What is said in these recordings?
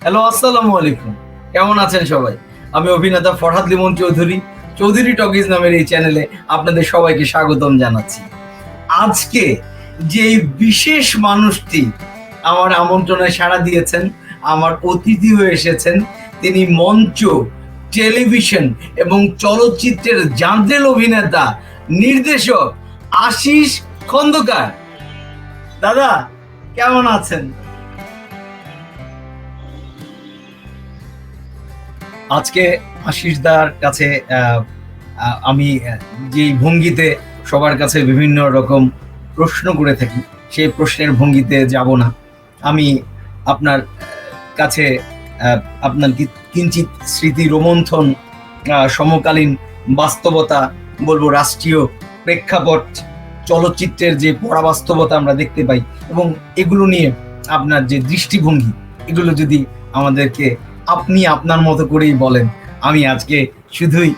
Hello, আসসালামু আলাইকুম। কেমন আছেন সবাই? আমি অভিনেতা ফরহাদ লিমন চৌধুরী, চৌধুরী টকিজ নামের এই চ্যানেলে আপনাদের সবাইকে স্বাগতম জানাচ্ছি। আজকে যে বিশেষ মানুষটি আমার আমন্ত্রণে সাড়া দিয়েছেন, আমার অতিথি হয়ে এসেছেন, তিনি মঞ্চ, টেলিভিশন এবং চলচ্চিত্রের জাঁদেল অভিনেতা, নির্দেশক আশিস খন্দকার। দাদা, কেমন আছেন? আজকে আশিসদার কাছে আমি যে ভঙ্গিতে সবার কাছে বিভিন্ন রকম প্রশ্ন করে থাকি, সেই প্রশ্নের ভঙ্গিতে যাব না। আমি আপনার কাছে আপনার কিঞ্চিত স্মৃতি রোমন্থন, সমকালীন বাস্তবতা বলবো, রাষ্ট্রীয় প্রেক্ষাপট, চলচ্চিত্রের যে পরাবাস্তবতা আমরা দেখতে পাই এবং এগুলো নিয়ে আপনার যে দৃষ্টিভঙ্গি, এগুলো যদি আমাদেরকে আপনি আপনার মতো করেই বলেন, আমি আজকে শুধুই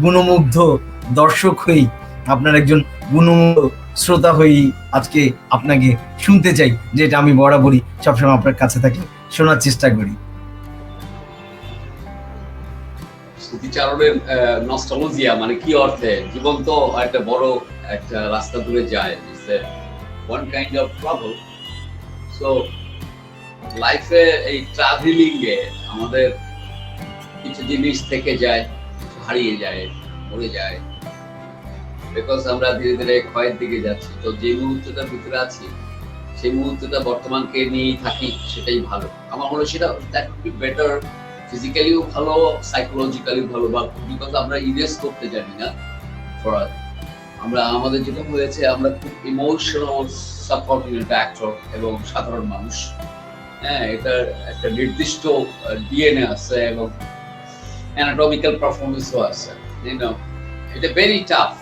গুণমুগ্ধ দর্শক হই, আপনার একজন গুণমুগ্ধ শ্রোতা হই, আজকে আপনাকে শুনতে চাই, যেটা আমি বরাবরই সবসময় আপনার কাছে থাকি, শোনার চেষ্টা করি। স্মৃতিচারণের নস্টালজিয়া মানে কি অর্থে? জীবন তো একটা বড় একটা রাস্তা ধরে যায়, one kind of travel. So লাইফে এই ট্রাভেলিং এ আমাদের কিছু জিনিস থেকে যায়, হারিয়ে যায়, মরে যায়, বিকজ আমরা ধীরে ধীরে ক্ষয়ের দিকে যাচ্ছি। তো যে মুহূর্তটার ভিতরে আছি সেই মুহূর্তটা বর্তমানকে নিয়েই থাকি, সেটাই ভালো। আমার মনে হয় সেটা দ্যাট উড বি বেটার। ফিজিক্যালিও ভালো, সাইকোলজিক্যালিও ভালো, বা বিকজ আমরা ইরেজ করতে জানি না। আমরা আমাদের যেটা হয়েছে, আমরা খুব ইমোশনাল সাবকন্টিনেন্ট অ্যাক্টর এবং সাধারণ মানুষ। হ্যাঁ, এটার একটা নির্দিষ্ট ডিএনএ আছে এবং অ্যানাটমিক্যাল পারফরমেন্সও আছে। It's a very tough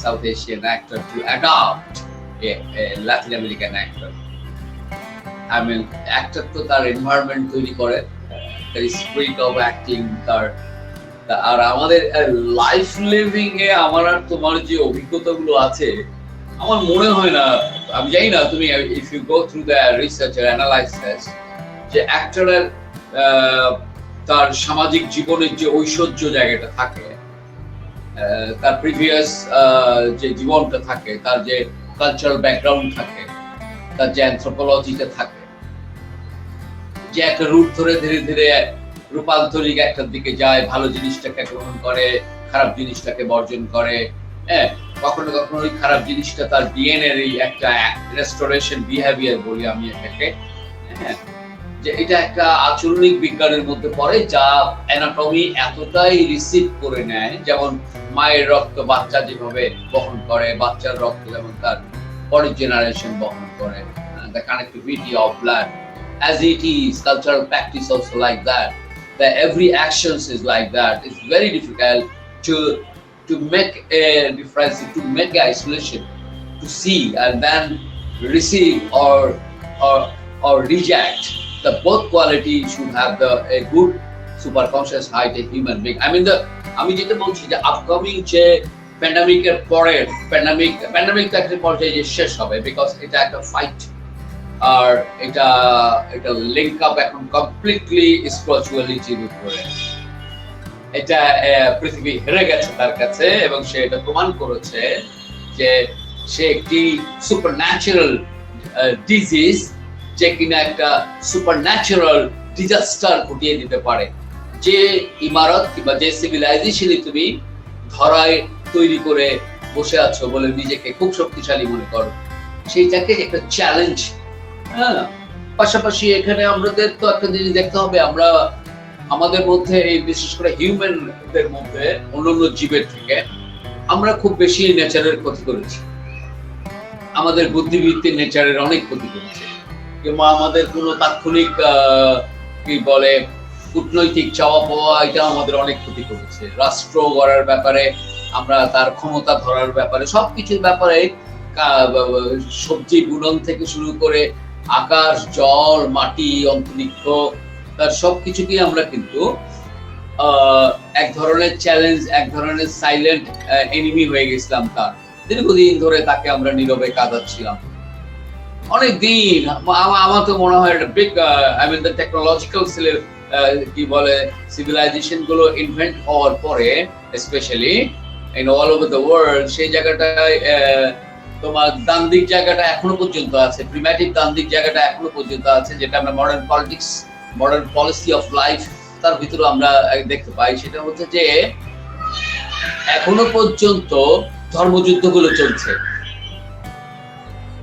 South Asian actor to adopt a Latin American actor. I mean, actor তো তার এনভায়রনমেন্ট তৈরি করে, তার স্পিরিট অফ অ্যাক্টিং, তার আর আমাদের লাইফ লিভিং এ আমার আর তোমার যে অভিজ্ঞতাগুলো আছে, আমার মনে হয় না, আমি জানি না তুমি if you go through the research আর অ্যানালাইসিস, যে অ্যাক্টরের তার সামাজিক জীবনের যে ঐশ্বর্য জায়গাটা থাকে, তার প্রিভিয়াস যে জীবনটা থাকে, তার যে কালচারাল ব্যাকগ্রাউন্ড থাকে, তার যে অ্যানথ্রোপোলজিটা থাকে, যে একটা রুট ধরে ধীরে ধীরে রূপান্তরিক একটার দিকে যায়, ভালো জিনিসটাকে গ্রহণ করে, খারাপ জিনিসটাকে বর্জন করে। হ্যাঁ, কখনো কখনো ওই খারাপ জিনিসটা তার ডিএনএর এই একটা রেস্টোরেশন বিহেভিয়ার বলি আমি এটাকে। হ্যাঁ, যে এটা একটা আচরণিক বিজ্ঞানের মধ্যে পড়ে, যা অ্যানাটমি এতটাই রিসিভ করে নেয়। যেমন মায়ের রক্ত বাচ্চা যেভাবে বহন করে, বাচ্চার রক্ত যেমন তার পরের জেনারেশন বহন করে, the connectivity of blood, as it is cultural practice also like that, that every actions is like that. It's very difficult to make a difference, to make an isolation, to see and then receive or reject. The both quality should have a good super conscious height a human being. I mean, আমি যেটা বলছি যে upcoming যে প্যান্ডামিকের পরে, pandemic তো একটা পর্যায়ে যে শেষ হবে, বিকজ এটা একটা ফাইট, আর এটা লিঙ্ক আপ এখন কমপ্লিটলি স্পিরিচুয়ালিটির উপরে। এটা পৃথিবী হেরে গেছে তার কাছে, এবং সে এটা প্রমাণ করেছে যে সে একটি সুপারন্যাচারাল ডিজিজ, যে কিনা একটা সুপারন্যাচারাল ডিজাস্টার ঘটিয়ে দিতে পারে। যে ইমারত কিংবা যে সিভিলাইজেশনই তুমি ধরায় তৈরি করে বসে আছো বলে নিজেকে খুব শক্তিশালী মনে করো, সেইটাকে একটা চ্যালেঞ্জ। হ্যাঁ, পাশাপাশি এখানে আমাদের তো একটা জিনিস দেখতে হবে, আমরা আমাদের মধ্যে এই বিশেষ করে হিউম্যানদের মধ্যে অন্যান্য জীবের থেকে আমরা খুব বেশি নেচারের ক্ষতি করেছি, আমাদের বুদ্ধিবৃত্তির নেচারের অনেক ক্ষতি করেছি, কিংবা আমাদের কোনো তাৎক্ষণিক কি বলে কূটনৈতিক চাওয়া পাওয়া, এটা আমাদের অনেক ক্ষতি করেছে। রাষ্ট্র গড়ার ব্যাপারে, আমরা তার ক্ষমতা ধরার ব্যাপারে, সবকিছুর ব্যাপারে, সবজি বুনন থেকে শুরু করে আকাশ, জল, মাটি, অন্তরিক্ষ, তার সবকিছুকেই আমরা কিন্তু এক ধরনের চ্যালেঞ্জ, এক ধরনের সাইলেন্ট এনিমি হয়ে গেছিলাম। তার দীর্ঘদিন ধরে তাকে আমরা নীরবে কাঁদাচ্ছিলাম। অনেক দিন আমার তো মনে হয় big I mean the technological কি বলে সিভিলাইজেশন গুলো ইনভেন্ট হওয়ার পরে specially in all over the world সেই জায়গাটায় তোমার দান্দিক জায়গাটা এখনো পর্যন্ত আছে, প্রিমেটিভ দান্দিক জায়গাটা এখনো পর্যন্ত আছে, যেটা আমরা modern politics, modern policy of life তার ভিতরে আমরা দেখতে পাই। সেটা হচ্ছে যে এখনো পর্যন্ত ধর্মযুদ্ধগুলো চলছে,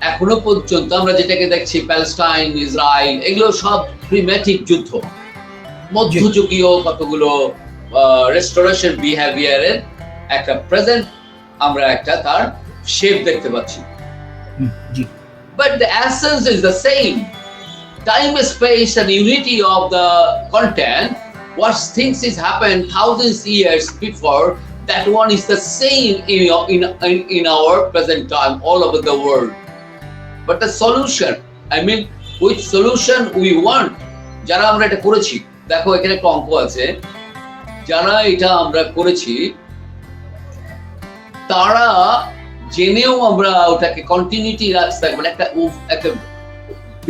এখনো পর্যন্ত আমরা যেটাকে দেখছি প্যালেস্টাইন, ইসরায়েল, এগুলো সব প্রিমেটিভ যুদ্ধ, মধ্যযুগীয় কতগুলো রেস্টোরেশন বিহেভিয়ারের একটা প্রেজেন্ট আমরা একটা তার শেপ দেখতে পাচ্ছি। But the essence is the same. Time, space, and unity of the content. What things is happened thousands years before, that one is the same in our present time all over the world. But the solution, I mean, which solution we want? যারা আমরা এটা করেছি, দেখো এখানে একটা অঙ্ক আছে, যারা এটা আমরা করেছি তারা জেনেও আমরা ওটাকে কন্টিনিউটি রাখতে মানে একটা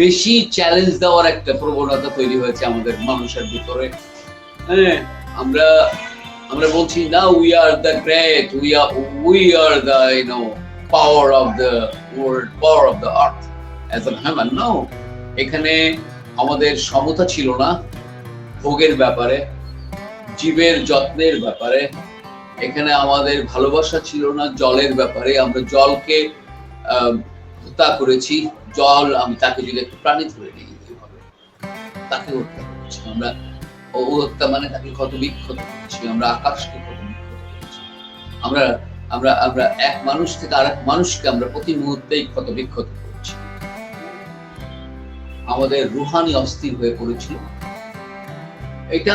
বেশি চ্যালেঞ্জ দেওয়ার একটা প্রবণতা তৈরি হয়েছে আমাদের মানুষের ভিতরে। হ্যাঁ, আমরা বলছি না we are the great, we are the power of the world, power of the earth as a human. No, এখানে আমাদের সমতা ছিল না ভোগের ব্যাপারে, জীবের যত্নের ব্যাপারে, এখানে আমাদের ভালোবাসা ছিল না জলের ব্যাপারে। আমরা জলকে হত্যা করেছি, জল আমি তাকে যদি একটু প্রাণী ধরে নিই তাকে হত্যা করেছি আমরা, হত্যা মানে তাকে ক্ষত বিক্ষত করেছি, আমরা আকাশকে ক্ষত বিক্ষত করেছি, আমরা আমরা আমরা এক মানুষ থেকে আরেক মানুষকে আমরা প্রতি মুহূর্তেই ক্ষত বিক্ষত করেছি। আমাদের রুহানি অস্থির হয়ে পড়েছিল। এটা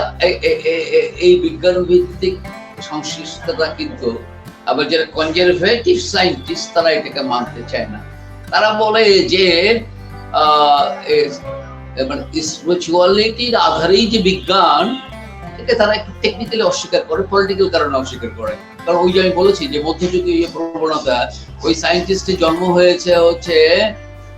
এই বিজ্ঞান ভিত্তিক সংশ্লিষ্টতা কিন্তু আবার যারা কনজারভেটিভ সায়েন্টিস্ট তারা এটাকে মানতে চায় না। তারা বলে যে স্পিরিচুয়ালিটির আধারেই যে বিজ্ঞান, এটা তারা একটু টেকনিক্যালি অস্বীকার করে, পলিটিক্যাল কারণে অস্বীকার করে। কারণ ওই যে আমি বলেছি যে মধ্যযুগীয় প্রবণতা, ওই সায়েন্টিস্টের জন্ম হয়েছে হচ্ছে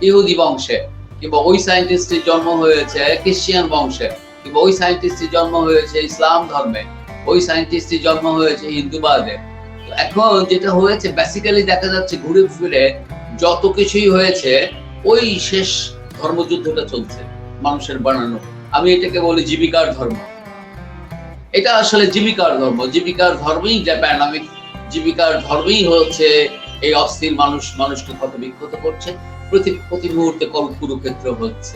ইহুদি বংশে, কিংবা ওই সায়েন্টিস্টের জন্ম হয়েছে খ্রিস্টান বংশে, কিংবা ওই সায়েন্টিস্টের জন্ম হয়েছে ইসলাম ধর্মে, ওই সায়েন্টিস্টের জন্ম হয়েছে হিন্দুবাদে। এখন যেটা হয়েছে বেসিক্যালি দেখা যাচ্ছে ঘুরে ফিরে যত কিছুই হয়েছে ওই শেষ ধর্মযুদ্ধটা চলছে মানুষের বানানো। আমি এটাকে বলি জীবিকার ধর্ম। এটা আসলে জীবিকার ধর্ম, জীবিকার ধর্মই যে প্যান্ডামিক, জীবিকার ধর্মই হচ্ছে এই অস্থির মানুষকে ক্ষত বিক্ষত করছে। প্রতি মুহূর্তে কুরুক্ষেত্র হচ্ছে,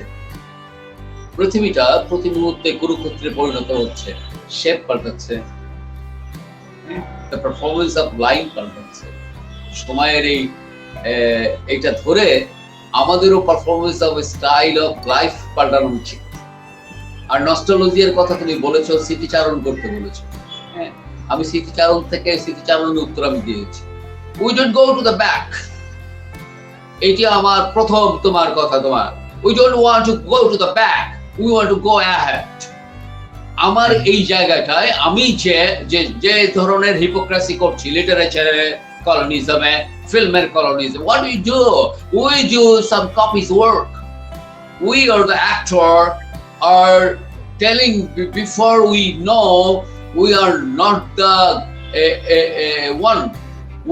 পৃথিবীটা প্রতি মুহূর্তে কুরুক্ষেত্রে পরিণত হচ্ছে, শেপ পাল্টাচ্ছে, পারফরমেন্স অফ লাইফ পাল্টাচ্ছে। সময়ের এইটা ধরে আমাদেরও performance of style of life পাল্টানো উচিত। আর নস্টালজিয়ার কথা তুমি বলেছো, স্মৃতিচারণ করতে বলেছো। হ্যাঁ, আমি স্মৃতিচারণের উত্তর আমি দিয়েছি। We don't go to the back. এইটা আমার প্রথম তোমার কথা। We don't want to go to the back, we want to go ahead. আমার এই জায়গাটায় আমি যে ধরনের হিপোক্রেসি করছি লিটারেচারে, কলোনিজমে, ফিল্মের কলোনিজম, what we do some copies work. We are the actor are telling before we know we are not the one,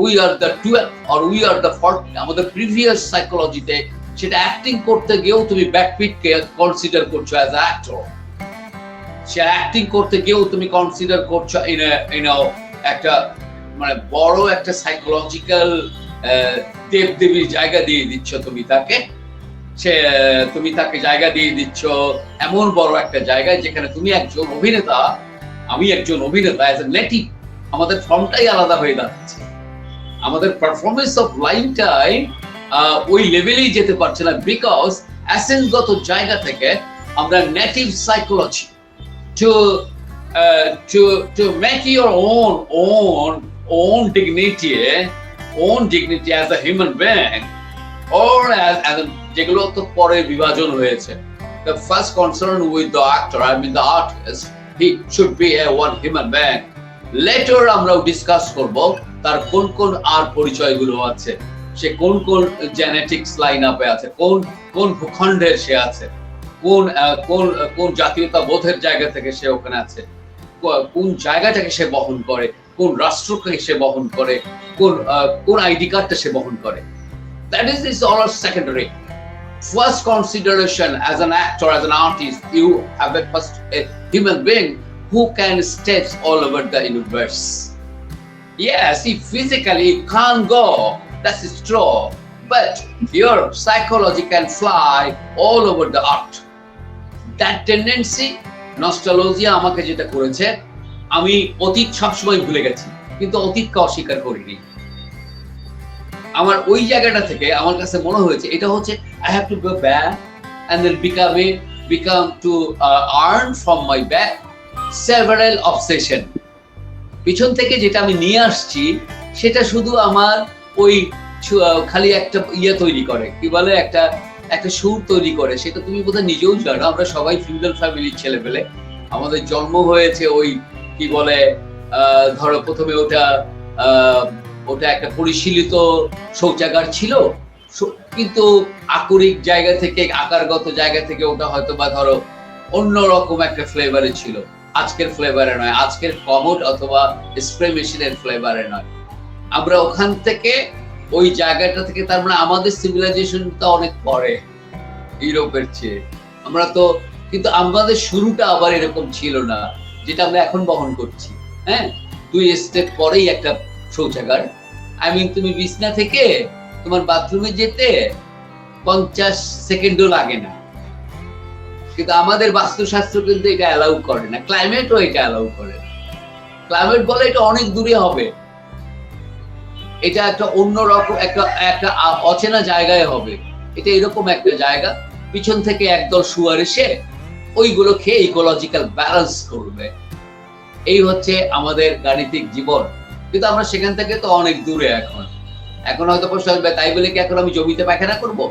we are the 12 or we are the 40. আমাদের previous সাইকোলজিতে সেটা অ্যাক্টিং করতে গিয়েও তুমি ব্যাকপিটকে কনসিডার করছো as a actor. Say acting করতে গিয়েও তুমি consider করছো একটা মানে বড় একটা সাইকোলজিক্যাল দেবদেবীর জায়গা দিয়ে দিচ্ছ তুমি তাকে। তুমি তাকে জায়গা দিয়ে দিচ্ছ এমন বড় একটা জায়গায় যেখানে তুমি একজন অভিনেতা, আমি একজন অভিনেতা অ্যাজ এ নেটিভ। আমাদের ফর্মটাই আলাদা হয়ে যাচ্ছে, আমাদের পারফরমেন্স অফ লাইনটাই ওই লেভেলেই যেতে পারছে না, বিকজ অ্যাসেন্সগত জায়গা থেকে আমরা native psychology to make your own dignity as a human being or as যেগুলো তো পরে বিভাজন হয়েছে। The first concern with the actor, I mean the artist, he should be a one human being. Later আমরা discuss করব তার কোন কোন আর পরিচয়গুলো আছে, সে কোন কোন জেনেটিক্স লাইন আপে আছে, কোন কোন ভূখণ্ডের সে আছে, কোন কোন কোন জাতীয়তা বোধের জায়গা থেকে সে ওখানে আছে, কোন জায়গাটাকে সে বহন করে, কোন রাষ্ট্রকে সে বহন করে, কোন কোন আইডি কার্ডটা সে বহন করে। That is all secondary. First consideration as an actor, as an artist, you have a human being who can step all over the universe. Yes, if physically you can't go, that's true, but your psychology can fly all over the earth. That tendency, nostalgia আমাকে যেটা করেছে, আমি অতীত সবসময় ভুলে গেছি, কিন্তু অতীতকে অস্বীকার করিনি। আমার ওই জায়গাটা থেকে আমার কাছে মনে হয়েছে এটা হচ্ছে I have to go back and then become to earn from my back several obsession. পিছন থেকে যেটা আমি নিয়ে আসছি সেটা শুধু আমার ওই খালি একটা তৈরি করে, কি বলে একটা সুর তৈরি করে। সেটা তুমি বোধহয় নিজেও জানো, আমরা সবাই ফিউডাল ফ্যামিলির ছেলে পেলে, আমাদের জন্ম হয়েছে ওই কি বলে ধরো প্রথমে ওটা একটা পরিশীলিত শৌচাগার ছিল, কিন্তু আকরিক জায়গা থেকে আকারগত জায়গা থেকে ওটা হয়তো বা ধরো অন্যরকম একটা ফ্লেভারে ছিল, আজকের ফ্লেভারে নয়, আজকের কমোড অথবা স্প্রে মেশিনের ফ্লেভারে নয়। আমরা ওখান থেকে ওই জায়গাটা থেকে, তার মানে আমাদের সিভিলাইজেশনটা অনেক পরে ইউরোপের চেয়ে। আমরা তো কিন্তু আমাদের শুরুটা আবার এরকম ছিল না যেটা আমরা এখন বহন করছি। হ্যাঁ, 2 স্টেপ পরেই একটা শৌচাগার। তুমি বিছনা থেকে তোমার বাথরুমে যেতে 50 সেকেন্ডও লাগে না, কিন্তু আমাদের বাস্তুশাস্ত্র কিন্তু এটা অ্যালাউ করে না, ক্লাইমেটও এটা অ্যালাউ করে না। ক্লাইমেট বলে এটা অনেক দূরে হবে, এটা একটা অন্যরকম একটা অচেনা জায়গায় হবে, এটা এরকম একটা জায়গা পিছন থেকে একদল শুয়ার এসে ওইগুলো খেয়ে ইকোলজিক্যাল ব্যালেন্স করবে। এই হচ্ছে আমাদের গাণিতিক জীবন, কিন্তু আমরা সেখান থেকে তো অনেক দূরে। এখন হয়তো প্রশ্ন আসবে, তাই বলে কি এখন আমি জমিতে পায়খানা করবো?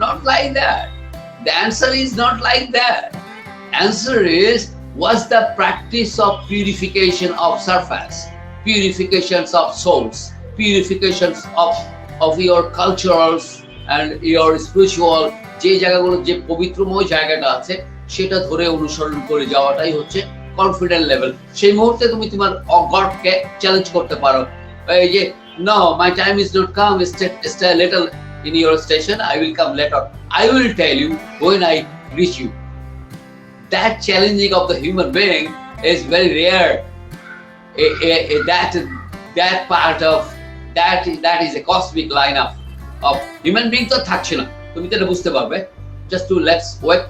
Not like that. The answer is not like that. Answer is, what's the practice of purification of surface, purifications of souls, purifications of your cultures and your spiritual, যে জায়গাগুলো যে পবিত্রময় জায়গাটা আছে সেটা ধরে অনুসরণ করে যাওয়াটাই হচ্ছে কনফিডেন্ট লেভেল। সেই মুহূর্তে তুমি তোমার গডকে চ্যালেঞ্জ করতে পারো, এই যে no, my time is not come, stay a little in your station, I will come later, I will tell you when I reach you. That challenging of the human being is very rare. That part of that is a cosmic lineup of human being তো থাকছে না, তুমি তো এটা বুঝতে পারবে। Just to let's wait.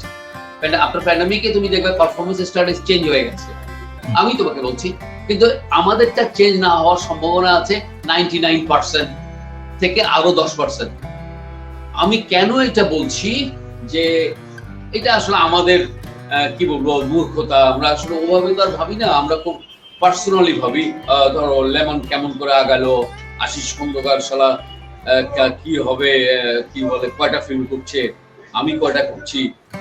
After pandemic তুমি দেখবে পারফরম্যান্স স্টাডিজ চেঞ্জ হয়ে গেছে, আমি তোমাকে বলছি, কিন্তু আমাদেরটা চেঞ্জ না হওয়ার সম্ভাবনা আছে 99% থেকে আরো 10%। আমি কেন এটা বলছি যে এটা আসলে আমাদের কি বলবো মূর্খতা, আমরা আসলে ওভাবে তো আর ভাবি না, আমরা খুব পার্সোনালি ভাবি। ধরো লেমন কেমন করে আগালো, আশিস খন্দকার শালা কি হবে, কি বলে কয়টা ফিল্ম করছে, আমি কয়টা করছি,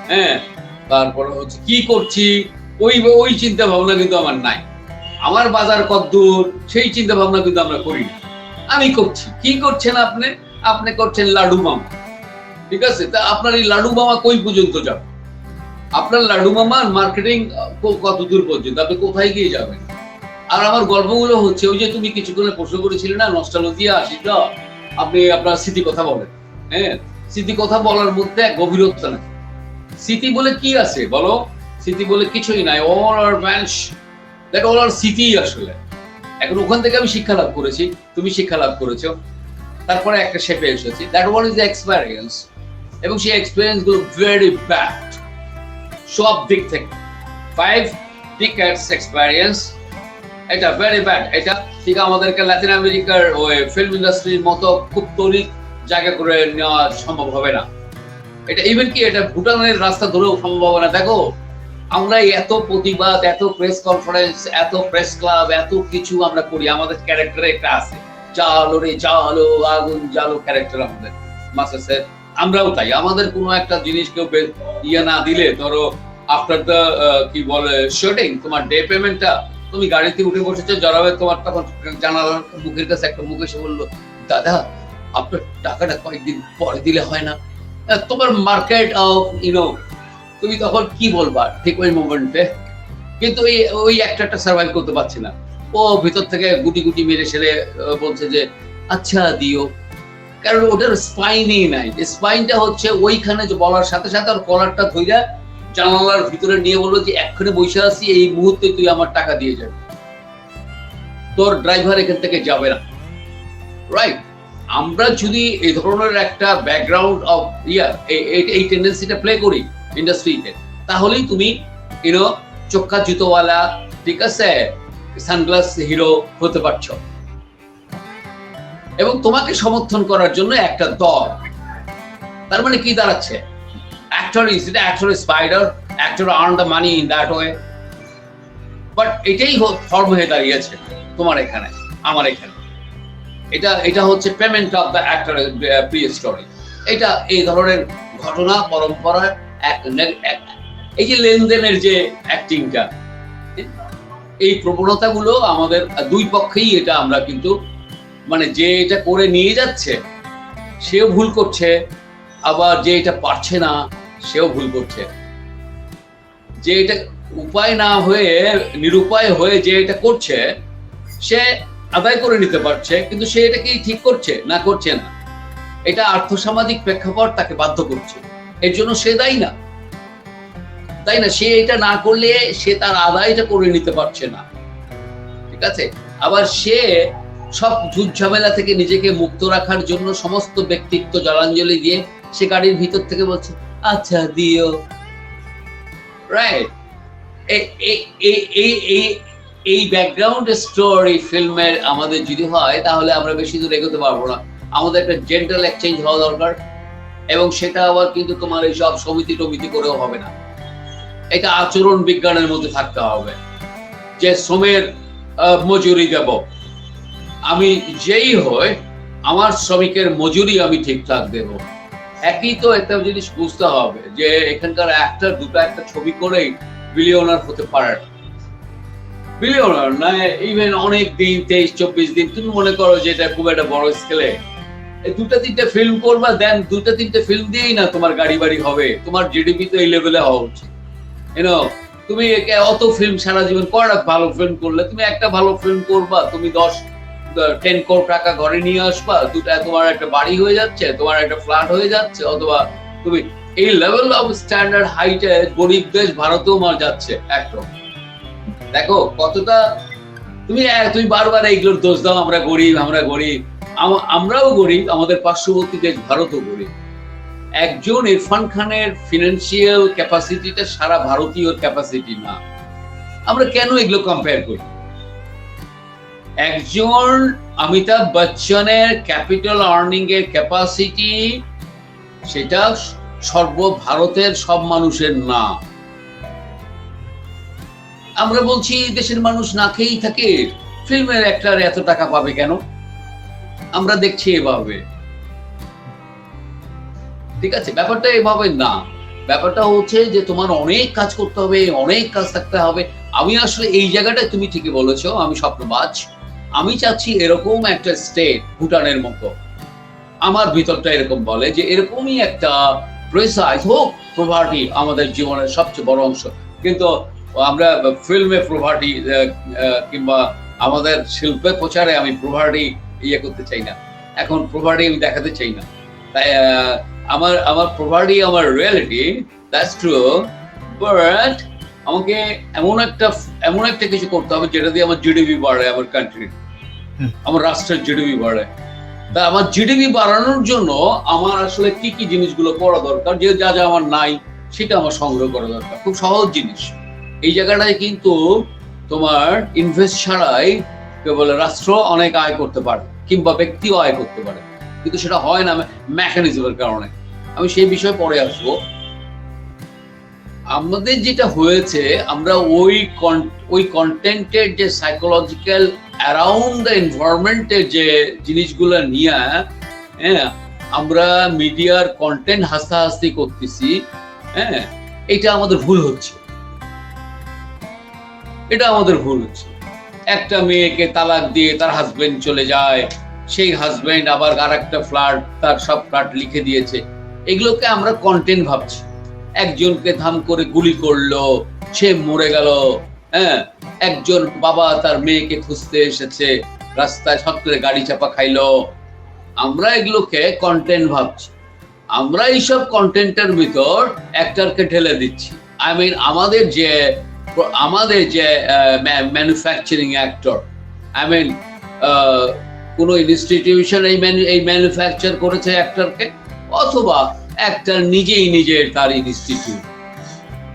হ্যাঁ, তারপরে হচ্ছে কি করছি, ওই চিন্তা ভাবনা কিন্তু আমার নাই। আমার বাজার কদ্দূর সেই চিন্তা ভাবনা কিন্তু আমরা করি না। আমি করছি, কি করছেন আপনি করছেন লাডু মামা, ঠিক আছে? তা আপনার এই লাডু মামা কই পর্যন্ত যাবে? আপনার লাডু মামার মার্কেটিং কত দূর পর্যন্ত, আপনি কোথায় গিয়ে যাবেন? আর আমার গল্পগুলো হচ্ছে ওই যে তুমি কিছুক্ষণে প্রশ্ন করেছিলে না, নস্টালজিয়া, সেটা আপনি আপনার স্মৃতি কথা বলেন। হ্যাঁ, স্মৃতি কথা বলার মধ্যে গভীরতা নাই। স্মৃতি বলে কি আছে বলো? স্মৃতি বলে কিছুই নাই, all are vanish, that all are স্মৃতি আসলে। এখন ওখান থেকে আমি শিক্ষা লাভ করেছি, তুমি শিক্ষা লাভ করেছো, তারপরে একটা শেপে এসেছি। That one is the experience, এবং সেই এক্সপেরিয়েন্স গুলো ভেরি ব্যাড সব দিক থেকে। 5 decades এক্সপেরিয়েন্স, এটা ভেরি ব্যাড। এটা ঠিক আমাদেরকে ল্যাটিন আমেরিকার ওই ফিল্ম ইন্ডাস্ট্রির মতো খুব তৈরি জায়গা করে নেওয়া সম্ভব হবে না। এটা ইভেন কি এটা ভুটানের রাস্তা ধরেও সম্ভব হবে না। দেখো আমরা এত প্রতিবাদ, এত প্রেস কনফারেন্স, এত প্রেস ক্লাব, এত কিছু আমরা করি, আমাদের ক্যারেক্টারে একটা আছে, জালো রে জালো, আগুন জালো ক্যারেক্টার আমাদের মাসেসের। আমরাও তাই, আমাদের কোনো একটা জিনিস কেউ ইয়ে না দিলে, ধরো আফটার দ্য কি বলে শুটিং, তোমার ডে পেমেন্টটা, তুমি গাড়িতে উঠে বসেছো, জড়াবে তোমার, তখন জানালার মুখের কাছে একটা মুখ এসে বললো, দাদা আপনার টাকাটা কয়েকদিন পরে দিলে হয় না? তোমার মার্কেট অফ তুমি তখন কি বলবা ঠিক ওই মোমেন্টে? কিন্তু ওই একটা সার্ভাইভ করতে পারছে না। ও ভিতর থেকে গুটি গুটি মেরে সেরে বলছে যে আচ্ছা দিও, কারণ ওটার স্পাইনই নাই। স্পাইনটা হচ্ছে ওইখানে যে বলার সাথে সাথে ওর কলারটা ধইরা জানালার ভিতরে নিয়ে বললো যে এক্ষুনি বসে আছি, এই মুহূর্তে তুই আমার টাকা দিয়ে যাবি, তোর ড্রাইভার এখান থেকে যাবে না। রাইট? আমরা যদি এই ধরনের একটা ব্যাকগ্রাউন্ড অফ এই টেন্ডেন্সিটা প্লে করি ইন্ডাস্ট্রিতে, তাহলেই তুমি চোখা জুতোওয়ালা, ঠিক আছে, সানগ্লাস হিরো হতে পারছো। এবং তোমাকে সমর্থন করার জন্য একটা দল। তার মানে কি দাঁড়াচ্ছে? actor is spider, actor earn the money in that way, but এটাই ফর্ম হয়ে দাঁড়িয়েছে তোমার এখানে আমার এখানে। এটা হচ্ছে payment of the actor pre story. এটা এই ধরনের ঘটনা পরম্পরা, এই যে লেনদেনের যে অ্যাক্টিংটা, এই প্রবণতাগুলো আমাদের দুই পক্ষেই এটা আমরা কিন্তু মানে যে এটা করে নিয়ে যাচ্ছে সেও ভুল করছে, আবার যে এটা পারছে না সেও ভুল করছে। যে এটা উপায় না হয়ে নিরুপায় হয়ে যে এটা করছে সে আদায় করে নিতে পারছে, কিন্তু সে এটাকে ঠিক করছে না, করছে না। এটা আর্থসামাজিক প্রেক্ষাপট তাকে বাধ্য করছে, এর জন্য সে দায়ী না, তাই না? সে এটা না করলে সে তার আদায়টা করে নিতে পারছে না, ঠিক আছে? আবার সে সব ঝুট ঝামেলা থেকে নিজেকে মুক্ত রাখার জন্য সমস্ত ব্যক্তিত্ব জলাঞ্জলি দিয়ে সে গাড়ির ভিতর থেকে বলছে আচ্ছা দিও। রাইট? এই ব্যাকগ্রাউন্ড স্টোরি ফিল্মের আমাদের যদি হয় তাহলে আমরা বেশি দূর এগোতে পারবো না। আমাদের একটা জেন্টাল এক্সচেঞ্জ হওয়া দরকার, এবং সেটা আবার কিন্তু তোমার এই সব সমিতি টমিতি করেও হবে না। এটা আচরণ বিজ্ঞানের মধ্যে থাকতে হবে যে শ্রমের মজুরি দেব, আমি যেই হই আমার শ্রমিকের মজুরি আমি ঠিকঠাক দেব। একই তো একটা জিনিস বুঝতে হবে যে এখানকার অ্যাক্টর দুটো একটা ছবি করেই বিলিয়নার হতে পারে না। বিলিয়নার না, ইভেন অনেক দিন 23-24 দিন তুমি মনে করো যে এটা খুব একটা বড় স্কেলে দুটা তিনটে ফিল্ম করবা, দেন দুটা তিনটে ফিল্ম দিয়েই না তোমার গাড়ি বাড়ি হবে, তোমার জিডিপি তো এই লেভেলে হওয়া উচিত। তুমি অত ফিল্ম সারা জীবন করা, ভালো ফিল্ম করলে তুমি একটা ভালো ফিল্ম করবা, তুমি 10 কোটি টাকা ঘরে নিয়ে আসবা, দুটা তোমার একটা বাড়ি হয়ে যাচ্ছে, তোমার একটা ফ্ল্যাট হয়ে যাচ্ছে, অথবা তুমি এই লেভেল অফ স্ট্যান্ডার্ড হাইটে গরিব দেশ ভারতেও মার যাচ্ছে একদম। দেখো কতটা তুমি বারবার এইগুলোর দোষ দাও, আমরা গরিব, আমরা গরিব। আমরাও গরিব, আমাদের পার্শ্ববর্তী দেশ ভারতও গরিব। একজন ইরফান খানের ফিনান্সিয়াল ক্যাপাসিটিটা সারা ভারতীয় ক্যাপাসিটি না। আমরা কেন এগুলো কম্পেয়ার করি? একজন অমিতাভ বচ্চনের ক্যাপিটাল আর্নিং এর ক্যাপাসিটি সেটা সর্বভারতের সব মানুষের না। আমরা বলছি দেশের মানুষ না খেয়েই থাকে, ফিল্মের অ্যাক্টর এত টাকা পাবে কেন? আমরা দেখছি এভাবে, ঠিক আছে? ব্যাপারটা এভাবে না, ব্যাপারটা হচ্ছে যে তোমার অনেক কাজ করতে হবে, অনেক কাজ থাকতে হবে। আমি আসলে এই জায়গাটায় তুমি ঠিকই বলেছো, আমি স্বপ্নবাজ। আমি চাচ্ছি এরকম একটা স্টেট, ভুটানের মতো। আমার ভিতরটা এরকম বলে যে এরকমই একটা প্রেসাইজ হোক প্রভার্টি আমাদের জীবনের সবচেয়ে বড় অংশ। কিন্তু আমরা ফিল্মে প্রভার্টি কিংবা আমাদের শিল্পের প্রচারে আমি প্রভার্টি করতে চাই না, এখন প্রভার্টি আমি দেখাতে চাই না। তাই আমার প্রভার্টি আমার রিয়েলিটি, দ্যাটস ট্রু, বাট আমাকে এমন একটা কিছু করতে হবে যেটা দিয়ে আমার জিডিপি বাড়ে, আমার কান্ট্রির, আমার রাষ্ট্রের জিডিপি বাড়ে। তা আমার জিডিপি বাড়ানোর জন্য আমার আসলে কি কি জিনিসগুলো করা দরকার, যে যা যা আমার নাই সেটা আমার সংগ্রহ করা দরকার। খুব সহজ জিনিস। এই জায়গাটায় কিন্তু তোমার ইনভেস্ট ছাড়াই কেবল রাষ্ট্র অনেক আয় করতে পারে কিংবা ব্যক্তিও আয় করতে পারে, কিন্তু সেটা হয় না মেকানিজমের কারণে। আমি সেই বিষয়ে পরে আসবো। আমাদের যেটা হয়েছে, আমরা ওই কন্টেন্টের যে সাইকোলজিক্যাল অ্যারাউন্ড দ্য এনভায়রনমেন্টের যে জিনিসগুলো নিয়ে আমরা মিডিয়ার কন্টেন্ট হাসাহাসি করতেছি, এটা আমাদের ভুল হচ্ছে, এটা আমাদের ভুল হচ্ছে। একটা মেয়েকে তালাক দিয়ে তার হাজবেন্ড চলে যায়, সেই হাজবেন্ড আবার আর একটা ফ্ল্যাট, তার সব ফ্ল্যাট লিখে দিয়েছে। এগুলোকে আমরা কন্টেন্ট ভাবছি। একজনকে ধাম করে গুলি করলো, সে মরে গেল। হ্যাঁ, একজন বাবা তার মেয়েকে খুঁজতে এসেছে, রাস্তায় সব করে গাড়ি চাপা খাইলো। আমরা এগুলোকে কন্টেন্ট ভাবছি। আমরা এইসব কন্টেন্টের ভিতর অ্যাক্টরকে ঢেলে দিচ্ছি। আই মিন আমাদের যে ম্যানুফ্যাকচারিং অ্যাক্টর, আই মিন কোনো ইনস্টিটিউশন এই ম্যানুফ্যাকচার করেছে অ্যাক্টরকে, অথবা অ্যাক্টর নিজেই নিজের তার ইনস্টিটিউট।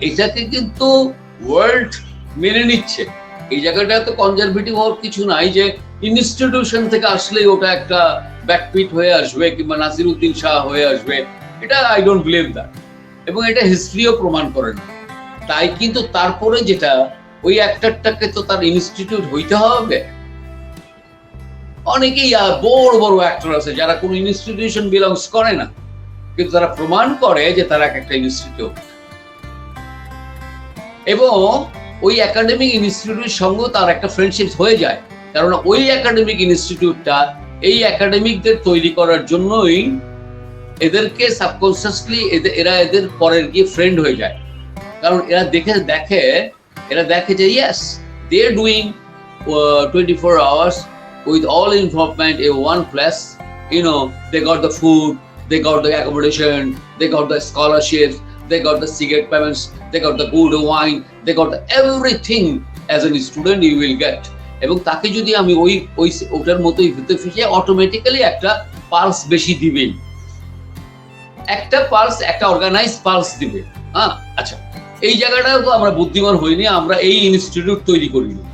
এটাকে কিন্তু ওয়ার্ল্ড মেনে নিচ্ছে। এই জায়গাটা তো কনজারভেটিভ হওয়ার কিছু নাই যে ইনস্টিটিউশন থেকে আসলেই ওটা একটা ব্যাকপিট হয়ে আসবে কিংবা নাসিরউদ্দিন শাহ হয়ে আসবে। এটা আই ডোন্ট বিলিভ দ্যাট, এবং এটা হিস্ট্রিও প্রমাণ করে না। তাই কিন্তু তারপরে যেটা, ওই অ্যাক্টরটাকে তো তার ইনস্টিটিউট হইতে হবে। অনেকেই বড় বড় অ্যাক্টর আছে যারা কোনো ইনস্টিটিউশন বিলংস করে না, কিন্তু তারা প্রমাণ করে যে তারা একটা ইনস্টিটিউট, এবং ওই একাডেমিক ইনস্টিটিউটের সঙ্গে তার একটা ফ্রেন্ডশিপ হয়ে যায়। কারণ ওই একাডেমিক ইনস্টিটিউটটা এই একাডেমিকদের তৈরি করার জন্যই এদেরকে সাবকনসিয়াসলি এরা এদের পরের গিয়ে ফ্রেন্ড হয়ে যায়। কারণ এরা দেখে যে yes, they are doing 24 hours with all involvement in one place. You know, they got the food, they got the accommodation, they got the scholarships, they got the cigarette payments, they got the good wine, they got the everything as a student you will get. এবং তাকে যদি আমি ওটার মতোই ভিতরে ফিরে, automatically একটা pulse বেশি দিবেই, একটা অর্গানাইজ পালস দিবে। হ্যাঁ, আচ্ছা, এই জায়গাটাও তো আমরা বুদ্ধিমান হইনি, আমরা এই ইনস্টিটিউট তৈরি করিনি,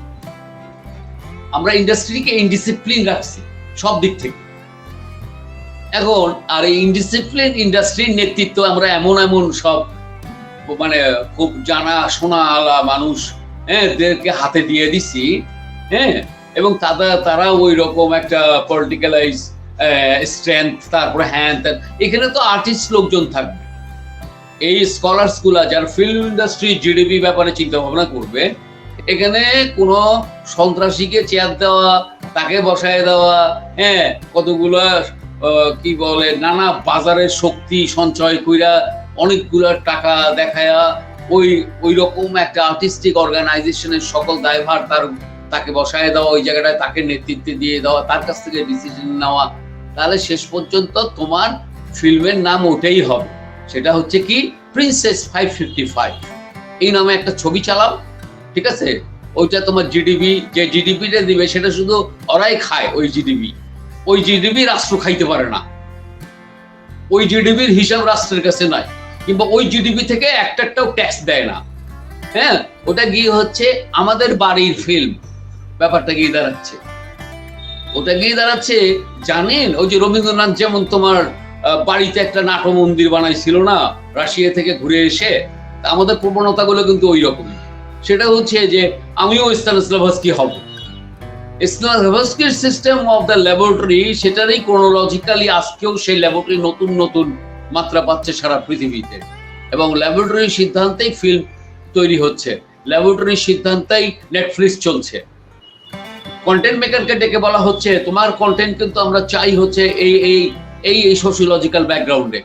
আমরা ইন্ডাস্ট্রিকে ইনডিসিপ্লিন রাখছি সব দিক থেকে। এখন আর এই ইনডিসিপ্লিন ইন্ডাস্ট্রির নেতৃত্ব আমরা এমন সব মানে খুব জানা শোনা আলা মানুষ এদেরকে হাতে দিয়ে দিছি। হ্যাঁ, এবং তারা ওই রকম একটা পলিটিক্যালাইজ স্ট্রেংথ, তারপরে এখানে তো আর্টিস্ট লোকজন থাকবে। এই স্কলার্স গুলা যারা ফিল্ম ইন্ডাস্ট্রি জিডিপি ব্যাপারে চিন্তা ভাবনা করবে, এখানে কোনো সন্ত্রাসীকে চেয়ার দেওয়া, তাকে বসায় দেওয়া, হ্যাঁ, কতগুলো কি বলে নানা বাজারের শক্তি সঞ্চয় কইরা অনেকগুলো টাকা দেখায়া ওই রকম একটা আর্টিস্টিক অর্গানাইজেশনের সকল দায়ভার তাকে বসায় দেওয়া, ওই জায়গাটায় তাকে নেতৃত্ব দিয়ে দেওয়া, তার কাছ থেকে ডিসিশন নেওয়া, তাহলে শেষ পর্যন্ত তোমার ফিল্মের নাম ওটাই হবে। সেটা হচ্ছে কি, প্রিন্সেস 555 এই নামে একটা ছবি চালাও, ঠিক আছে? ওইটা তোমার যে জিডিপিটা দিবে সেটা শুধু ওরাই খায়। ওই জিডিপি রাষ্ট্র খাইতে পারে না, ওই জিডিপির হিসাব রাষ্ট্রের কাছে নাই, কিংবা ওই জিডিপি থেকে একটাও ট্যাক্স দেয় না। হ্যাঁ, ওটা গিয়ে হচ্ছে আমাদের বাড়ির ফিল্ম। ব্যাপারটা গিয়ে দাঁড়াচ্ছে জানেন, ওই যে রবীন্দ্রনাথ যেমন তোমার বাড়িতে একটা নাট্য মন্দির বানাইছিল না রাশিয়া থেকে ঘুরে এসে, আমাদের প্রবণতাগুলো কিন্তু ওই রকমই। সেটা হচ্ছে যে আমিও স্তানিস্লাভস্কি হব। স্তানিস্লাভস্কির সিস্টেম অফ দ্য ল্যাবরেটরি, সেটারই ক্রোনোলজিক্যালি আজকেও সেই ল্যাবরেটরি নতুন মাত্রা পাচ্ছে সারা পৃথিবীতে, এবং ল্যাবরেটরির সিদ্ধান্তেই ফিল্ম তৈরি হচ্ছে, ল্যাবরেটরির সিদ্ধান্তেই নেটফ্লিক্স চলছে। কন্টেন্ট মেকারকে ডেকে বলা হচ্ছে তোমার কন্টেন্ট কিন্তু আমরা চাই হচ্ছে এই সোশিওলজিক্যাল ব্যাকগ্রাউন্ডে,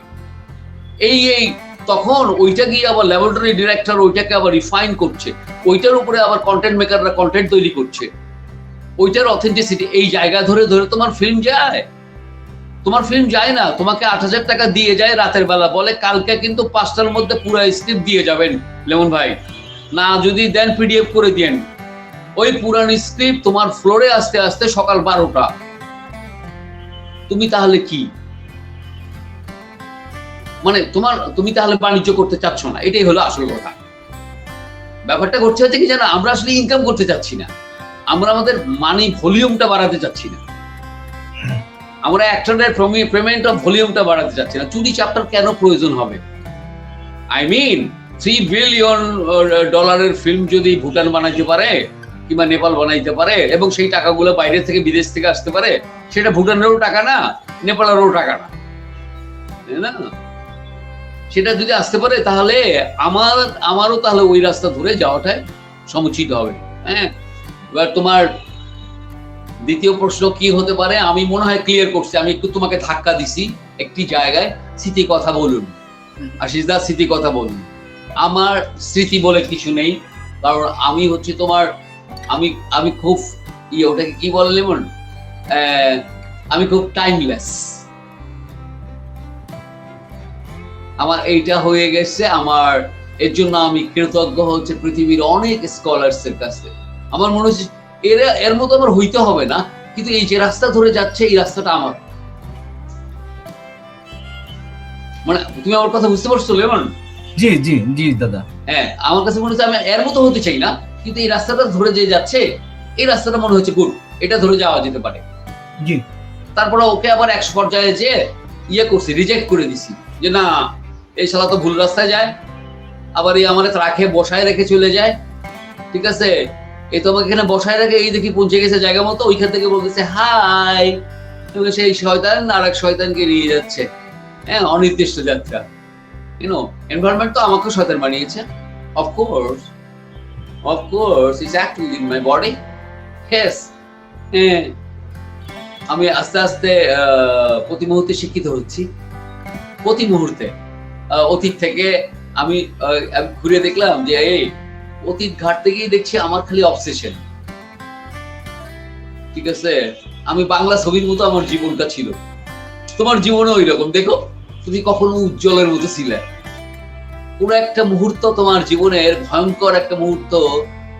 তখন ওইটা গিয়ে আবার ল্যাবরেটরি ডিরেক্টর ওইটাকে আবার রিফাইন করছে, ওইটার উপরে আবার কন্টেন্ট মেকাররা কন্টেন্ট তৈরি করছে, ওইটার অথেন্টিসিটি। এই জায়গা ধরে তোমার ফিল্ম যায় না। তোমাকে 8,000 টাকা দিয়ে যায় রাতের বেলা, বলে কালকে কিন্তু 5টার মধ্যে পুরো স্ক্রিপ্ট দিয়ে যাবেন লেমন ভাই, না যদি দেন পিডিএফ করে দিয়েন। ওই পুরান স্ক্রিপ্ট তোমার ফ্লোরে আসতে আসতে সকাল 12টা। তুমি তাহলে কি মানে তুমি তাহলে বাণিজ্য করতে চাচ্ছ না, এটাই হলো আসল কথা। ব্যাপারটা ঘটছে হচ্ছে কি জানো, আমরা আসলে ইনকাম করতে চাচ্ছি না, আমরা আমাদের মানি ভলিউমটা বাড়াতে চাচ্ছি না, আমরা অ্যাক্টরের পেমেন্ট অফ ভলিউমটা বাড়াতে চাচ্ছি না। চুরি চাপটার কেন প্রয়োজন হবে? আই মিন $3 বিলিয়ন ফিল্ম যদি ভুটান বানাইতে পারে কিংবা নেপাল বানাইতে পারে, এবং সেই টাকাগুলো বাইরে থেকে বিদেশ থেকে আসতে পারে, সেটা ভুটানেরও টাকা না, নেপালেরও টাকা না, তাই না? সেটা যদি আসতে পারে তাহলে আমারও তাহলে ওই রাস্তা ধরে যাওয়াটাই সমুচিত হবে। হ্যাঁ, এবার তোমার দ্বিতীয় প্রশ্ন কি হতে পারে, আমি মনে হয় ক্লিয়ার করছি, আমি একটু তোমাকে ধাক্কা দিছি একটি জায়গায়। স্মৃতি কথা বলুন, আশিস দা, স্মৃতি কথা বলুন। আমার স্মৃতি বলে কিছু নেই, কারণ আমি হচ্ছে তোমার, আমি খুব ওটাকে কি বলে লেমন, আমি খুব টাইমলেস। আমার এইটা হয়ে গেছে, আমার এর জন্য আমি কৃতজ্ঞ হচ্ছে পৃথিবীর অনেক স্কলার্স এর কাছে। আমার মনে হচ্ছে এর মতো আমার হইতে হবে না, কিন্তু এই যে রাস্তা ধরে যাচ্ছে এই রাস্তাটা আমার। মানে তুমি আমার কথা বুঝতে পারছো লেমন? জি জি জি দাদা। হ্যাঁ, আমার কাছে মনে হচ্ছে আমি এর মতো হতে চাই না, কিন্তু এই রাস্তাটা ধরে যে যাচ্ছে এই রাস্তাটা মনে হচ্ছে গুড, এটা ধরে যাওয়া যেতে পারে। জি। তারপরে ওকে আবার এক পর্যায়ে যে করছি, রিজেক্ট করে দিছি, যে না এই শালা তো ভুল রাস্তায় যায়, আবার এই আমার রাখে বসায় রেখে চলে যায়। ঠিক আছে, এই তো আমাকে এখানে বসায় রেখে এই দেখি পৌঁছে গেছে জায়গা মতো, ওইখান থেকে বলতেছে হাই, সেই শয়তান আর এক শয়তানকে নিয়ে যাচ্ছে, হ্যাঁ, অনির্দিষ্ট যাত্রা। এনভায়রনমেন্ট তো আমাকে শয়তান বানিয়েছে। Of course, it's acting in my body. Yes. আমি আস্তে আস্তে প্রতি মুহূর্তে শিক্ষিত হচ্ছি, প্রতি মুহূর্তে। অতীত থেকে আমি ঘুরে দেখলাম যে এই অতীত ঘাট থেকেই দেখছি আমার খালি অবসেশন। ঠিক আছে, আমি বাংলা ছবির মতো আমার জীবনটা ছিল, তোমার জীবনও ওই রকম। দেখো, তুমি কখনো উজ্জ্বলের মতো ছিলে, পুরো একটা মুহূর্ত তোমার জীবনের ভয়ঙ্কর একটা মুহূর্ত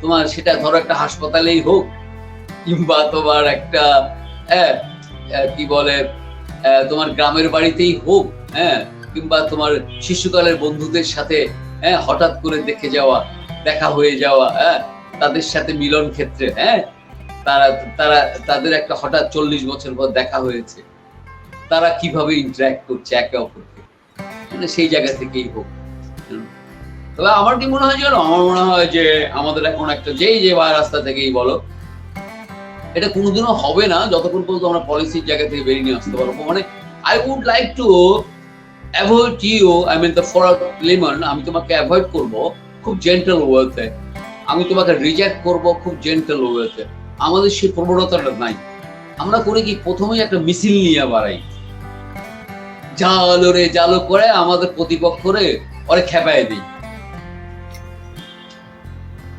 তোমার, সেটা ধরো একটা হাসপাতালেই হোক, কিংবা তোমার একটা কি বলে তোমার গ্রামের বাড়িতেই হোক, হ্যাঁ, কিংবা তোমার শিশুকালের বন্ধুদের সাথে হঠাৎ করে দেখা হয়ে যাওয়া, তাদের সাথে মিলন ক্ষেত্রে, তাদের একটা হঠাৎ 40 বছর পর দেখা হয়েছে, তারা কিভাবে ইন্টারঅ্যাক্ট করছে একে অপরকে, সেই জায়গা থেকেই হোক। তবে আমার কি মনে হয় জানো, আমার মনে হয় যে আমাদের এখন একটা যে রাস্তা থেকেই বলো, এটা কোনোদিনও হবে না যতক্ষণ পর্যন্ত আমরা পলিসির জায়গা থেকে বেরিয়ে নিয়ে আসতে পারবো। মানে I would like to avoid you, I mean the for lemon, আমি তোমাকে অ্যাভয়েড করব খুব জেন্টল ওয়েতে, আমি তোমাকে রিজেক্ট করব খুব জেন্টল ওয়েতে। আমাদের সেই প্রবণতাটা নাই। আমরা করি কি, প্রথমেই একটা মিছিল নিয়ে বাড়াই, জালো রে জালো করে আমাদের প্রতিপক্ষরে ওরে খেপায় দিই।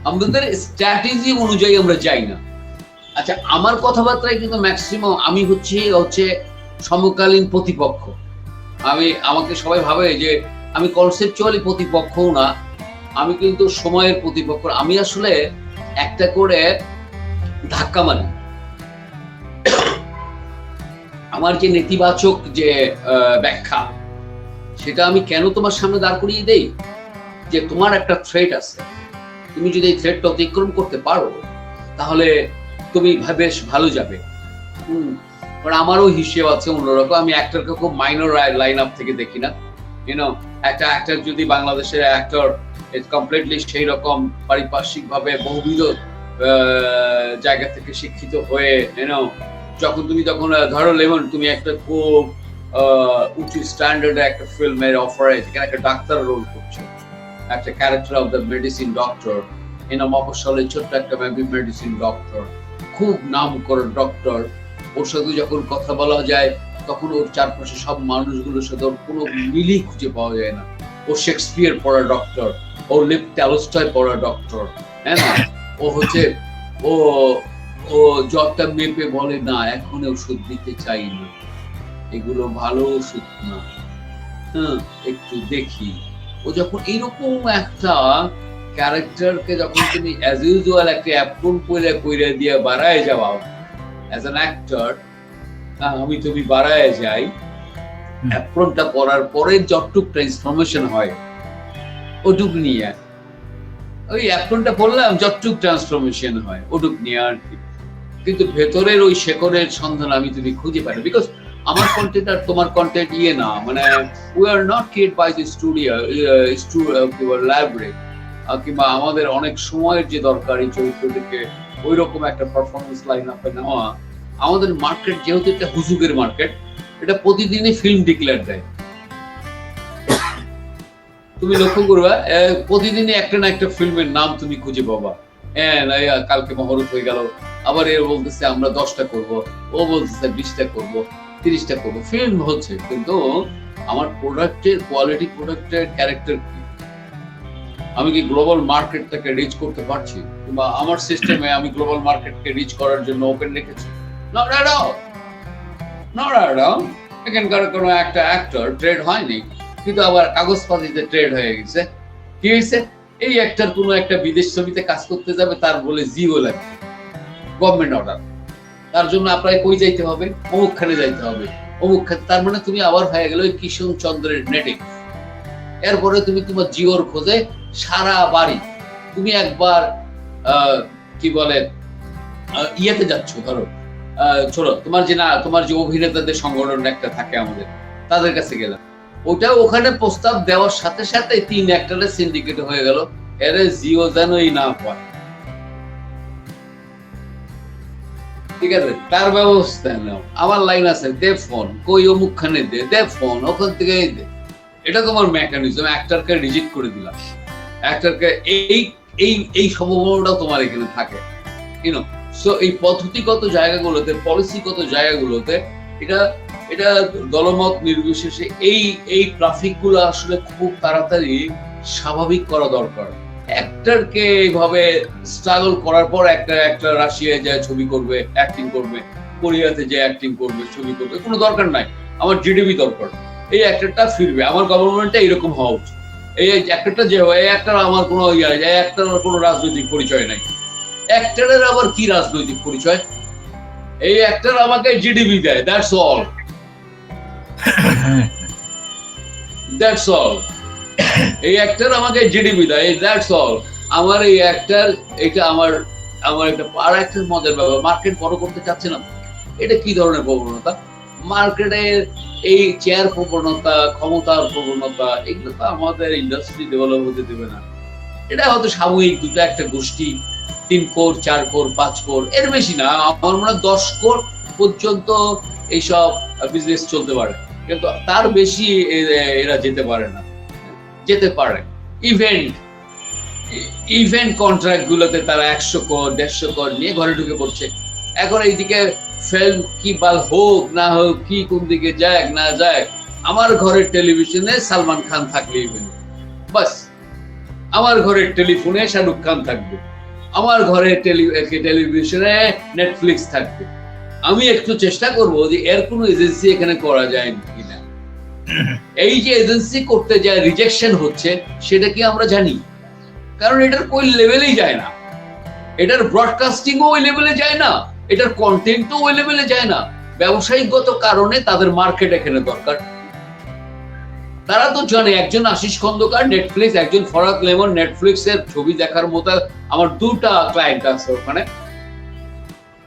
আমাদের স্ট্র্যাটেজি অনুযায়ী আমরা যাই না। আচ্ছা, আমার কথাবার্তায় কিন্তু ম্যাক্সিমাম আমি হচ্ছে সমকালীন প্রতিপক্ষ। আমাকে সবাই ভাবে যে আমি কনসেপচুয়ালি প্রতিপক্ষও না, আমি কিন্তু সময়ের প্রতিপক্ষ। আমি আসলে একটা করে ধাক্কা মারি। আমার যে নেতিবাচক যে ব্যাখ্যা, সেটা আমি কেন তোমার সামনে দাঁড় করিয়ে দেই, যে তোমার একটা থ্রেট আছে, তুমি যদি এই থ্রেটটা অতিক্রম করতে পারো তাহলে তুমি বেশ ভালো যাবে। আমারও হিসেব আছে অন্যরকম। আমি অ্যাক্টরকে খুব মাইনর লাইন আপ থেকে দেখি না। একটা অ্যাক্টর যদি বাংলাদেশের অ্যাক্টর কমপ্লিটলি সেই রকম পারিপার্শ্বিক ভাবে বহুবিধ জায়গা থেকে শিক্ষিত হয়ে যখন ধরো লেমন, তুমি একটা খুব উঁচু স্ট্যান্ডার্ড একটা ফিল্মের অফারে যেখানে একটা ডাক্তার রোল করছো, একটা character of the medicine doctor, মফস্বলে ছোট্ট একটা মেডিসিন ডক্টর, খুব নাম করা ডক্টর, ওর সাথে যখন কথা বলা যায় তখন ওর চারপাশে সব মানুষগুলোর সাথে ওর কোনো মিলই খুঁজে পাওয়া যায় না। ও শেক্সপিয়ার পড়া ডক্টর, ও লেভ টলস্টয় পড়া ডক্টর, হ্যাঁ না, ও জ্বরটা মেপে বলে না এখন ওষুধ দিতে চাই না, এগুলো ভালো ওষুধ না, হ্যাঁ একটু দেখি। ও যখন এইরকম একটা ক্যারেক্টারকে যখন তুমি অ্যাজ ইউজুয়াল একটা অ্যাপ্রন কইরা দিয়ে বাড়ায় যাওয়া অ্যাজ অ্যান অ্যাক্টর, তুমি বাড়ায় যাই, অ্যাপ্রনটা পরার পরে যতটুক ট্রান্সফরমেশন হয় ওটুক নিয়ে, ওই অ্যাপ্রনটা পরলাম যতটুক ট্রান্সফরমেশন হয় ওটুক নিয়ে আর কি। কিন্তু ভেতরের ওই শেকড়ের সন্ধান তুমি খুঁজে পাবে। বিকজ আমার কন্টেন্ট আর তোমার কন্টেন্ট না, মানে we are not create by the studio library, কিংবা আমাদের অনেক সময়ের যে দরকার এই চরিত্রটিকে ওই রকম একটা পারফরমেন্স লাইন আপে নেওয়া। আমাদের মার্কেট যেহেতু একটা হুজুগের মার্কেট, এটা প্রতিদিনই ফিল্ম ডিক্লেয়ার দেয়। তুমি লক্ষ্য করবা প্রতিদিনই একটা না একটা ফিল্মের নাম তুমি খুঁজে পাবা। কালকে মহরত হয়ে গেল, আবার এর বলতেছে আমরা 10টা করব, ও বলতেছে 20টা করব, 30টা করব। ফিল্ম হচ্ছে, কিন্তু আমার প্রোডাক্টের কোয়ালিটি, প্রোডাক্টের ক্যারেক্টার কি? আমি কি গ্লোবাল মার্কেটটাকে রিচ করতে পারছি? কিংবা আমার সিস্টেমে আমি গ্লোবাল মার্কেটকে রিচ করার জন্য ওপেন রেখেছি? Not at all, not at all. এখানকার কোনো একটা অ্যাক্টর ট্রেড হয়নি, কিন্তু আবার কাগজপাতিতে ট্রেড হয়ে গেছে। কি হয়েছে? এই অ্যাক্টর কোনো একটা বিদেশ ছবিতে কাজ করতে যাবে, তার বলে জিও লাগবে, গভর্নমেন্ট অর্ডার। তার জন্য আপনাকে কই যাইতে হবে? অমুকখানে যাইতে হবে, অমুকখানে। তার মানে তুমি আবার হয়ে গেল কিষণ চন্দ্রের নেটিভ। এরপরে তুমি তোমার জিওর খোঁজে সারা বাড়ি। তুমি একবার কি বলে ইয়েতে যাচ্ছ, ধরো ছোট তোমার যে অভিনেতাদের সংগঠন একটা থাকে আমাদের, তাদের কাছে গেলাম, ওটা ওখানে প্রস্তাব দেওয়ার সাথে সাথে 3 অ্যাক্টরের সিন্ডিকেট হয়ে গেল। এরে জিও যেনই না পায়, ঠিক আছে, তার ব্যবস্থা নাও। আমার লাইন আছে, দে ফোন, কই অমুকখানে দে ফোন, ওখান থেকে দে। এটা তোমার মেকানিজম। অ্যাক্টরকে রিজেক্ট করে দিলাম, অ্যাক্টরকে এই এই এই সম্ভাবনাটাও তোমার এখানে থাকে, ইউনো। সো এই পদ্ধতিগত জায়গাগুলোতে, পলিসিগত জায়গাগুলোতে এটা এটা দলমত নির্বিশেষে এই ট্রাফিক গুলো আসলে খুব তাড়াতাড়ি স্বাভাবিক করা দরকার। অ্যাক্টরকে এইভাবে স্ট্রাগল করার পর একটা রাশিয়ায় যায় ছবি করবে, অ্যাক্টিং করবে, কোরিয়াতে যে অ্যাক্টিং করবে, ছবি করবে, কোনো দরকার নাই। আমার জিডিপি দরকার, এই অ্যাক্টরটা ফিরবে, আমার গভর্নমেন্টটা এরকম হওয়া উচিত। এই অ্যাক্টরটা যে হয়, এই অ্যাক্টর আমার কোনো অ্যাক্টরের কোনো রাজনৈতিক পরিচয় নাই। অ্যাক্টরের আবার কি রাজনৈতিক পরিচয়? এই অ্যাক্টর আমাকে জিডিপি দেয়, দ্যাটস অল, দ্যাটস অল। এই অ্যাক্টর আমাকে জিডিপি দেয়, দ্যাটস অল। আমার এই অ্যাক্টর, এটা আমার একটা আর একটা মজার ব্যাপার, মার্কেট বড় করতে চাচ্ছে না। এটা কি ধরনের প্রবণতা? মার্কেটের এই চেয়ার প্রবণতা, ক্ষমতার প্রবণতা, এগুলো তো আমাদের ইন্ডাস্ট্রি ডেভেলপ হতে দেবে না। এটা হয়তো সাময়িক দুটো একটা গোষ্ঠী, 3 কোর, 4 কোর, 5 কোর, এর বেশি না। আমার মনে হয় 10 কোর পর্যন্ত এইসব বিজনেস চলতে পারে, কিন্তু তার বেশি এরা যেতে পারে না। যেতে পারে ইভেন্ট কন্ট্রাক্ট গুলোতে তারা 100 কোর, 150 কোর নিয়ে ঘরে ঢুকে পড়ছে। এখন এইদিকে ফিল্ম কি বাল হোক না হোক, কি কোন দিকে যায় না যায়, আমার ঘরের টেলিভিশনে সালমান খান থাকলে বাস, আমার ঘরের টেলিফোনে শাহরুখ খান থাকবে, আমার ঘরে টেলিভিশনে নেটফ্লিক্স থাকবে। আমি একটু চেষ্টা করবো যে এর কোনো এজেন্সি এখানে করা যায় কিনা। এই যে এজেন্সি করতে যায় রিজেকশন হচ্ছে, সেটা কি আমরা জানি? কারণ এটার কোই লেভেলেই যায় না, এটার ব্রডকাস্টিংও ওই লেভেলে যায় না, এটার কন্টেন্টও ওই লেভেলে যায় না। ব্যবসায়িকগত কারণে তাদের মার্কেট এখানে দরকার। তারা তো জানে একজন আশিস খন্দকার নেটফ্লিক্স, একজন ফরাক লেমন নেটফ্লিক্স এর ছবি দেখার মতো। আমার 2টা ক্লায়েন্ট আছে ওখানে,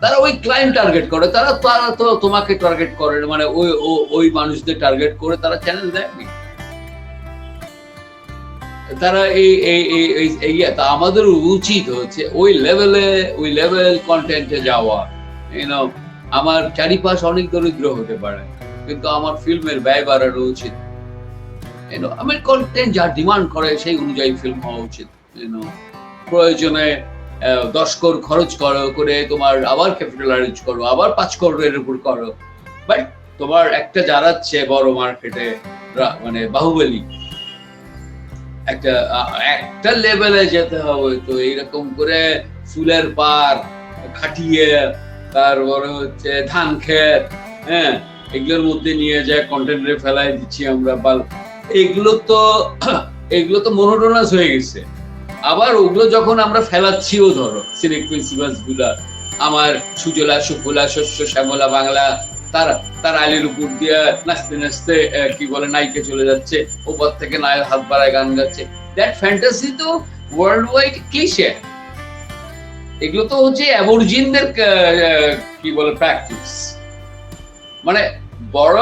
তারা ওই ক্লায়েন্ট টার্গেট করে, তারা তো তোমাকে টার্গেট করে, মানে ওই মানুষদের টার্গেট করে তারা চ্যানেল দেয়নি। তারা তা আমাদের উচিত হচ্ছে ওই লেভেল কন্টেন্টে যাওয়া। আমার চারিপাশ অনেক দরিদ্র হতে পারে, কিন্তু আমার ফিল্মের ব্যয় বাড়ানো উচিত। আমার কন্টেন্ট যা ডিমান্ড করে সেই অনুযায়ী ফিল্ম হওয়া উচিত। প্রয়োজনে 10 কোর খরচ করে তোমার আবার ক্যাপিটালাইজ করো, আবার 5 কোরের উপর করো, বাট তোমার একটা যারাচ্ছে বড় মার্কেটে, মানে বাহুবলী একটা লেভেলে যেতে হবে। তো এইরকম করে ফুলের পার খাটিয়ে, তারপরে হচ্ছে ধান ক্ষেত, হ্যাঁ, এগুলোর মধ্যে নিয়ে যায় কন্টেন্টে ফেলাই দিচ্ছি আমরা। এগুলো তো মনোটোনাস হয়ে গেছে। আবার ওগুলো যখন আমরা ফেলাচ্ছিও, ধরো সিলেক্ট গুলা, আমার সুজলা সুফলা শস্য শ্যামলা বাংলা, তার আইলের উপর দিয়ে নাচতে নাচতে কি বলে নাইকে চলে যাচ্ছে, ওপর থেকে নায়ের হাত বাড়ায় গান গাচ্ছে। দ্যাট ফ্যান্টাসি তো ওয়ার্ল্ড ওয়াইড ক্লিশে। এগুলো তো হচ্ছে অ্যাবরিজিনদের কি বলে প্র্যাকটিস। মানে বড়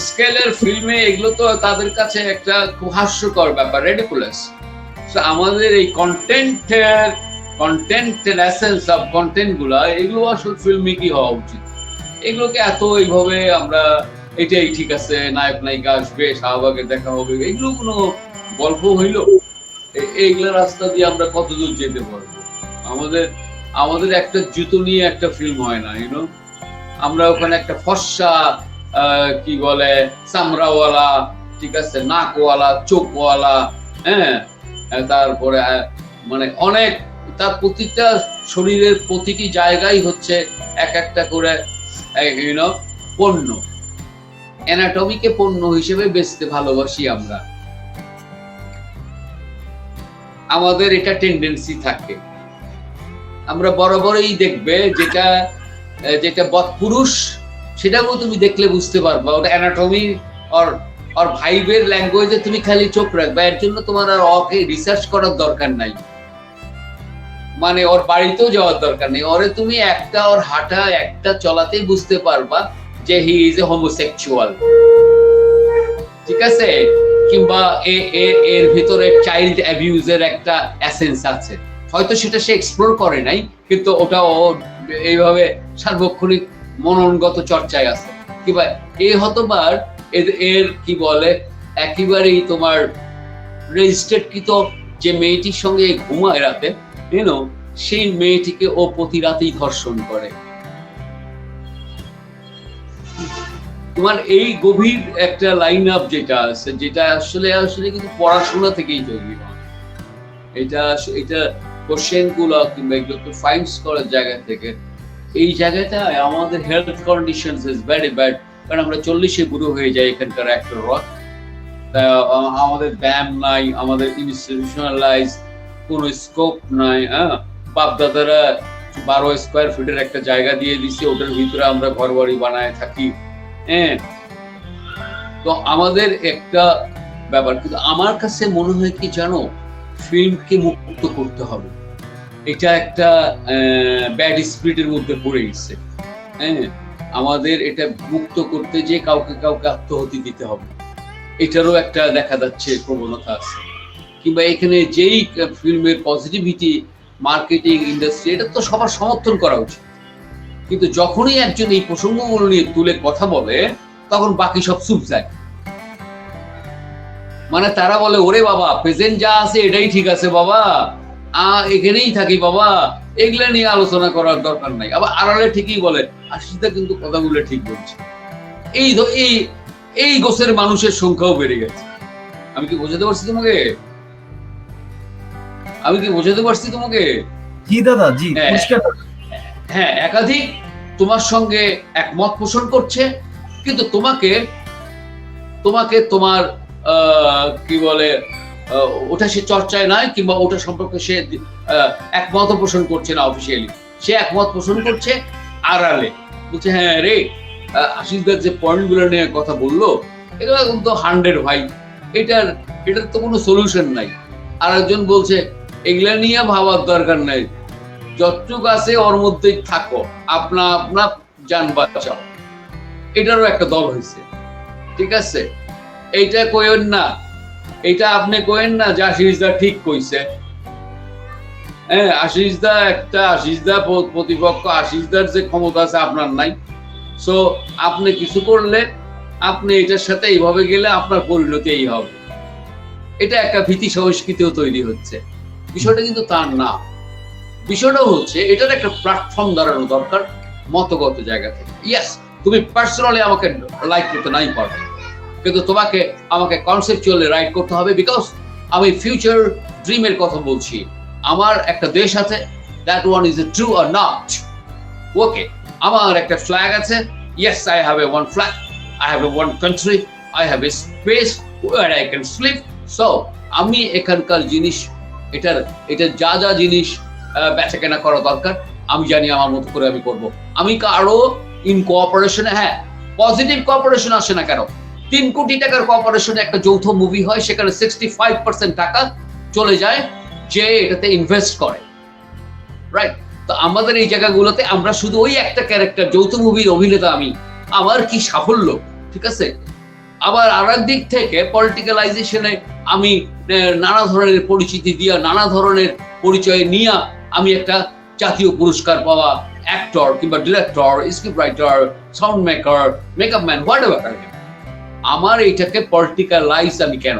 স্কেলের ফিল্মে এগুলো তো তাদের কাছে একটা খুব হাস্যকর ব্যাপার, রেডিকুলাস। আমাদের এই কন্টেন্টের এসেন্স অফ কন্টেন্ট গুলা, এগুলো আসলে ফিল্মে কি হওয়া উচিত। এগুলোকে এত এইভাবে আমরা এটাই ঠিক আছে, নায়ক নায়িকা আসবে, শাহবাগে দেখা হবে, এগুলো কোনো গল্প হইল? এইগুলো রাস্তা দিয়ে আমরা কতদূর যেতে পারবো? আমাদের একটা জুতো নিয়ে একটা ফিল্ম হয় না, ইউনো, আমরা ওখানে একটা ফর্সা কি বলে চামড়াওয়ালা, ঠিক আছে, নাকওয়ালা, চোখওয়ালা, হ্যাঁ, তারপরে মানে অনেক, তার প্রতিটা শরীরের প্রতিটি জায়গায় হচ্ছে এক একটা করে ইউনো পণ্য, অ্যানাটমিকে পণ্য হিসেবে বেচতে ভালোবাসি আমরা। আমাদের এটা টেন্ডেন্সি থাকে, আমরা বরাবরই দেখবে যেটা যেটা বদপুরুষ সেটাও তুমি দেখলে বুঝতে পারবা ওটা অ্যানাটমি আর ভাইবের ল্যাঙ্গুয়েজে তুমি খালি চোখ রাখবে, এর জন্য তোমার আর ওকে রিসার্চ করার দরকার নাই, মানে ওর বাড়িতেও যাওয়ার দরকার নেই, ওরে তুমি একটা ওর হাঁটা একটা চলাতেই বুঝতে পারবা যে হি ইজ এ হোমোসেক্সুয়াল, ঠিক আছে, কিংবা এর ভিতরে চাইল্ড অ্যাবিউজের একটা এসেন্স আছে, হয়তো সেটা সে এক্সপ্লোর করে নাই, কিন্তু ওটা ও এইভাবে সার্বক্ষণিক মননগত চর্চায় আছে, কিংবা এই হতবার এর কি বলে একেবারেই তোমার রেজিস্ট্রেডকৃত যে মেয়েটির সঙ্গে ঘুমায় রাতে, ইউনো, সেই মেয়েটিকে ও প্রতি রাতেই ধর্ষণ করে। তোমার এই গভীর একটা লাইন আপ যেটা আছে, যেটা আসলে আসলে কিন্তু পড়াশোনা থেকেই তৈরি হয়, এটা এটা কোশ্চেন গুলো কিংবা এগুলো ফাইন্ডস করার জায়গা থেকে, এই জায়গাটা আমাদের health conditions is very bad, কারণ আমরা 40-এ বুড়ো হয়ে যাই এখানকার একটা রক, আমাদের ব্যায়াম নাই, আমাদের ইনস্টিটিউশনালাইজ কোন স্কোপ নাই, হ্যাঁ, বাপ দাদারা 12 স্কোয়ার ফিটের একটা জায়গা দিয়ে দিচ্ছে, ওটার ভিতরে আমরা ঘর বাড়ি বানায় থাকি, হ্যাঁ, তো আমাদের একটা ব্যাপার, কিন্তু আমার কাছে মনে হয় কি জানো, ফিল্মকে মুক্ত করতে হবে, এটা একটা ব্যাড স্পিরিটের মধ্যে পড়ে গেছে, হ্যাঁ, আমাদের এটা মুক্ত করতে যে কাউকে কাউকে আত্মহতি দিতে হবে, এটারও একটা দেখা যাচ্ছে প্রবণতা আছে, কিংবা এখানে যেই ফিল্মের পজিটিভিটি মার্কেটিং ইন্ডাস্ট্রি এটা তো সবার সমর্থন করা উচিত, কিন্তু যখনই একজন এই প্রসঙ্গগুলো নিয়ে তুলে কথা বলে তখন বাকি সব চুপ যায়, মানে তারা বলে ওরে বাবা প্রেজেন্ট যা আছে এটাই ঠিক আছে বাবা, এখানেই থাকি বাবা, এগুলা নিয়ে আলোচনা করার দরকার নাই, আবার আড়ালে ঠিকই বলে আশিসদা কিন্তু কথাগুলো ঠিক বলছে, এই এই গোছের মানুষের সংখ্যাও বেড়ে গেছে। আমি কি বোঝাতে পারছি তোমাকে? জি দাদা, জি পরিষ্কার। হ্যাঁ, একাধিক তোমার সঙ্গে একমত পোষণ করছে, কিন্তু তোমাকে তোমার কি বলে ওটা সে চর্চায় নাই, কিংবা ওটা সম্পর্কে সে একমত পোষণ করছে না অফিসিয়ালি, সে একমত পোষণ করছে আড়ালে, বলছে হ্যাঁ রে আশিসদার যে পয়েন্টগুলো নিয়ে কথা বললো এগুলো কিন্তু 100 ভাই, এটার তো কোনো সলিউশন নাই, আর একজন বলছে এগুলা নিয়ে ভাবার দরকার নাই, যতটুক আছে ওর মধ্যেই থাকো, আপনা জান বাঁচাও, এটারও একটা দল হয়েছে, ঠিক আছে, এইটা কইেন না, এটা আপনি কইেন না যে আশিসদা ঠিক কইছে, হ্যাঁ, আশিসদা প্রতিপক্ষ, আশিসদার যে ক্ষমতা আছে আপনার নাই, সো আপনি কিছু করলে আপনি এটার সাথে এইভাবে গেলে আপনার পরিণতি এই হবে, এটা একটা ভীতি সংস্কৃতিও তৈরি হচ্ছে, বিষয়টা কিন্তু তার না, বিষয়টা হচ্ছে এটার একটা প্ল্যাটফর্ম দাঁড়ানো দরকার মতগত জায়গা থেকে। ইয়েস, তুমি পার্সোনালি আমাকে লাইক করতে নাই পারবে, কিন্তু তোমাকে আমাকে কনসেপচুয়ালি রাইট করতে হবে, বিকজ আমি ফিউচার ড্রিমের কথা বলছি, আমার একটা দেশ আছে, that one is a true or not, okay, আমার একটা ফ্ল্যাগ আছে, yes I have a one flag, I have a one country, I have a space where I can sleep, so আমি এখানকার জিনিস এটা যা জিনিস বেচা কেনা করা দরকার আমি জানি, আমার মতো করে আমি করব, আমি কারো ইন কোঅপারেশনে, হ্যাঁ, পজিটিভ কোঅপারেশন আসে না কেন, 3 কোটি টাকার কোঅপারেশনে একটা যৌথ মুভি হয়, সেখানে 65% টাকা চলে যায় যে এটাতে ইনভেস্ট করে, রাইট, তো আমাদের এই জায়গাগুলোতে আমরা শুধু ওই একটা ক্যারেক্টার, যৌথ মুভির অভিনেতা আমি, আমার কি সাফল্য, ঠিক আছে, আবার আরেক দিক থেকে পলিটিক্যালাইজেশনে আমি নানা ধরনের পরিচিতি দিয়া, নানা ধরনের পরিচয় নিয়ে আমি একটা জাতীয় পুরস্কার পাওয়া অ্যাক্টর কিংবা director, script writer, sound maker, makeup man, whatever, আমার এইটাকে পলিটিক্যালাইজ আমি কেন?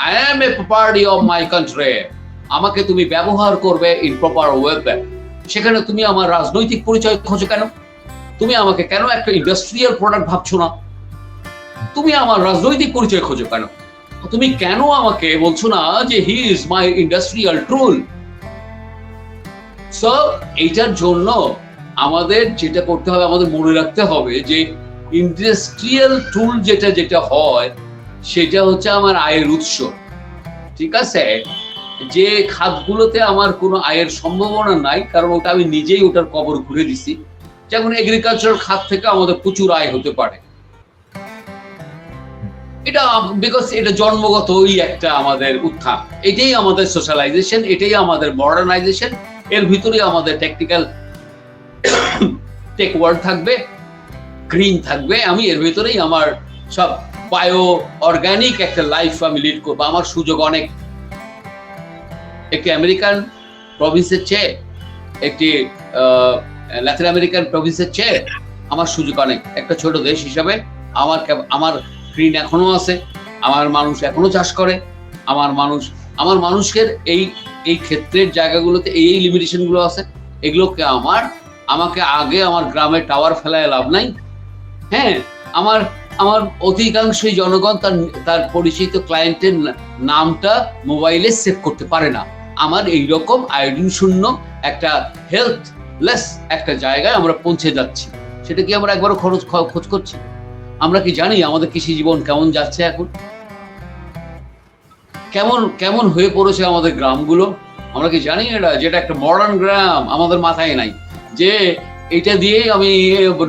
I am A property of my country, আমাকে তুমি ব্যবহার করবে ইন প্রপার ওয়ে, সেখানে তুমি আমার রাজনৈতিক পরিচয় খোঁজো কেন? তুমি আমাকে কেন একটা ইন্ডাস্ট্রিয়াল প্রোডাক্ট ভাবছো না? তুমি আমার রাজনৈতিক পরিচয় খোঁজো কেন? তুমি কেন আমাকে বলছো না যে he is my industrial toll? So এইটার জন্য আমাদের যেটা করতে হবে, আমাদের মনে রাখতে হবে যে ইন্ডাস্ট্রিয়াল টুল যেটা হয় সেটা হচ্ছে আমার আয়ের উৎস। ঠিক আছে, যে খাতগুলোতে আমার কোনো আয়ের সম্ভাবনা নাই, কারণ ওটা আমি নিজেই ওটার কবর ঘুরে দিছি। যেমন এগ্রিকালচার খাত থেকে আমাদের প্রচুর আয় হতে পারে, এটা বিকজ এটা জন্মগতই একটা আমাদের উত্থান, এটাই আমাদের সোশ্যালাইজেশন, এটাই আমাদের মডার্নাইজেশন। এর ভিতরে আমাদের টেকনিক্যাল টেক ওয়ার্ড থাকবে, গ্রিন থাকবে, আমি এর ভিতরেই আমার সব বায়ো অর্গানিক একটা লাইফ আমি লিড করবো। আমার সুযোগ অনেক, একটি আমেরিকান প্রভিন্সের চেয়ে, একটি ল্যাটিন আমেরিকান প্রভিন্সের চেয়ে আমার সুযোগ অনেক। একটা ছোট দেশ হিসাবে আমার গ্রিন এখনো আছে, আমার মানুষ এখনো চাষ করে, আমার মানুষের এই ক্ষেত্রের জায়গাগুলোতে এই লিমিটেশন গুলো আছে। এগুলোকে আমাকে আগে আমার গ্রামে টাওয়ার ফেলায় লাভ নাই। হ্যাঁ, আমার অধিকাংশই জনগণ তার পরিচিত ক্লায়েন্টের নামটা মোবাইলে সেভ করতে পারে না। আমার এইরকম আয়োডিন শূন্য একটা হেলথলেস একটা জায়গায় আমরা পৌঁছে যাচ্ছি। সেটা কি আমরা একবারও খোঁজ করছি? আমরা কি জানি আমাদের কৃষি জীবন কেমন যাচ্ছে এখন? কেমন হয়ে পড়েছে আমাদের গ্রামগুলো? আমরা কি জানি এটা যেটা একটা মডার্ন গ্রাম? আমাদের মাথায় নাই যে এটা দিয়ে আমি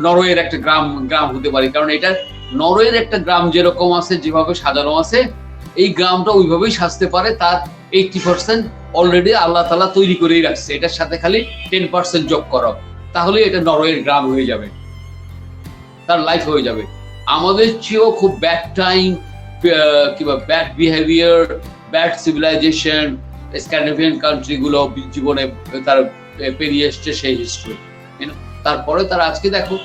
নরওয়ের একটা গ্রাম হতে পারি, কারণ এটা নরওয়ের একটা গ্রাম যেরকম আছে, যেভাবে সাজানো আছে, এই গ্রামটা ওইভাবেই সাজতে পারে। তার 80% অলরেডি আল্লাহ তাআলা তৈরি করেই রাখছে, এটার সাথে খালি 10% যোগ করো, তাহলে এটা নরওয়ের গ্রাম হয়ে যাবে, তার লাইফ হয়ে যাবে। আমাদের চেয়েও খুব ব্যাড টাইম কিংবা bad behaviour, bad civilisation Scandinavian country গুলো জীবনে তার পেরিয়ে এসছে সেই হিস্ট্রি। তারপরে তার আজকে দেখো,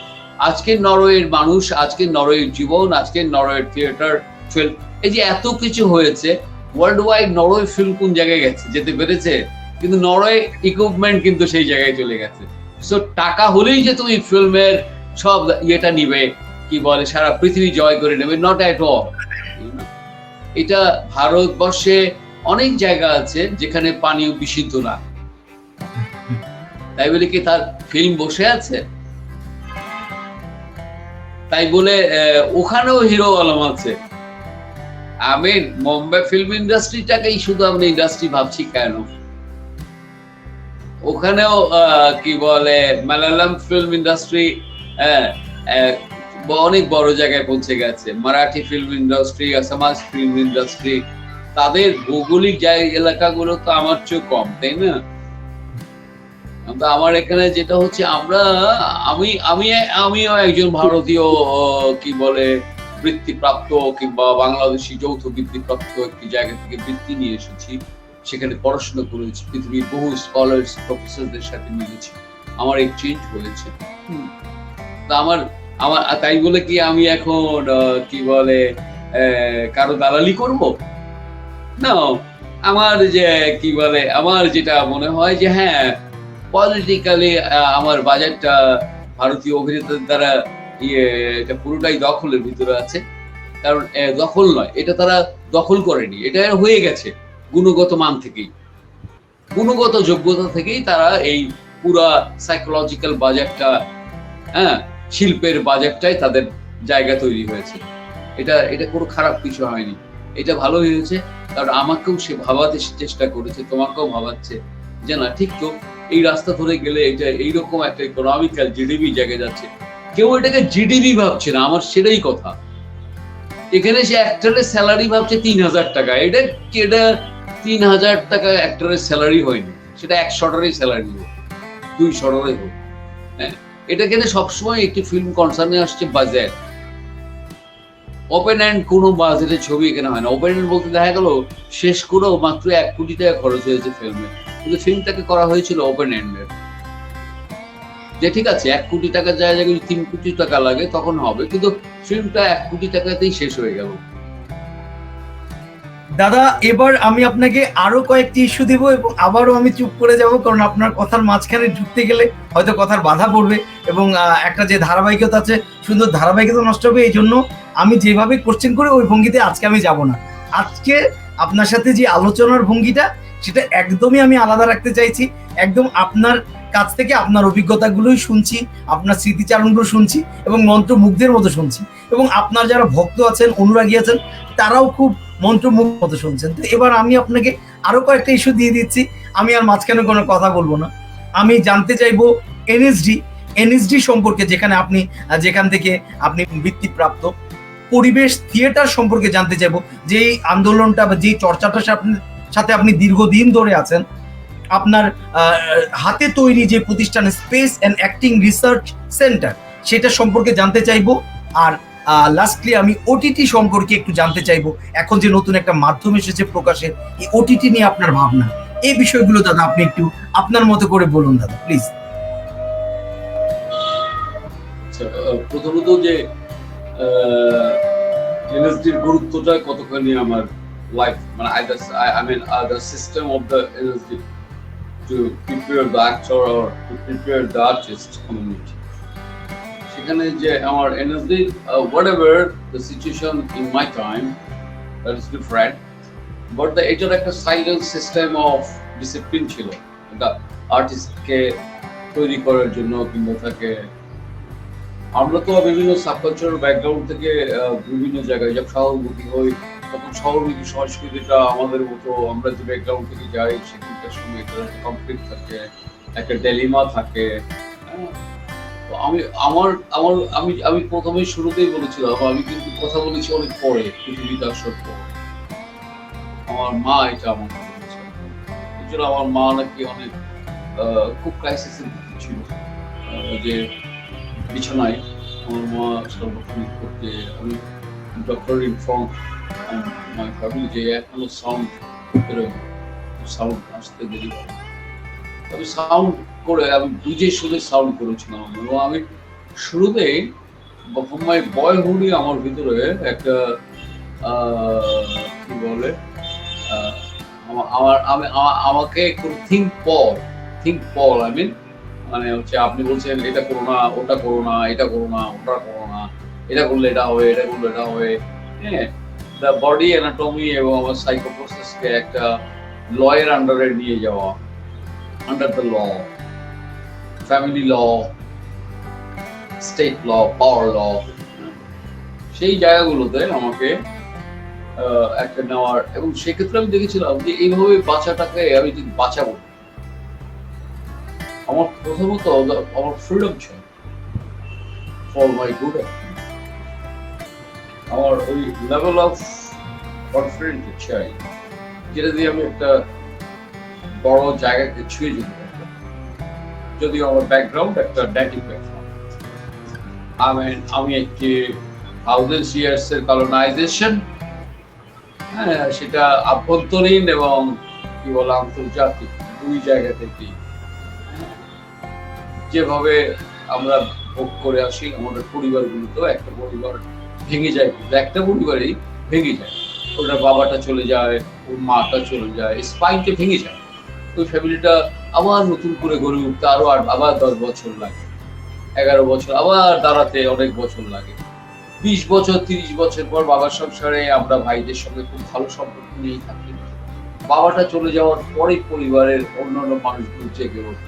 আজকের নরওয়ের মানুষ, আজকের নরওয়ের জীবন, আজকের নরওয়ের থিয়েটার ফিল্ম, এই যে এত কিছু হয়েছে, ওয়ার্ল্ড ওয়াইড নরওয়ে ফিল্ম কোন জায়গায় যেতে পেরেছে, কিন্তু নরওয়ে ইকুইপমেন্ট কিন্তু সেই জায়গায় চলে গেছে। সো টাকা হলেই যে তুমি ফিল্মের সব ইয়েটা নিবে, কি বলে সারা পৃথিবী জয় করে নেবে, নট অ্যাট অল। এটা ভারতবর্ষে অনেক জায়গা আছে যেখানে পানীয় বিশুদ্ধ না, তাই বলে কি তার ফিল্ম বসে আছে? তাই বলে ওখানেও হিরো আলম আছে। আমি মুম্বাই ফিল্ম ইন্ডাস্ট্রিটাকেই শুধু আমি ইন্ডাস্ট্রি ভাবছি কেন? ওখানেও কি বলে মালায়ালাম ফিল্ম ইন্ডাস্ট্রি অনেক বড় জায়গায় পৌঁছে গেছে, মারাঠি ফিল্ম ইন্ডাস্ট্রি, আসামাজ ফিল্ম ইন্ডাস্ট্রি, তাদের ভৌগোলিক এলাকাগুলো তো আমার চেয়ে কম, তাই না? আমার এখানে যেটা হচ্ছে, আমিও একজন ভারতীয় কি বলে বৃত্তিপ্রাপ্ত কিংবা বাংলাদেশি যৌথ বৃত্তিপ্রাপ্ত একটি জায়গা থেকে বৃত্তি নিয়ে এসেছি, সেখানে পড়াশোনা করেছি, পৃথিবীর বহু স্কলার্স প্রফেসরদের সাথে মিলেছি, আমার এক্সচেঞ্জ হয়েছে। আমার তাই বলে কি আমি এখন কি বলে কারো দালালি করব না? আমার যে কি বলে, আমার যেটা মনে হয় যে হ্যাঁ, পলিটিক্যালি আমার বাজেটটা ভারতীয় অভিনেতাদের দ্বারা এটা পুরোটাই দখলের ভিতরে আছে। কারণ দখল নয়, এটা তারা দখল করেনি, এটা হয়ে গেছে গুণগত মান থেকেই, গুণগত যোগ্যতা থেকেই তারা এই পুরা সাইকোলজিক্যাল বাজেটটা, হ্যাঁ, শিল্পের বাজেটটাই তাদের জায়গা তৈরি হয়েছে। এটা কোনো খারাপ কিছু হয়নি, এটা ভালো হয়েছে। কারণ আমাকেও সে ভাবাতে চেষ্টা করেছে, তোমাকেও ভাবাচ্ছে যে না ঠিক তো, এই রাস্তা ধরে গেলে এটা এইরকম একটা ইকোনমিক্যাল জিডিপি জায়গায় যাচ্ছে। কেউ এটাকে জিডিপি ভাবছে না, আমার সেটাই কথা। এখানে সে অ্যাক্টরের স্যালারি ভাবছে ৩,০০০ টাকা, এটা ৩,০০০ টাকা অ্যাক্টরের স্যালারি হয়নি, সেটা ১০০টারই স্যালারি হোক, ২০০টারই হোক। হ্যাঁ, এটা কেন সবসময় একটি ফিল্ম কনসার্নে আসছে বাজেট, ওপেন এন্ড কোনো বাজেটের ছবি এখানে হয় না। ওপেন এন্ড বলতে দেখা গেল শেষ করেও মাত্র ১ কোটি টাকা খরচ হয়েছে ফিল্মে, কিন্তু ফিল্মটাকে করা হয়েছিল ওপেন এন্ডের। যে ঠিক আছে ১ কোটি টাকার জায়গায় যদি ৩ কোটি টাকা লাগে তখন হবে, কিন্তু ফিল্মটা ১ কোটি টাকাতেই শেষ হয়ে গেল। দাদা, এবার আমি আপনাকে আরো কয়েকটি ইস্যু দেবো এবং আবারও আমি চুপ করে যাব, কারণ আপনার কথার মাঝখানে ঢুকতে গেলে হয়তো কথার বাধা পড়বে এবং একটা যে ধারাবাহিকতা আছে, সুন্দর ধারাবাহিকতা নষ্ট হবে। এই জন্য আমি যেভাবে কোশ্চেন করে ওই ভঙ্গিতে আজকে আমি যাব না। আজকে আপনার সাথে যে আলোচনার ভঙ্গিটা, সেটা একদমই আমি আলাদা রাখতে চাইছি। একদম আপনার কাছ থেকে আপনার অভিজ্ঞতাগুলোই শুনছি, আপনার স্মৃতিচারণগুলো শুনছি এবং মন্ত্রমুগ্ধের মতো শুনছি। এবং আপনার যারা ভক্ত আছেন, অনুরাগী আছেন, তারাও খুব মন্ত্রমুগ্ধ মতো শুনছেন। তো এবার আমি আপনাকে আরো কয়েকটা ইস্যু দিয়ে দিচ্ছি, আমি আর মাঝখানে কোনো কথা বলবো না। আমি জানতে চাইবো এনএসডি সম্পর্কে, যেখান থেকে আপনি বৃত্তিপ্রাপ্ত। পরিবেশ থিয়েটার সম্পর্কে জানতে চাইবো, যে আন্দোলনটা বা যে চর্চাটার সাথে আপনি দীর্ঘদিন ধরে আছেন। আপনার হাতে তৈরি যে প্রতিষ্ঠান space and acting research centre, সেটা সম্পর্কে জানতে চাইবো। আর লাস্টলি আমি ওটিটি সম্পর্কে একটু জানতে চাইবো। এখন যে নতুন একটা মাধ্যম এসেছে প্রকাশের, এই ওটিটি নিয়ে আপনার ভাবনা, এই বিষয়গুলো দাদা আপনি একটু আপনার মতো করে বলুন দাদা, প্লিজ। প্রথমত যে এনএসডির গুরুত্বটা কতখানি আমার লাইফ, মানে I mean the system of the NSD to prepare the actor or to prepare the artist community. সেখানে যে আমার NSD, whatever the situation in my time, that is different, but এটার একটা সাইলেন্ট সিস্টেম অফ ডিসিপ্লিন ছিল এটা আর্টিস্টকে তৈরি করার জন্য। কিংবা থাকে, আমরা তো বিভিন্ন সাবকালচারাল ব্যাকগ্রাউন্ড থেকে বিভিন্ন জায়গায় যখন শহরমুখী হই, তখন শহরমুখী সংস্কৃতিটা আমাদের মতো, আমরা যে ব্যাকগ্রাউন্ড থেকে যাই সেখানকার সঙ্গে একটা কনফ্লিক্ট থাকে, একটা ডেলিমা থাকে। তো আমি প্রথমে শুরুতেই বলেছিলাম, আমি কিন্তু কথা বলেছি অনেক পরে, পৃথিবীতে আসার পর। আমার মা এটা আমাকে বলেছে, এই জন্য আমার মা নাকি অনেক খুব ক্রাইসিসের ছিল, যে বিছানায় আমার মা সর্বক্ষণিক করতে, আমি ডক্টর ইনফর্ম মাই ফ্যামিলি যে এখনো সাউন্ড আসতে দেরি হয়। আমি সাউন্ড করে, আমি বুঝে শুনে সাউন্ড করেছিলাম। এবং আমি শুরুতেই from my boyhood আমার ভিতরে একটা কি বলে, আমাকে থিঙ্ক পল আই মিন, মানে হচ্ছে আপনি বলছেন এটা করো না, ওটা করো না, এটা করো না, ওটা করো না, এটা করলে এটা হবে, এটা করলে এটা হবে। হ্যাঁ, দ্য বডি অ্যানাটমি এবং আমার সাইকোপ্রসেসকে একটা লয়ের আন্ডারে নিয়ে যাওয়া, under the law, family law, state law, power law, সেই জায়গাগুলোতে আমাকে একটা নেওয়ার। এবং সেক্ষেত্রে আমি দেখেছিলাম যে এইভাবে বাচ্চাটাকে আমি যদি বাঁচাবো, আমার প্রথমত আমার ফ্রিডম চাই ফর মাই গুড। আমার ওই লেভেল অফ কনফিডেন্স চাই, যেটা দিয়ে আমি একটা বড় জায়গাকে ছুঁয়ে যেতে পারবো। যদিও আমার ব্যাকগ্রাউন্ড একটা ড্যাটিক ব্যাকগ্রাউন্ড, আমি একটি 1000 years এর কলোনাইজেশন, হ্যাঁ, সেটা আভ্যন্তরীণ এবং কি বলে আন্তর্জাতিক দুই জায়গা থেকে যেভাবে আমরা ভোগ করে আসি। আমাদের পরিবারগুলোতেও একটা পরিবার ভেঙে যায়, একটা পরিবারই ভেঙে যায়, ওটা বাবাটা চলে যায়, ওর মাটা চলে যায়, স্পাইনটা ভেঙে যায়। ওই ফ্যামিলিটা আবার নতুন করে গড়ে উঠতে আরো আবার 10 বছর লাগে, 11 বছর, আবার দাঁড়াতে অনেক বছর লাগে। 20 বছর 30 বছর পর বাবার সংসারে আমরা ভাইদের সঙ্গে খুব ভালো সম্পর্ক নিয়েই থাকি। বাবাটা চলে যাওয়ার পরে পরিবারের অন্যান্য মানুষগুলো জেগে ওঠে,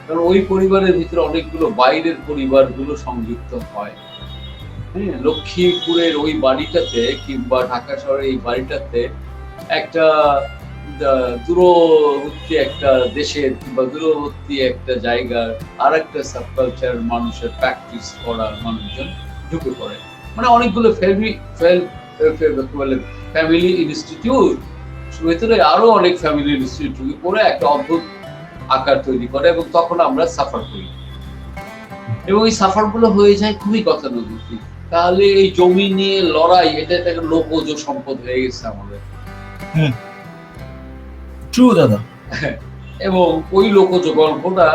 কারণ ওই পরিবারের ভিতরে অনেকগুলো বাইরের পরিবারগুলো সংযুক্ত হয়। হ্যাঁ, লক্ষ্মীপুরের ওই বাড়িটাতে কিংবা ঢাকা শহরের এই বাড়িটাতে একটা দূরবর্তী একটা দেশের কিংবা দূরবর্তী একটা জায়গার আর একটা সাবকালচার মানুষের প্র্যাকটিস করার মানুষজন ঢুকে পড়ে। মানে অনেকগুলো ফ্যামিলি ইনস্টিটিউট ভেতরে আরো অনেক ফ্যামিলি ইনস্টিটিউট ঢুকে পড়ে একটা অদ্ভুত আকার তৈরি করে, এবং তখন আমরা সাফার করি। এবং এই সাফার গুলো হয়ে যায় খুবই গতানুগতিক। তাহলে এই জমি নিয়ে লড়াই, এটা একটা লোকজ সম্পদ হয়ে গেছে আমাদের। ট্রু দাদা। এবং ওই লোকজ গল্পটা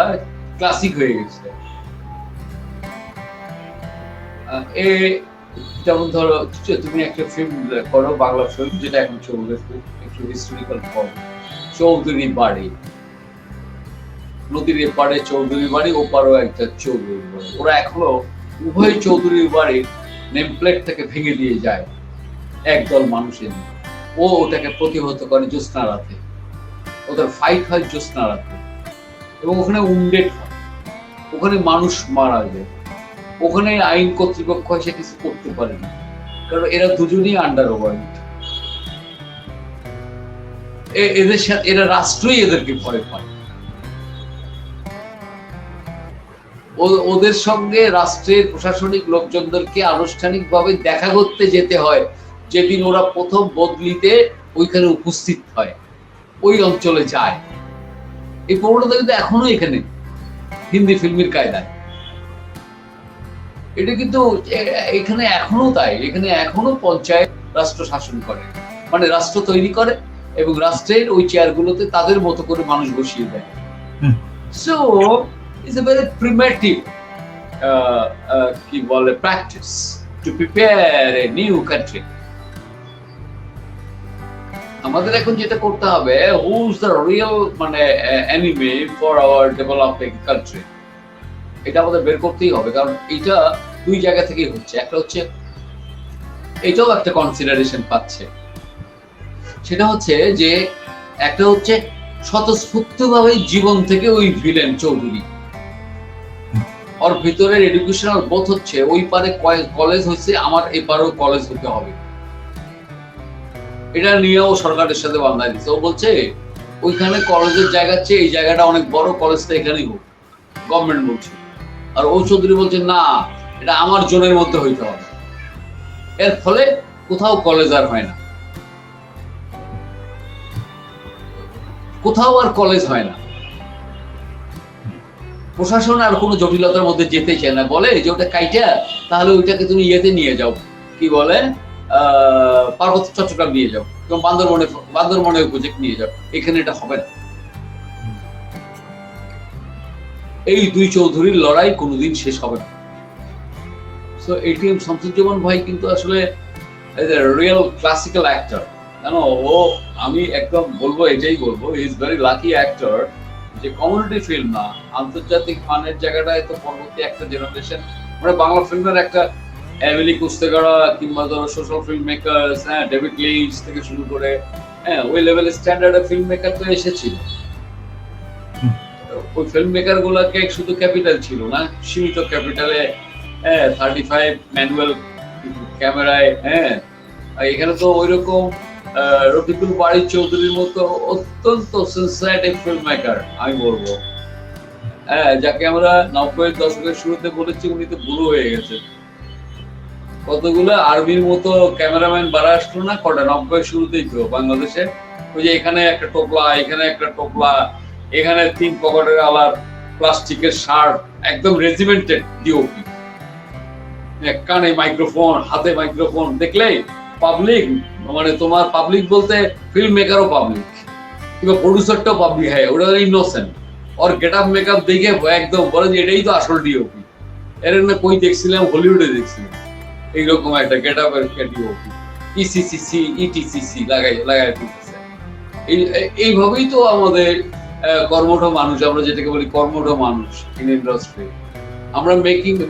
ক্লাসিক হয়ে গেছে। যেমন ধরো তুমি একটা ফিল্ম করো, বাংলা ফিল্ম যেটা এখন চলবে, একটু হিস্টোরিক্যাল ফর্ম, চৌধুরী বাড়ি, নদীর এপারে চৌধুরী বাড়ি, ওপারও একটা চৌধুরী বাড়ি, ওরা এখনো উভয় চৌধুরীর বাড়ির নেম প্লেট থেকে ভেঙে দিয়ে যায় একদল মানুষের, ও ওটাকে প্রতিহত করে জ্যোৎস্না রাতে, ওদের ফাইট হয় জ্যোৎস্না রাতে, এবং ওখানে উন্ডেড হয়, ওখানে মানুষ মারা যায়, ওখানে আইন কর্তৃপক্ষ এসে কিছু করতে পারে না, কারণ এরা দুজনই আন্ডার ওয়ার্ল্ড, এদের সাথে এরা রাষ্ট্রই এদেরকে ভয় পায়, ওদের সঙ্গে রাষ্ট্রের প্রশাসনিক লোকজনদেরকে আনুষ্ঠানিকভাবে দেখা করতে যেতে হয় যেদিন ওরা প্রথম বদলিতে ওইখানে উপস্থিত হয়, ওই অঞ্চলে যায়। এই প্রবণতা কিন্তু এখনো এখানে হিন্দি ফিল্মের কায়দায়, এটা কিন্তু এখানে এখনো তাই, এখানে এখনো পঞ্চায়েত রাষ্ট্র শাসন করে, মানে রাষ্ট্র তৈরি করে এবং রাষ্ট্রের ওই চেয়ারগুলোতে তাদের মতো করে মানুষ বসিয়ে দেয়। So it's a very primitive কি বলে practice to prepare a new country. আমাদের এখন যেটা করতে হবে, who is the real মানে enemy for our developing country, এটা আমাদের বের করতেই হবে, কারণ এটা দুই জায়গা থেকেই হচ্ছে। একটা হচ্ছে এটাও একটা কনসিডারেশন পাচ্ছে, সেটা হচ্ছে যে একটা হচ্ছে স্বতঃস্ফূর্তভাবে জীবন থেকে ওই ভিলেন চৌধুরী, ওর ভিতরের এডুকেশনাল বোধ হচ্ছে ওই পারে কলেজ হয়েছে, আমার এপারেও কলেজ হতে হবে, এটা নিয়েও সরকারের সাথে বান্ধা দিচ্ছে। ও বলছে ওইখানে কলেজের জায়গার চেয়ে এই জায়গাটা অনেক বড়, কলেজটা এখানেই হোক, গভর্নমেন্ট বলছে। আর ও চৌধুরী বলছে না, এটা আমার জোনের মধ্যে হইতে হবে। এর ফলে কোথাও কলেজ আর হয় না, কোথাও আর কলেজ হয় না, প্রশাসন আর কোনো জটিলতার মধ্যে যেতে চায় না, বলে যে ওটা কাইটা তাহলে ওইটাকে তুমি ইয়েতে নিয়ে যাও, কি বলে পার্বত্য চট্টগ্রাম নিয়ে যাও, এবং বান্দরবনে প্রজেক্ট নিয়ে যাও, এখানে এটা হবে না। এই দুই চৌধুরীর লড়াই কোনোদিন শেষ হবে না। সো এটিএম শামসুজ্জামান ভাই কিন্তু আসলে রিয়েল ক্লাসিক্যাল অ্যাক্টর, জানো, ও আমি একদম বলবো, এটাই বলবো, he is very lucky actor, যে কমিউনিটি ফিল্ম না, আন্তর্জাতিক মানের জায়গাটায় তো পরবর্তী একটা জেনারেশন, মানে বাংলা ফিল্মের একটা এমিলি কুস্তেগড়া কিংবা ধরো সোশ্যাল ফিল্ম মেকার্স, হ্যাঁ, ডেভিড লিঞ্চ থেকে শুরু করে, হ্যাঁ, ওই লেভেলের স্ট্যান্ডার্ডের ফিল্ম মেকার তো এসেছিল। ওই ফিল্ম মেকার গুলাকে শুধু ক্যাপিটাল ছিল না, সীমিত ক্যাপিটালে, হ্যাঁ, 35 ম্যানুয়াল ক্যামেরায়, হ্যাঁ, এখানে তো ওইরকম রফিকুল বাড়ি চৌধুরীর মতো অত্যন্ত সেন্সিটিভ ফিল্ম মেকার আমি বলবো, হ্যাঁ, যাকে আমরা 90-এর দশকের শুরুতে বলেছি উনি তো বুড়ো হয়ে গেছে। কতগুলো আর্মির মতো ক্যামেরাম্যান বাড়া আসলো না কটা 90-এর শুরুতেই তো বাংলাদেশে, ওই যে এখানে একটা টোপলা, এখানে একটা টোপলা, এখানে 3 পকেটের আলার প্লাস্টিকের শার্ট, একদম রেজিমেন্টেড ডিওপি, কানে মাইক্রোফোন, হাতে মাইক্রোফোন, দেখলেই পাবলিক, মানে তোমার পাবলিক বলতে ফিল্ম মেকারও পাবলিক কিংবা প্রডিউসারটাও পাবলিক, হয় ওটা ইনোসেন্ট, ওর গেট আপ মেকআপ দেখে একদম বলে যে এটাই তো আসল ডিওপি, এর না কই দেখছিলাম, হলিউডে দেখছিলাম এইরকম একটা গেট আপ এর ডিওপি, ইসিসিসি ইটিসিসি লাগাই দিতেছে। এইভাবেই তো আমাদের কর্মঠ মানুষ, আমরা যেটাকে বলি কর্মঠ মানুষ ইন ইন্ডাস্ট্রি, আমরা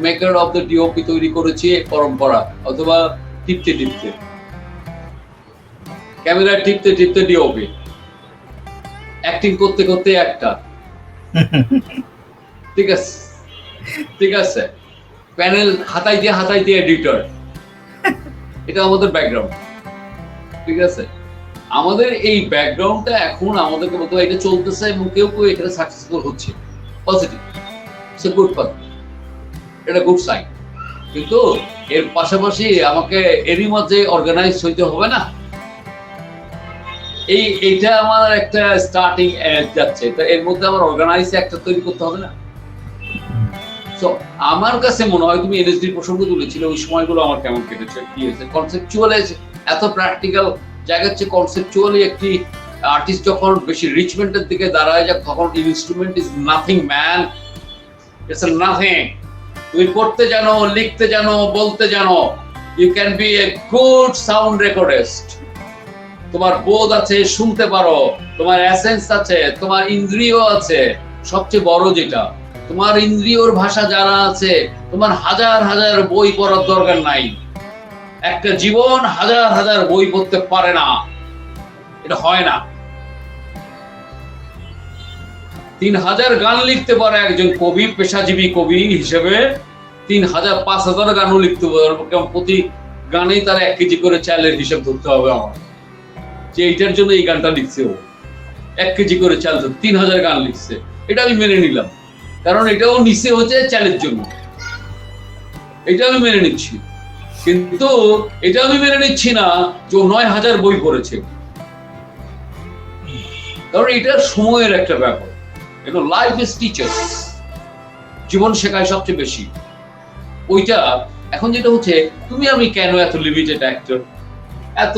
মেকার অফ দ্য ডিওপি তৈরি করেছি পরম্পরা, অথবা টিপতে টিপতে ক্যামেরা, টিপতে টিপতে ডিওপি, অ্যাক্টিং করতে করতে একটা, ঠিক আছে, ঠিক আছে, প্যানেল হাতাই দিয়ে এডিটর, এটা আমাদের ব্যাকগ্রাউন্ড, ঠিক আছে। আমাদের এই ব্যাকগ্রাউন্ডটা এখন আমাদেরকে বলতে এটা চলতেছে এবং কেউ এখানে সাকসেসফুল হচ্ছে, পজিটিভ, সে গুড পাথ, এটা গুড সাইন, কিন্তু এর পাশাপাশি আমাকে এরই মধ্যে অর্গানাইজ হইতে হবে না, এইটা আমার একটা স্টার্টিং যাচ্ছে, তো এর মধ্যে আমার অর্গানাইজ একটা তৈরি করতে হবে না। সো আমার কাছে মনে হয়, তুমি এনএসডি প্রসঙ্গ তুলেছিলে, ওই সময়গুলো আমার কেমন কেটেছে, কি হয়েছে, কনসেপচুয়ালি এত প্র্যাকটিক্যাল জায়গা হচ্ছে, কনসেপচুয়ালি একটি আর্টিস্ট যখন বেশি রিচমেন্টের দিকে দাঁড়ায় যায়, তখন instrument is nothing man, it's nothing. তুমি পড়তে জানো, লিখতে জানো, বলতে জানো, you can be a good sound recordist. তোমার বোধ আছে, শুনতে পারো, তোমার এসেন্স আছে, তোমার ইন্দ্রিয় আছে। সবচেয়ে বড় যেটা, তোমার ইন্দ্রিয়র ভাষা জানা আছে, তোমার হাজার হাজার বই পড়ার দরকার নাই। একটা জীবন হাজার হাজার বই পড়তে পারে না, এটা হয় না। 3000 গান লিখতে পারে একজন কবি, পেশাজীবী কবি হিসেবে 3000 5000 গানও লিখতে পারে। প্রতি গানেই তার 1 কেজি করে চালের হিসাব ধরতে হবে আমার, যে এইটার জন্য এই গানটা লিখছে ও। 1 কেজি করে চাল, 3000 গান লিখছে, এটা আমি মেনে নিলাম, কারণ এটাও নিচে হচ্ছে চালের জন্য, এটা আমি মেনে নিচ্ছি। কিন্তু এটা আমি মেনে নিচ্ছি না যে 9000 বই পড়েছে, কারণ এটার সময়ের একটা ব্যাপার। লাইফ ইজ টিচার্স, জীবন শেখায় সবচেয়ে বেশি। ওইটা এখন যেটা হচ্ছে, তুমি আমি কেন এত লিমিটেড অ্যাক্টর, এত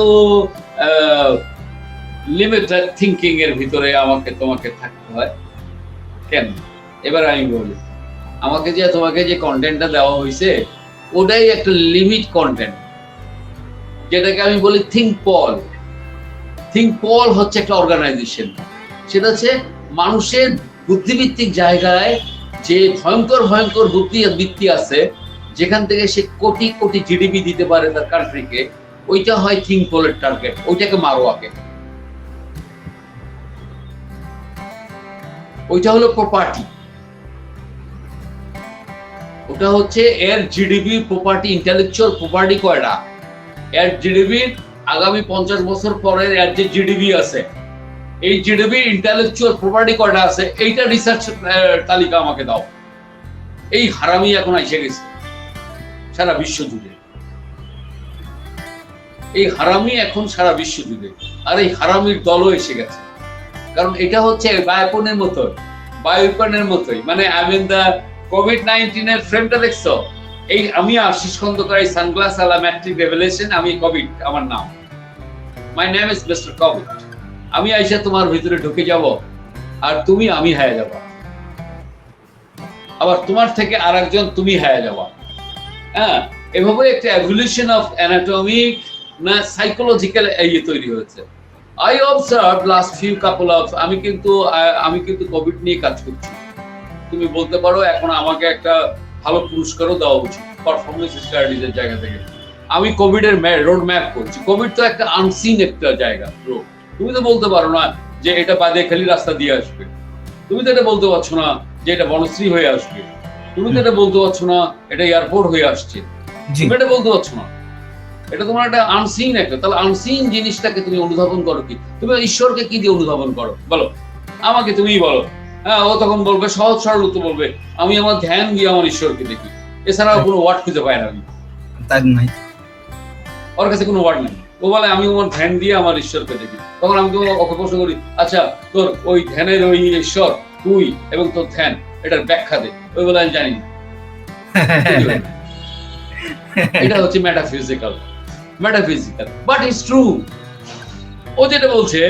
লিমিটেড থিঙ্কিং এর ভিতরে তোমাকে থাকতে হয় কেন? এবার আমি বলি, তোমাকে যে কন্টেন্টটা দেওয়া হয়েছে ওটাই একটা লিমিট কন্টেন্ট, যেটাকে আমি বলি থিঙ্ক পল। থিঙ্ক পল হচ্ছে একটা অর্গানাইজেশন, সেটা হচ্ছে মানুষের বুদ্ধিভিত্তিক জায়গায় যে ভয়ঙ্কর ভয়ঙ্কর বুদ্ধিবৃত্তি আছে, যেখান থেকে সে কোটি কোটি জিডিপি দিতে পারে তার কান্ট্রিকে, ওইটা হয় থিঙ্ক পলের টার্গেট। ওইটাকে মারো আগে। ওইটা হলো প্রপার্টি, ওটা হচ্ছে এর জিডিপি প্রপার্টি, ইন্টেলেকচুয়াল প্রপার্টি কয়টা, এর জিডিপি আগামী 50 বছর পরের এর যে জিডিপি আছে, এই জিডিপি ইন্টেলেকচুয়াল প্রপার্টি কয়টা আছে, এইটা রিসার্চ তালিকা আমাকে দাও। এই হারামি এখন এসে গেছে সারা বিশ্ব জুড়ে, এই হারামি এখন সারা বিশ্ব জুড়ে, আর এই হারামির দলও এসে গেছে। কারণ এটা হচ্ছে বায়োপনের মতোই, মানে আমি কোভিড-19 এর ফ্রেমটা দেখছো, এই আমি আশিস খন্দকার, এই সানগ্লাস আলা ম্যাট্রিক রেভেলেশন, আমি কোভিড, আমার নাম, my name is mister Covid. আমি আইসা তোমার ভিতরে ঢুকে যাব, আর তুমি আমি হয়ে যাবা, আবার তোমার থেকে আরেকজন তুমি হয়ে যাবা। হ্যাঁ, এভাবে একটা এভলিউশন অফ অ্যানাটমিক না সাইকোলজিক্যাল তৈরি হয়েছে। I observe last few couple of, আমি কিন্তু কোভিড নিয়ে কাজ করছি। তুমি বলতে পারো এখন আমাকে একটা ভালো পুরস্কারও দেওয়া উচিত পারফরমেন্স স্টাডিজ এর জায়গা থেকে। আমি কোভিড এর রোড ম্যাপ করছি। কোভিড তো একটা আনসিন একটা জায়গা, রোগ। তুমি তো বলতে পারো না যে এটা বাদে খালি রাস্তা দিয়ে আসবে, তুমি তো এটা বলতে পারছো না যে এটা বনশ্রী হয়ে আসবে, তুমি তো এটা বলতে পারছো না এটা এয়ারপোর্ট হয়ে আসছে, তুমি এটা বলতে পারছো না। এটা তোমার একটা আনসিন একটা, তাহলে আনসিন জিনিসটাকে তুমি অনুধাবন করো কি? তুমি ঈশ্বরকে কি দিয়ে অনুধাবন করো বলো আমাকে, তুমিই বলো। হ্যাঁ, ও তখন বলবে, সহজ সরল উত্তর বলবে, আমি আমার ধ্যান দিয়ে আমার ঈশ্বরকে দেখি, এছাড়াও কোনো ওয়ার্ড খুঁজে পাই না আমি, তাই নাই, ওর কাছে কোনো ওয়ার্ড নেই। ও বলে আমি আমার ধ্যান দিয়ে আমার ঈশ্বরকে দেখি। তখন আমি ওকে প্রশ্ন করি, আচ্ছা তোর ওই ধ্যানের ওই ঈশ্বর তুই এবং তোর ধ্যান, এটার ব্যাখ্যা দে। ওই বলে আমি জানি না। এটা হচ্ছে মেটাফিজিক্যাল, বাট ইটস ট্রু। ও যেটা বলছে,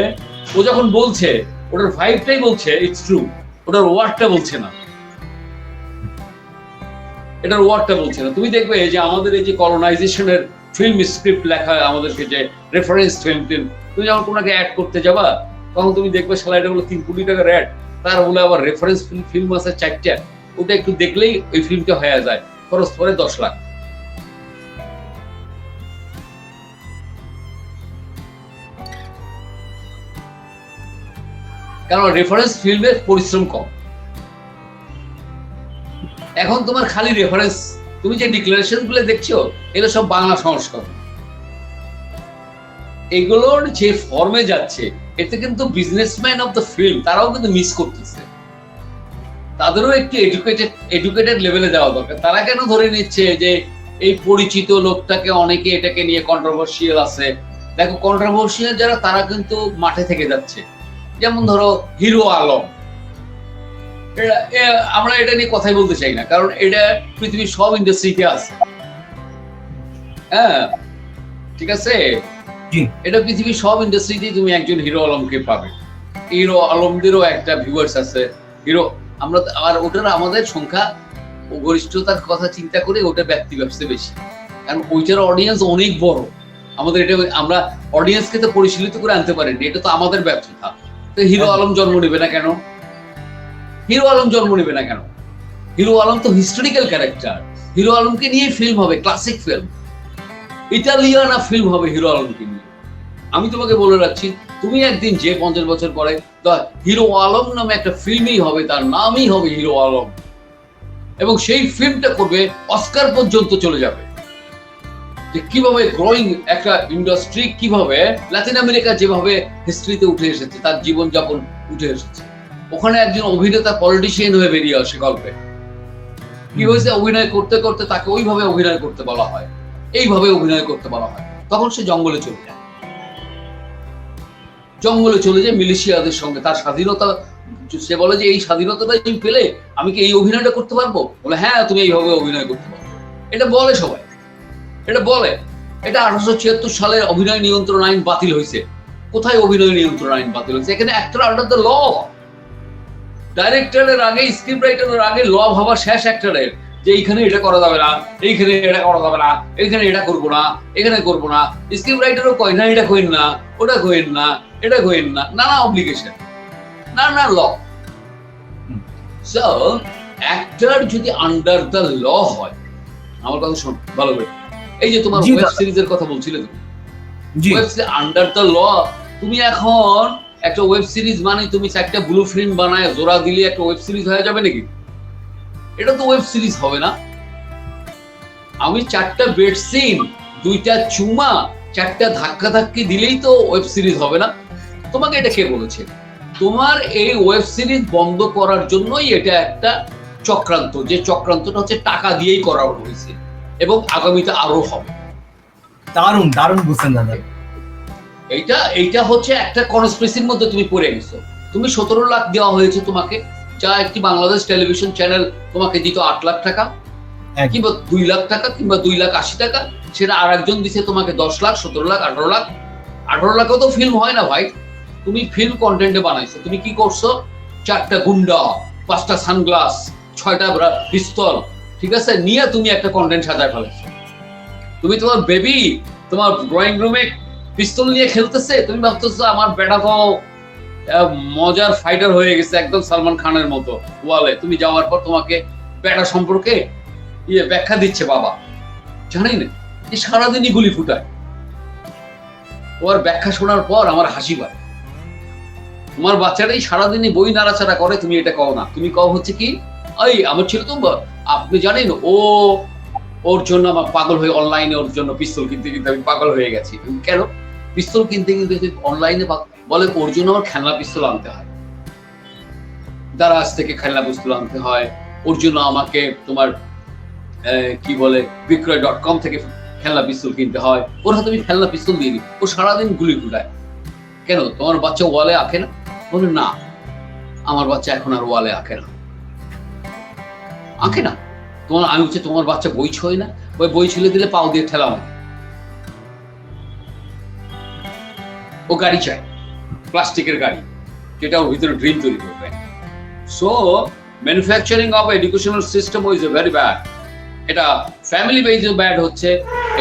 ও যখন বলছে ওটার ভাইবটাই বলছে ইটস ট্রু, ওটার ওয়ার্ডটা বলছে না, এটার ওয়ার্ডটা বলছে না। তুমি দেখবে যে আমাদের এই যে কলোনাইজেশনের ফিল্ম স্ক্রিপ্ট লেখা, আমাদেরকে যে রেফারেন্স ফিল্ম, তুমি যখন কোনাকে অ্যাড করতে যাবা, তখন তুমি দেখবে শালা এটা হলো 3 কোটি টাকার অ্যাড, তার বলে আবার রেফারেন্স ফিল্ম আছে 4টা, ওটা একটু দেখলেই ওই ফিল্মটা হয়ে যায়, খরচ পড়ে 10 লাখ। কারণ রেফারেন্স ফিল্মের পরিশ্রম কম। এখন তোমার খালি রেফারেন্স, তুমি যে ডিক্লারেশন গুলো দেখছো এগুলো সব বাংলা সংস্করণ, এগুলোর যে ফর্মে যাচ্ছে, এতে কিন্তু বিজনেসম্যান অফ দ্য ফিল্ম তারাও কিন্তু মিস করতেছে। তাদেরও একটু এডুকেটেড লেভেলে যাওয়া দরকার। তারা কেন ধরে নিচ্ছে যে এই পরিচিত লোকটাকে, অনেকে এটাকে নিয়ে কন্ট্রোভার্সিয়াল আছে। দেখো, কন্ট্রোভার্সিয়াল যারা, তারা কিন্তু মাঠে থেকে যাচ্ছে। যেমন ধরো হিরো আলম, আমরা এটা নিয়ে কথাই বলতে চাই না, কারণ এটা পৃথিবীর সব ইন্ডাস্ট্রিতে আছে। হ্যাঁ, ঠিক আছে, এটা পৃথিবীর সব ইন্ডাস্ট্রিতে তুমি একজন হিরো আলমকে পাবে। হিরো আলমদেরও একটা ভিউয়ার্স আছে, হিরো আমরা, আর ওটার আমাদের সংখ্যা ও গরিষ্ঠতার কথা চিন্তা করে ওটা ব্যক্তি ব্যবসা বেশি। কারণ ওইটার অডিয়েন্স অনেক বড়। আমাদের এটা আমরা অডিয়েন্সকে তো পরিশীলিত করে আনতে পারিনি, এটা তো আমাদের ব্যর্থতা। তো হিরো আলম জন্ম নেবে না কেন? হিরো আলম জন্ম নেবে না কেন? হিরো আলম তো হিস্টোরিক্যাল ক্যারেক্টার, হিরো আলমকে নিয়ে ফিল্ম হবে, ক্লাসিক ফিল্ম, ইটালিয়ানা ফিল্ম হবে হিরো আলমকে নিয়ে। আমি তোমাকে বলে রাখছি, তুমি একদিন যে 50 বছর পরে হিরো আলম নামে একটা ফিল্মই হবে, তার নামই হবে হিরো আলম, এবং সেই ফিল্মটা করবে অস্কার পর্যন্ত চলে যাবে। যে কিভাবে গ্রোয়িং একটা ইন্ডাস্ট্রি, কিভাবে লাতিন আমেরিকা যেভাবে হিস্ট্রিতে উঠে এসেছে, তার জীবনযাপন উঠে এসেছে, ওখানে একজন অভিনেতা পলিটিশিয়ান হয়ে বেরিয়ে আসে গল্পে। কি হয়েছে? অভিনয় করতে করতে তাকে ওইভাবে অভিনয় করতে বলা হয়, এইভাবে অভিনয় করতে বলা হয়, তখন সে জঙ্গলে চলে যায়। জঙ্গলে চলে যায় মিলিশিয়াদের সঙ্গে, তার স্বাধীনতা, সে বলে যে এই স্বাধীনতাটা তুমি পেলে আমি কি এই অভিনয়টা করতে পারবো? বলে হ্যাঁ, তুমি এইভাবে অভিনয় করতে পারবো। এটা বলে সবাই, এটা বলে। এটা 1876 সালের অভিনয় নিয়ন্ত্রণ আইন বাতিল হয়েছে। কোথায় অভিনয় নিয়ন্ত্রণ আইন বাতিল হয়েছে? এখানে অ্যাক্টর আন্ডার দ্য ল। ডাইরেক্টরের আগে, স্ক্রিপ্ট রাইটারের আগে ল ভাবা শেষ অ্যাক্টরের, যে এইখানে এটা করা যাবে না, এইখানে এটা করা যাবে না, এইখানে এটা করবো না, এখানে করবো না। স্ক্রিপ্ট রাইটারও কয় না এটা কইন না, ওটা কইন না, এটা কইন না, নানা অব্লিগেশন, নানা ল। সো অ্যাক্টর যদি আন্ডার দ্য ল হয়, আমার কথা শোন ভালো করে, এই যে তোমার ওয়েব সিরিজের কথা বলছিলে, তুমি web series under the law, তুমি এখন একটা ওয়েব সিরিজ মানে তুমি একটা ব্লু প্রিন্ট বানায় জোড়া দিলে একটা ওয়েব সিরিজ হয়ে যাবে নাকি? এটা তো ওয়েব সিরিজ হবে না। আমি 4টা বেড সিন, 2টা চুমা, 4টা ধাক্কা ধাক্কি দিলেই তো ওয়েব সিরিজ হবে না। তোমাকে এটা কে বলেছে? তোমার এই ওয়েব সিরিজ বন্ধ করার জন্যই এটা একটা চক্রান্ত, যে চক্রান্তটা হচ্ছে টাকা দিয়েই করা হয়েছে, এবং আগামীতে আরো হবে। দারুণ দারুণ বুঝছেন দাদা। এইটা হচ্ছে একটা কনস্পিরেসির মধ্যে তুমি পড়ে গেছো। তুমি 17 লাখ দেওয়া হয়েছে তোমাকে, যা একটি বাংলাদেশ টেলিভিশন চ্যানেল তোমাকে দিত 8 লাখ টাকা, কিংবা 2 লাখ টাকা, কিংবা 2,80,000 টাকা, সেটা আর একজন দিছে তোমাকে 10 লাখ, 17 লাখ, 18 লাখ। 18 লাখও তো ফিল্ম হয় না ভাই। তুমি ফিল্ম কন্টেন্টে বানাইছো, তুমি কি করছো? 4টা গুন্ডা, 5টা সানগ্লাস, 6টা পিস্তল, ঠিক আছে, নিয়ে তুমি একটা কন্টেন্ট সাজায় ফেলেছো। তুমি তোমার বেবি তোমার ড্রয়িং রুমে পিস্তল নিয়ে খেলতেছে, তুমি ভাবতেছো আমার বেটা তো মজার ফাইটার হয়ে গেছে, একদম সালমান খানের মতো ওয়ালে। তুমি যাওয়ার পর তোমাকে বেটা সম্পর্কে ব্যাখ্যা দিচ্ছে বাবা, জানি না যে সারাদিনই গুলি ফুটায়। ওর ব্যাখ্যা শোনার পর আমার হাসি পায়। তোমার বাচ্চাটাই সারাদিনই বই নাড়াচাড়া করে, তুমি এটা কও না। তুমি কও হচ্ছে কি, এই আমার ছেলে তো, আপনি জানেন ওর জন্য আমার পাগল হয়ে অনলাইনে, ওর জন্য পিস্তল কিনতে কিনতে আমি পাগল হয়ে গেছি। কেন? পিস্তল কিনতে কিনতে অনলাইনে বলে ওর জন্য আমার খেলনা পিস্তল আনতে হয়, দারাজ থেকে খেলনা পিস্তল আনতে হয়, ওর জন্য আমাকে তোমার কি বলে বিক্রয়.com থেকে খেলনা পিস্তল কিনতে হয়, ওর হাতে আমি খেলনা পিস্তল দিয়ে দিই, ও সারাদিন গুলি ফুটায়। কেন? তোমার বাচ্চা ওয়ালে আঁকে না? বলে না, আমার বাচ্চা এখন আর ওয়ালে আঁকে না, আঁকে না। আমি হচ্ছে তোমার বাচ্চা বই ছোঁয় না? ওই বই ছুলে দিলে পাও দিয়ে ঠেলা হয়। ও গাড়ি চায়, প্লাস্টিকের গাড়ি, যেটা ওর ভিতরে ড্রিম তৈরি করবে। So manufacturing of educational system is very bad. এটা ফ্যামিলি বেজে ব্যাড হচ্ছে,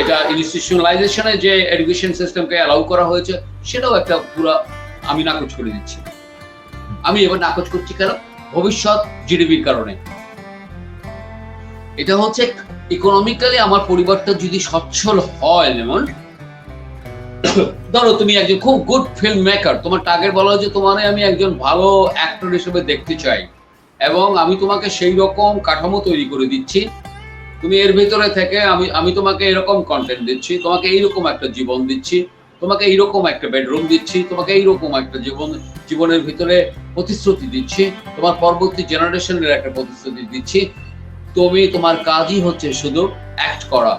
এটা ইনস্টিটিউশনালাইজেশনে যে এডুকেশন সিস্টেমকে অ্যালাউ করা হয়েছে, সেটাও একটা পুরো আমি নাকচ করে দিচ্ছি। আমি এবার নাকচ করছি কেন? ভবিষ্যৎ জিডিপির কারণে। এটা হচ্ছে ইকোনমিক্যালি আমার পরিবারটা যদি সচ্ছল হয়, যেমন ধরো তুমি একজন খুব গুড ফিল্ম মেকার, তোমার টার্গেট বলা হচ্ছে তোমার আমি একজন ভালো অ্যাক্টর হিসেবে দেখতে চাই, এবং আমি তোমাকে সেই রকম কাঠামো তৈরি করে দিচ্ছি। তুমি এর ভিতরে থেকে আমি তোমাকে এরকম কন্টেন্ট দিচ্ছি, তোমাকে এইরকম একটা জীবন দিচ্ছি, তোমাকে এইরকম একটা বেডরুম দিচ্ছি, তোমাকে এইরকম একটা জীবনের ভিতরে প্রতিশ্রুতি দিচ্ছি, তোমার পরবর্তী জেনারেশনের একটা প্রতিশ্রুতি দিচ্ছি। তোমার কাজই হচ্ছে শুধু অ্যাক্ট করা,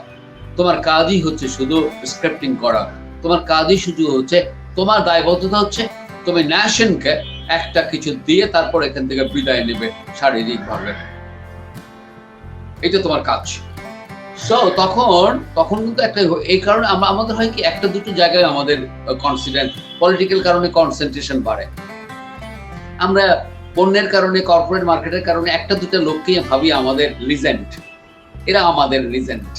তোমার কাজই হচ্ছে শুধু স্ক্রিপ্টিং করা, তোমার কাজই শুধু হচ্ছে, তোমার দায়বদ্ধতা হচ্ছে তুমি ন্যাশনকে একটা কিছু দিয়ে তারপর এখান থেকে বিদায় নেবে শারীরিকভাবে। এটা তোমার কাজ। সো তখন কিন্তু একটা, এই কারণে আমাদের হয় কি, একটা দুটো জায়গায় আমাদের কনসিডেন্ট পলিটিক্যাল কারণে কনসেন্ট্রেশন বাড়ে। আমরা পণ্যের কারণে, কর্পোরেট মার্কেটের কারণে একটা দুটো লোককে ভাবি আমাদের লিজেন্ড, এরা আমাদের লিজেন্ড।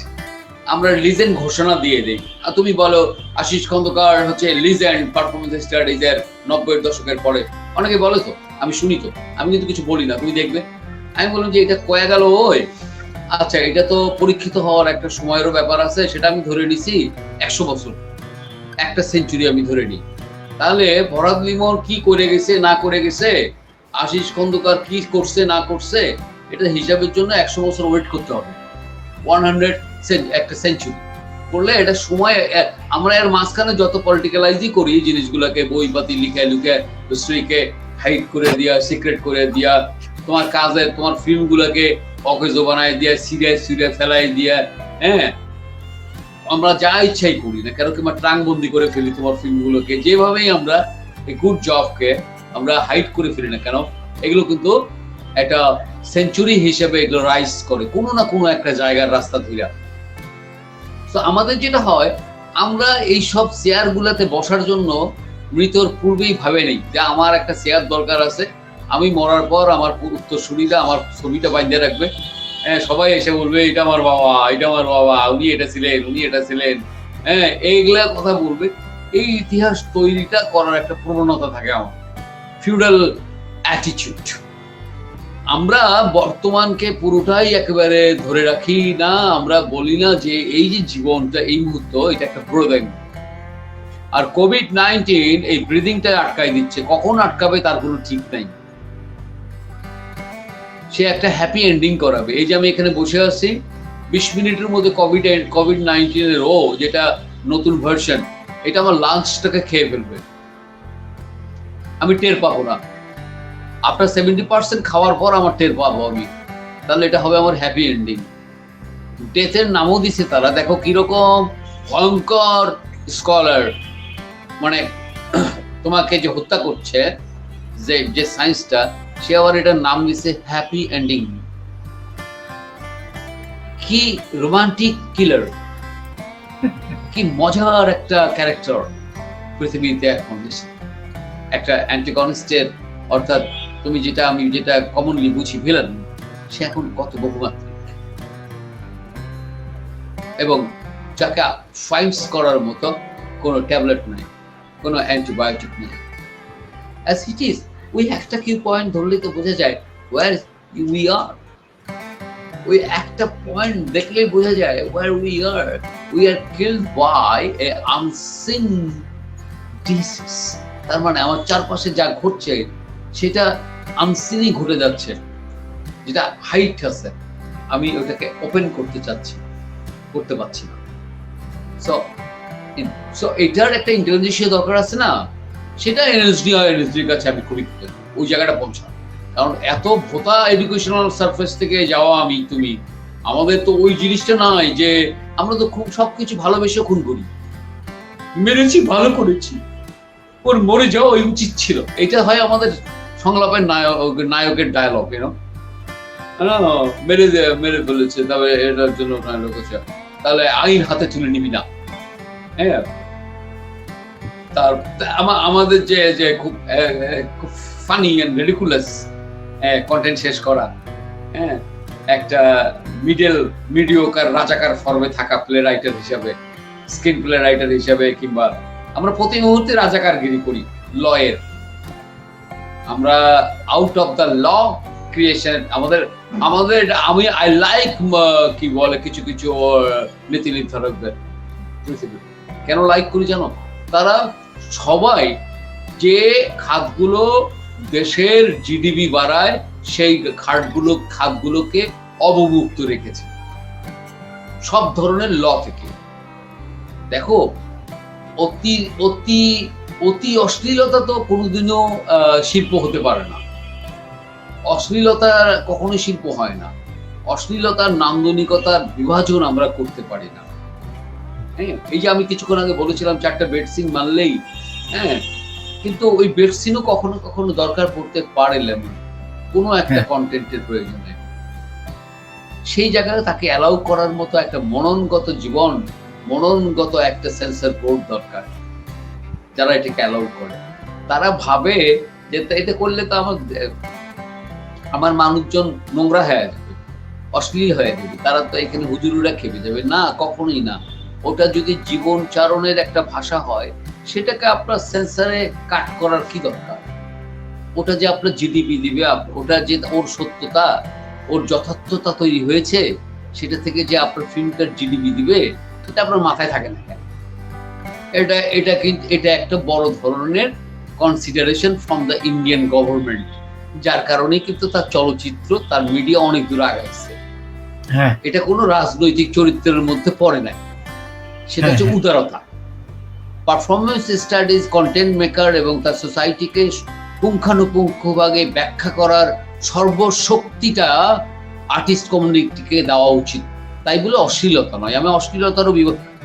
আমরা লিজেন্ড ঘোষণা দিয়ে দিই। আর তুমি বলো আশিস খন্দকার হচ্ছে লিজেন্ড পারফরমেন্স স্টাডিজের 90-এর দশকের পরে, অনেকে বলে তো, আমি শুনি তো, আমি কিন্তু কিছু বলি না, তুমি দেখবে। আমি বললাম যে এটা কয়ে গেল, ওই আচ্ছা এটা তো পরীক্ষিত হওয়ার একটা সময়েরও ব্যাপার আছে, সেটা আমি ধরে নিছি 100 বছর, একটা সেঞ্চুরি আমি ধরে নিই। তাহলে ভরত লিমন কি করে গেছে না করে গেছে, আশিস খন্দকার কি করছে না করছে, এটা হিসাবের জন্য 100 বছর ওয়েট করতে হবে। 100 একটা সেঞ্চুরি করলে এটা সময়, আমরা এর মাঝখানে যত পলিটিক্যালাইজই করি জিনিসগুলোকে, বইপাতি লিখে লুকে স্ত্রীকে হাইড করে দিয়া, সিক্রেট করে দিয়া, তোমার কাজে তোমার ফিল্মগুলোকে অকেজ বানায় দিয়া, সিরিয়াস ফেলাই দিয়া, হ্যাঁ আমরা যা ইচ্ছাই করি না কেন, কিংবা ট্রাঙ্ক বন্দি করে ফেলি তোমার ফিল্মগুলোকে, যেভাবেই আমরা এই গুড জবকে আমরা হাইড করে ফেলি না কেন, এগুলো কিন্তু একটা সেঞ্চুরি হিসেবে এগুলো রাইজ করে কোনো না কোনো একটা জায়গার রাস্তা ধরে। তো আমাদের যেটা হয়, আমরা এই সব চেয়ার গুলাতে বসার জন্য মৃত্যুর পূর্বেই ভাবে নেই যে আমার একটা চেয়ার দরকার আছে, আমি মরার পর আমার উত্তরসূরিরা আমার ছবিটা বাঁধিয়ে রাখবে, হ্যাঁ সবাই এসে বলবে এটা আমার বাবা, এটা আমার বাবা, উনি এটা ছিলেন, উনি এটা ছিলেন, হ্যাঁ এইগুলা কথা বলবে। এই ইতিহাস তৈরিটা করার একটা প্রবণতা থাকে আমার, ফিউডাল অ্যাটিটিউড। আমরা বর্তমানকে পুরোটাই একেবারে ধরে রাখি না, আমরা বলি না যে এই যে জীবনটা এই মুহূর্ত এটা একটা ব্রিদিং, আর কোভিড-19 এই ব্রিদিংটা আটকাই দিচ্ছে, কখন আটকাবে তার কোনো ঠিক নাই। সে একটা হ্যাপি এন্ডিং করাবে। এই যে আমি এখানে বসে আছি, 20 মিনিটের মধ্যে কোভিড-19 এর যেটা নতুন ভার্সন, এটা আমার লাঞ্চটাকে খেয়ে ফেলবে, আমি টের পাবো না। আপনার 70% খাওয়ার পর আমার টের পাবো আমি, তাহলে এটা হবে আমার হ্যাপি এন্ডিং। ডেথের নামও দিছে তারা, দেখো কিরকম ভয়ঙ্কর স্কলার, মানে তোমাকে যে হত্যা করছে যে সায়েন্সটা, সে আবার এটার নাম দিছে হ্যাপি এন্ডিং। কি রোমান্টিক কিলার, কি মজার একটা ক্যারেক্টার পৃথিবীতে এখন একটা অ্যান্টাগনিস্টের, অর্থাৎ তুমি যেটা আমি যেটা কমনলি বুঝি ভিলেন, সে এখন কত বহুমাত্রিক এবং যাকে ফাইন্স করার মতো কোনো ট্যাবলেট নেই, কোনো অ্যান্টিবায়োটিক নেই। As it is, ওই একটা কিউ পয়েন্ট ধরলেই তো বোঝা যায় where we are. ওই একটা পয়েন্ট দেখলেই বোঝা যায় where we are. We are killed by a unseen disease. তার মানে আমার চারপাশে যা ঘটছে সেটা আনসিনই ঘটে যাচ্ছে, যেটা হাইট আছে, আমি ওটাকে ওপেন করতে চাচ্ছি, করতে পারছি না। সো এটার একটা ইন্টেলিজেন্সিয়া দরকার আছে না, সেটা এনএসডির কাছে আমি খুবই ওই জায়গাটা পৌঁছা। কারণ এত ভোতা এডুকেশনাল সারফেস থেকে যাওয়া আমি তুমি, আমাদের তো ওই জিনিসটা নাই যে আমরা তো খুব সবকিছু ভালোবেসে খুন করি, মেরেছি ভালো করেছি, ওর মরে যাওয়া ওই উচিত ছিল, এটা হয় আমাদের সংলাপের নায়কের ডায়ালগ, মেরে ফেলেছে তবে এটার জন্য নায়ক আছে, তাহলে আইন হাতে তুলে নিবি না। হ্যাঁ, তার আমাদের যে খুব ফানি এন্ড রিডিকুলাস কন্টেন্ট শেষ করা, হ্যাঁ একটা মিডিওকার রাজাকার ফর্মে থাকা প্লে রাইটার হিসাবে, স্ক্রিন প্লে রাইটার হিসাবে, কিংবা আমরা প্রতি মুহূর্তে রাজাকারগিরি করি লয়ের, আমরা out of the law creation আমাদের আমি আই লাইক কি বলে কিছু নীতি নির্ধারকদের, কেন লাইক করি জানো? তারা সবাই যে খাতগুলো দেশের জিডিপি বাড়ায় সেই খাতগুলোকে অবমুক্ত রেখেছে সব ধরনের ল থেকে। দেখো অতি অতি অতি অশ্লীলতা তো কোনোদিনও শিল্প হতে পারে না, অশ্লীলতা কখনোই শিল্প হয় না, অশ্লীলতার নান্দনিকতার বিভাজন আমরা করতে পারি না। হ্যাঁ, এই যে আমি কিছুক্ষণ আগে বলেছিলাম 4টা বেড সিন মানলেই, হ্যাঁ, কিন্তু ওই বেড সিনও কখনো কখনো দরকার পড়তে পারে কোনো একটা কন্টেন্টের প্রয়োজনে, সেই জায়গায় তাকে অ্যালাউ করার মতো একটা মননগত জীবন, মননগত একটা সেন্সর বোর্ড দরকার। যারা এটাকে অ্যালাউ করে তারা ভাবে যে এটা করলে তো আমার মানুষজন নোংরা হয়ে যাবে, অশ্লীল হয়ে যাবে, তারা তো এখানে হুজুরুরা খেপে যাবে না, কখনোই না। ওটা যদি জীবন চারণের একটা ভাষা হয়, সেটাকে আপনার সেন্সারে কাট করার কি দরকার? ওটা যে আপনার জিডিপি দিবে, ওটা যে ওর সত্যতা, ওর যথার্থতা তৈরি হয়েছে, সেটা থেকে যে আপনার ফিল্মটার জিডিপি দিবে, এটা আপনার মাথায় থাকে না কেন? এটা কিন্তু এটা একটা বড় ধরনের consideration from the Indian government, যার কারণে কিন্তু তার চলচ্চিত্র, তার মিডিয়া অনেক দূর আগাইছে। হ্যাঁ, এটা কোনো রাজনৈতিক চরিত্রের মধ্যে পড়ে নাই, সেটা হচ্ছে উদারতা। পারফরমেন্স স্টাডিজ, কন্টেন্ট মেকার এবং তার সোসাইটিকে পুঙ্খানুপুঙ্খভাবে ব্যাখ্যা করার সর্বশক্তিটা আর্টিস্ট কমিউনিটিকে দেওয়া উচিত। তাই বলে অশ্লীলতা নয়, আমি অশ্লীলতারও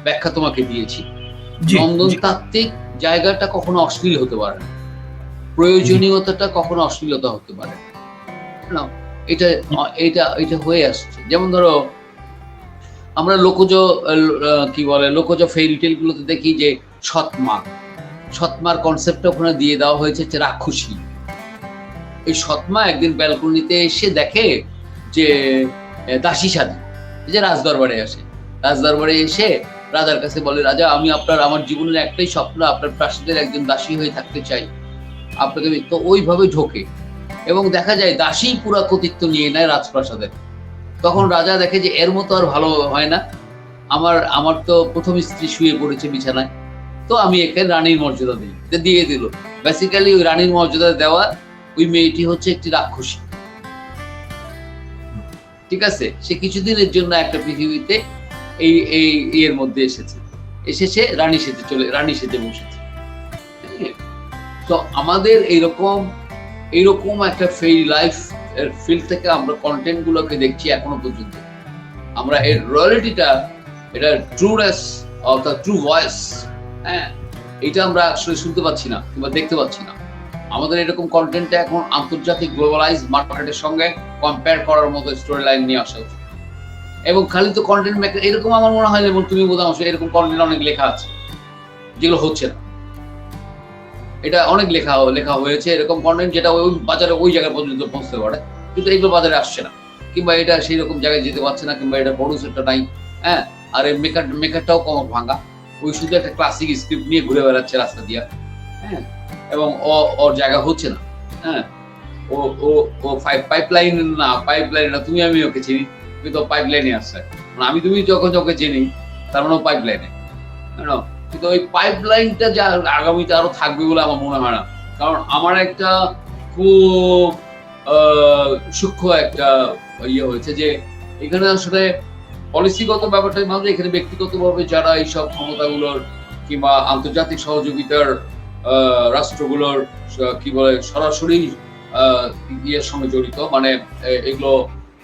ব্যাখ্যা তোমাকে দিয়েছি। নন্দনতাত্ত্বিক জায়গাটা কখনো অশ্লীল হতে পারে না, প্রয়োজনীয়তাটা কখনো অশ্লীলতা হতে পারে না। এটা এটা এটা হয়ে আসছে। যেমন ধরো আমরা লোকজ ফেরি টেল গুলোতে দেখি যে সৎমার কনসেপ্টটা ওখানে দিয়ে দেওয়া হয়েছে যে রাক্ষসী। এই সৎমা একদিন ব্যালকনিতে এসে দেখে যে দাসী সাধু, যে রাজদরবারে আসে, রাজদরবারে এসে রাজার কাছে বলে, রাজা আমি আমার জীবনের একটাই স্বপ্ন, আপনার প্রাসাদের একজন দাসী হয়ে থাকতে চাই, আপনাকে। তো ওইভাবে ঢোকে এবং দেখা যায় দাসী পুরা কর্তৃত্ব নিয়ে নেয় রাজপ্রাসাদের। তখন রাজা দেখে যে এর মতো আর ভালো হয় না, আমার তো প্রথম স্ত্রী শুয়ে পড়েছে বিছানায়, তো আমি একে রানীর মর্যাদা দিই, দিয়ে দিল। বেসিক্যালি ওই রানীর মর্যাদা দেওয়া ওই মেয়েটি হচ্ছে একটি রাক্ষসী, ঠিক আছে? সে কিছুদিনের জন্য একটা পৃথিবীতে এই এর মধ্যে এসেছে রানী সেজে বসেছে। তো আমাদের এইরকম একটা ফেরি লাইফ এর ফিল্ড থেকে আমরা কন্টেন্ট গুলোকে দেখছি এখনো পর্যন্ত। আমরা এর রয়্যালিটিটা, এটা ট্রুনেস অর্থাৎ ট্রু ভয়েস, হ্যাঁ, এটা আমরা আসলে শুনতে পাচ্ছি না কিংবা দেখতে পাচ্ছি না। আমাদের এরকম কন্টেন্টটা এখন আন্তর্জাতিক গ্লোবালাইজ মার্কেটের সঙ্গে কম্পেয়ার করার মতো স্টোরি লাইন নিয়ে আসা উচিত। এবং খালি তো কন্টেন্ট মেকার, এরকম আমার মনে হয় যেমন তুমি বোঝাও, এরকম কন্টেন্ট অনেক লেখা আছে যেগুলো হচ্ছে না। এটা অনেক লেখা হয়েছে এরকম কন্টেন্ট যেটা ওই বাজারে ওই জায়গা পর্যন্ত পৌঁছতে পারে, কিন্তু এগুলো বাজারে আসছে না, কিংবা এটা সেই রকম জায়গায় যেতে পারছে না, কিংবা এটা প্রডিউসারটা নাই, হ্যাঁ, আর এই মেকারটাও কম ভাঙা, ওই শুধু একটা ক্লাসিক স্ক্রিপ্ট নিয়ে ঘুরে বেড়াচ্ছে রাস্তা দিয়ে, হ্যাঁ, এবং ওর জায়গা হচ্ছে না, হ্যাঁ। ও পাইপলাইন না, তুমি আমি ওকে চিনি, কিন্তু পাইপলাইনে আসছে, আমি তুমি যখন ওকে চিনি তার মানে পাইপলাইনে, কিন্তু ওই পাইপলাইনটা যা আগামীতে আরো থাকবে বলে আমার মনে হয় না। কারণ আমার একটা খুব সূক্ষ্ম একটা ইয়ে হয়েছে যে এখানে আসলে পলিসিগত ব্যাপারটার মাঝে এখানে ব্যক্তিগতভাবে যারা এইসব ক্ষমতাগুলোর কিংবা আন্তর্জাতিক সহযোগিতার রাষ্ট্রগুলোর কি বলে সরাসরি ইয়ের সঙ্গে জড়িত, মানে এগুলো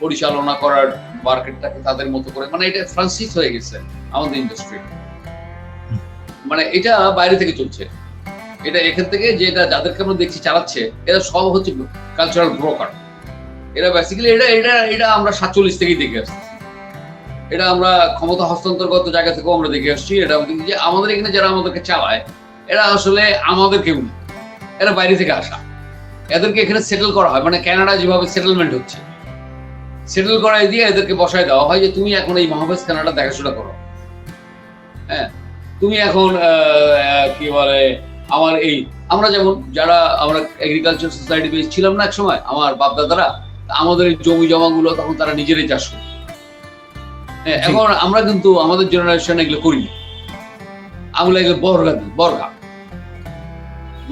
পরিচালনা করার মার্কেটটাকে তাদের মতো করে, মানে এটা ফ্রান্সিস হয়ে গেছে আমাদের ইন্ডাস্ট্রি, মানে এটা বাইরে থেকে চলছে। এটা এখান থেকে যেটা যাদেরকে আমরা দেখছি চালাচ্ছে, এরা সব হচ্ছে কালচারাল ব্রোকার। এরা বেসিক্যালি এটা আমরা 47 থেকেই দেখে আসছি, এটা আমরা ক্ষমতা হস্তান্তরগত জায়গা থেকেও আমরা দেখে আসছি। এটা যে আমাদের এখানে যারা আমাদেরকে চালায়, এরা আসলে আমাদের কেউ না, এরা বাইরে থেকে আসা। এদেরকে এখানে সেটেল করা হয়, মানে কানাডা যেভাবে সেটেলমেন্ট হচ্ছে, সেটেল করাই দিয়ে এদেরকে বসায় দেওয়া হয় যে তুমি এখন এই মহাবেশ কানাডা দেখাশোনা করো, হ্যাঁ, তুমি এখন কি বলে আমার আমরা যেমন যারা আমরা এগ্রিকালচার সোসাইটি বেস ছিলাম না এক সময়, আমার বাপ দাদারা, আমাদের জমি জমাগুলো তখন তারা নিজেরাই চাষ করত। এখন আমরা কিন্তু আমাদের জেনারেশন এগুলো করি না, আমরা এগুলো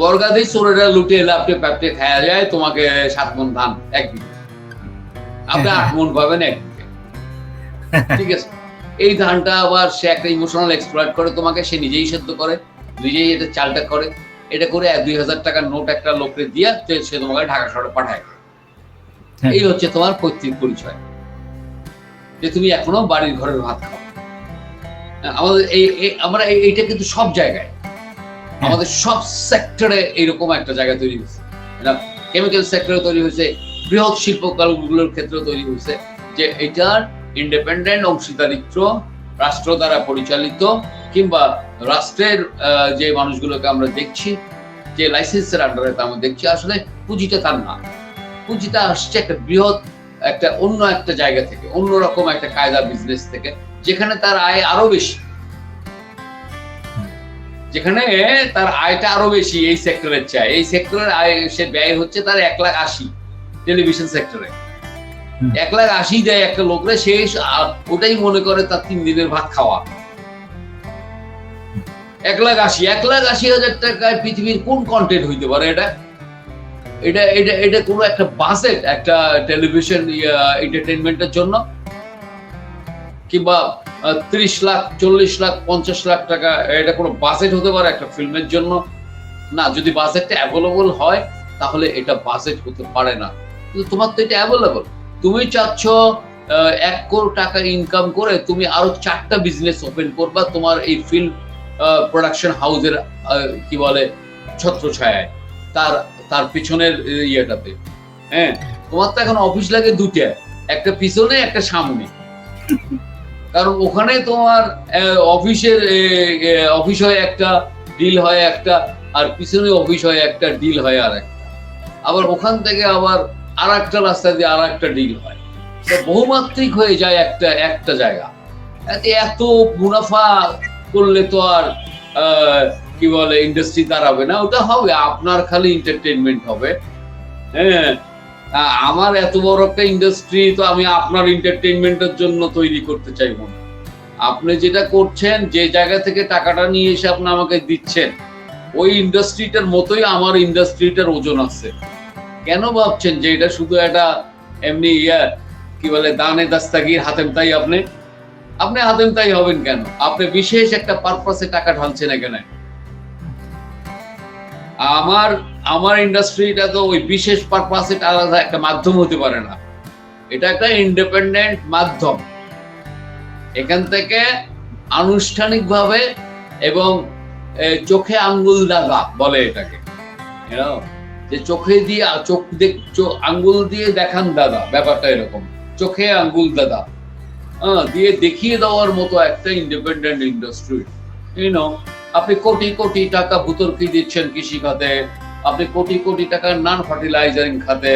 বর্গা দিয়ে চোরেরা লুটে লাপটে প্যাপটে খাওয়া যায়, তোমাকে 7 মণ ধান একদিকে, আপনি 8 মণ পাবেন একদিকে, ঠিক আছে? এই ধানটা আবার সে একটা ইমোশনাল এক্সপ্লয়েট করে তোমাকে, সে নিজেই সেদ্ধ করে, নিজেই এটা চালটা করে, এটা করে 2,000 টাকার নোট একটা লোককে দিয়ে সে তোমাকে ঢাকা শহরে পাঠায়। এই হচ্ছে তোমার পৈতৃক পরিচয়, যে তুমি এখনো বাড়ির ঘরের ভাত খাও। আমাদের আমরা এইটা কিন্তু সব জায়গায়, আমাদের সব সেক্টরে এইরকম একটা জায়গা তৈরি হয়েছে। কেমিক্যাল সেক্টরে তৈরি হয়েছে, বৃহৎ শিল্পকলগুলোর ক্ষেত্রে তৈরি হয়েছে, যে এটার ইন্ডিপেন্ডেন্ট অংশীদারিত্ব, রাষ্ট্র দ্বারা পরিচালিত, কিংবা রাষ্ট্রের যে মানুষগুলোকে আমরা দেখছি যে লাইসেন্সের আন্ডারে আমরা দেখছি, আসলে পুঁজিটা তার না, পুঁজিটা আসছে একটা বৃহৎ একটা অন্য একটা জায়গা থেকে, অন্যরকম একটা কায়দা বিজনেস থেকে, যেখানে তার আয় আরো বেশি, যেখানে তার আয়টা আরো বেশি এই সেক্টরের চাই। এই সেক্টরের আয় সে ব্যয় হচ্ছে তার 1,80,000 টেলিভিশন সেক্টরে, 1,80,000 দেয় একটা লোকরে, সে ওটাই মনে করে তার 3 দিনের ভাত খাওয়া। 1,80,000 টাকায় পৃথিবীর কোন কন্টেন্ট হইতে পারে? এটা এটা এটা এটা কোনো একটা বাজেট একটা টেলিভিশন এন্টারটেইনমেন্টের জন্য? কিংবা 30 লাখ, 40 লাখ, 50 লাখ টাকা এটা কোনো বাজেট হতে পারে একটা ফিল্মের জন্য? না। যদি বাজেটটা অ্যাভেলেবল হয় তাহলে এটা বাজেট হতে পারে না। কিন্তু তোমার তো এটা অ্যাভেলেবল। তুমি চাচ্ছ 1 কোটি টাকা ইনকাম করে তুমি আরো 4টা বিজনেস ওপেন করবা তোমার এই ফিল্ম প্রোডাকশন হাউসের কি বলে ছত্রছায়ায়, তার তার পিছনের ইয়েটাতে। হ্যাঁ, তোমার তো এখন অফিস লাগে 2টা, একটা পিছনে একটা সামনে। কারণ ওখানে তোমার অফিসের অফিস হয় একটা, ডিল হয় একটা, আর পিছনে অফিস হয় একটা, ডিল হয় আর একটা, আবার ওখান থেকে আবার আর একটা রাস্তা দিয়ে আর একটা ডিল হয়। বহুমাত্রিক হয়ে যায় একটা জায়গা। এত মুনাফা করলে তো আর কি বলে ইন্ডাস্ট্রি দাঁড়াবে না। ওটা হবে আপনার খালি এন্টারটেইনমেন্ট হবে। হ্যাঁ, আমার এত বড় একটা ইন্ডাস্ট্রি তো আমি আপনার এন্টারটেইনমেন্টের জন্য তৈরি করতে চাইব না। আপনি যেটা করছেন, যে জায়গা থেকে টাকাটা নিয়ে এসে আপনি আমাকে দিচ্ছেন, ওই ইন্ডাস্ট্রিটার মতোই আমার ইন্ডাস্ট্রিটার ওজন আছে। কেন ভাবছেন যে এটা শুধু একটা এমনি কি বলে দানে দাস্তাগির হাতেম তাই? আপনি হাতেম তাই হবেন কেন? আপনি বিশেষ একটা পারপাসে টাকা ঢালছেন এখানে। আমার ইন্ডাস্ট্রিটা তো ওই বিশেষ পারপাসে আলাদা একটা মাধ্যম হতে পারে না। এটা একটা ইন্ডিপেন্ডেন্ট মাধ্যম। এখান থেকে আনুষ্ঠানিকভাবে এবং চোখে আঙ্গুল দাগা বলে এটাকে, যে চোখে দিয়ে আঙ্গুল দিয়ে দেখান দাদা, ব্যাপারটা এরকম। চোখে আঙ্গুল দাদা দিয়ে দেখিয়ে দেওয়ার মতো একটা ইন্ডিপেন্ডেন্ট ইন্ডাস্ট্রি। আপনি কোটি কোটি টাকা ভুতুড়কি দিচ্ছেন কৃষি খাতে, আপনি কোটি কোটি টাকা নন ফার্টিলাইজারিং খাতে,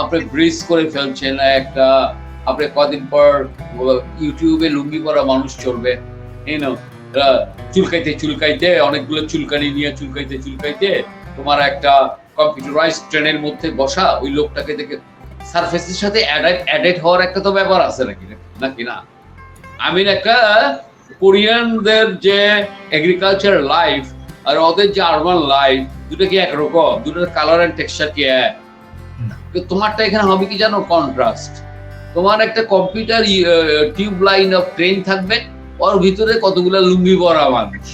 আপনি ব্রিজ করে ফেলছেন একটা। আপনি কদিন পর ইউটিউবে লুঙ্গি পরা মানুষ চলবে, চুলকাইতে অনেকগুলো চুলকানি নিয়ে চুলকাইতে তোমার একটা কম্পিউটারাইজ ট্রেনের মধ্যে বসা ওই লোকটাকে দেখে সারফেসের সাথে অ্যাডেড হওয়ার একটা তো ব্যাপার আছে নাকি না? আমি একটা কোরিয়ানদের যে এগ্রিকালচার লাইফ আর ওদের যে আরবান লাইফ, দুটো কি একরকম? দুটোর কালার এন্ড টেক্সচার কি এক? তোমারটা এখানে হবে কি জানো? কন্ট্রাস্ট। তোমার একটা computer tube line of train থাকবে, ওর ভিতরে কতগুলো লুঙ্গি পরা মানুষ।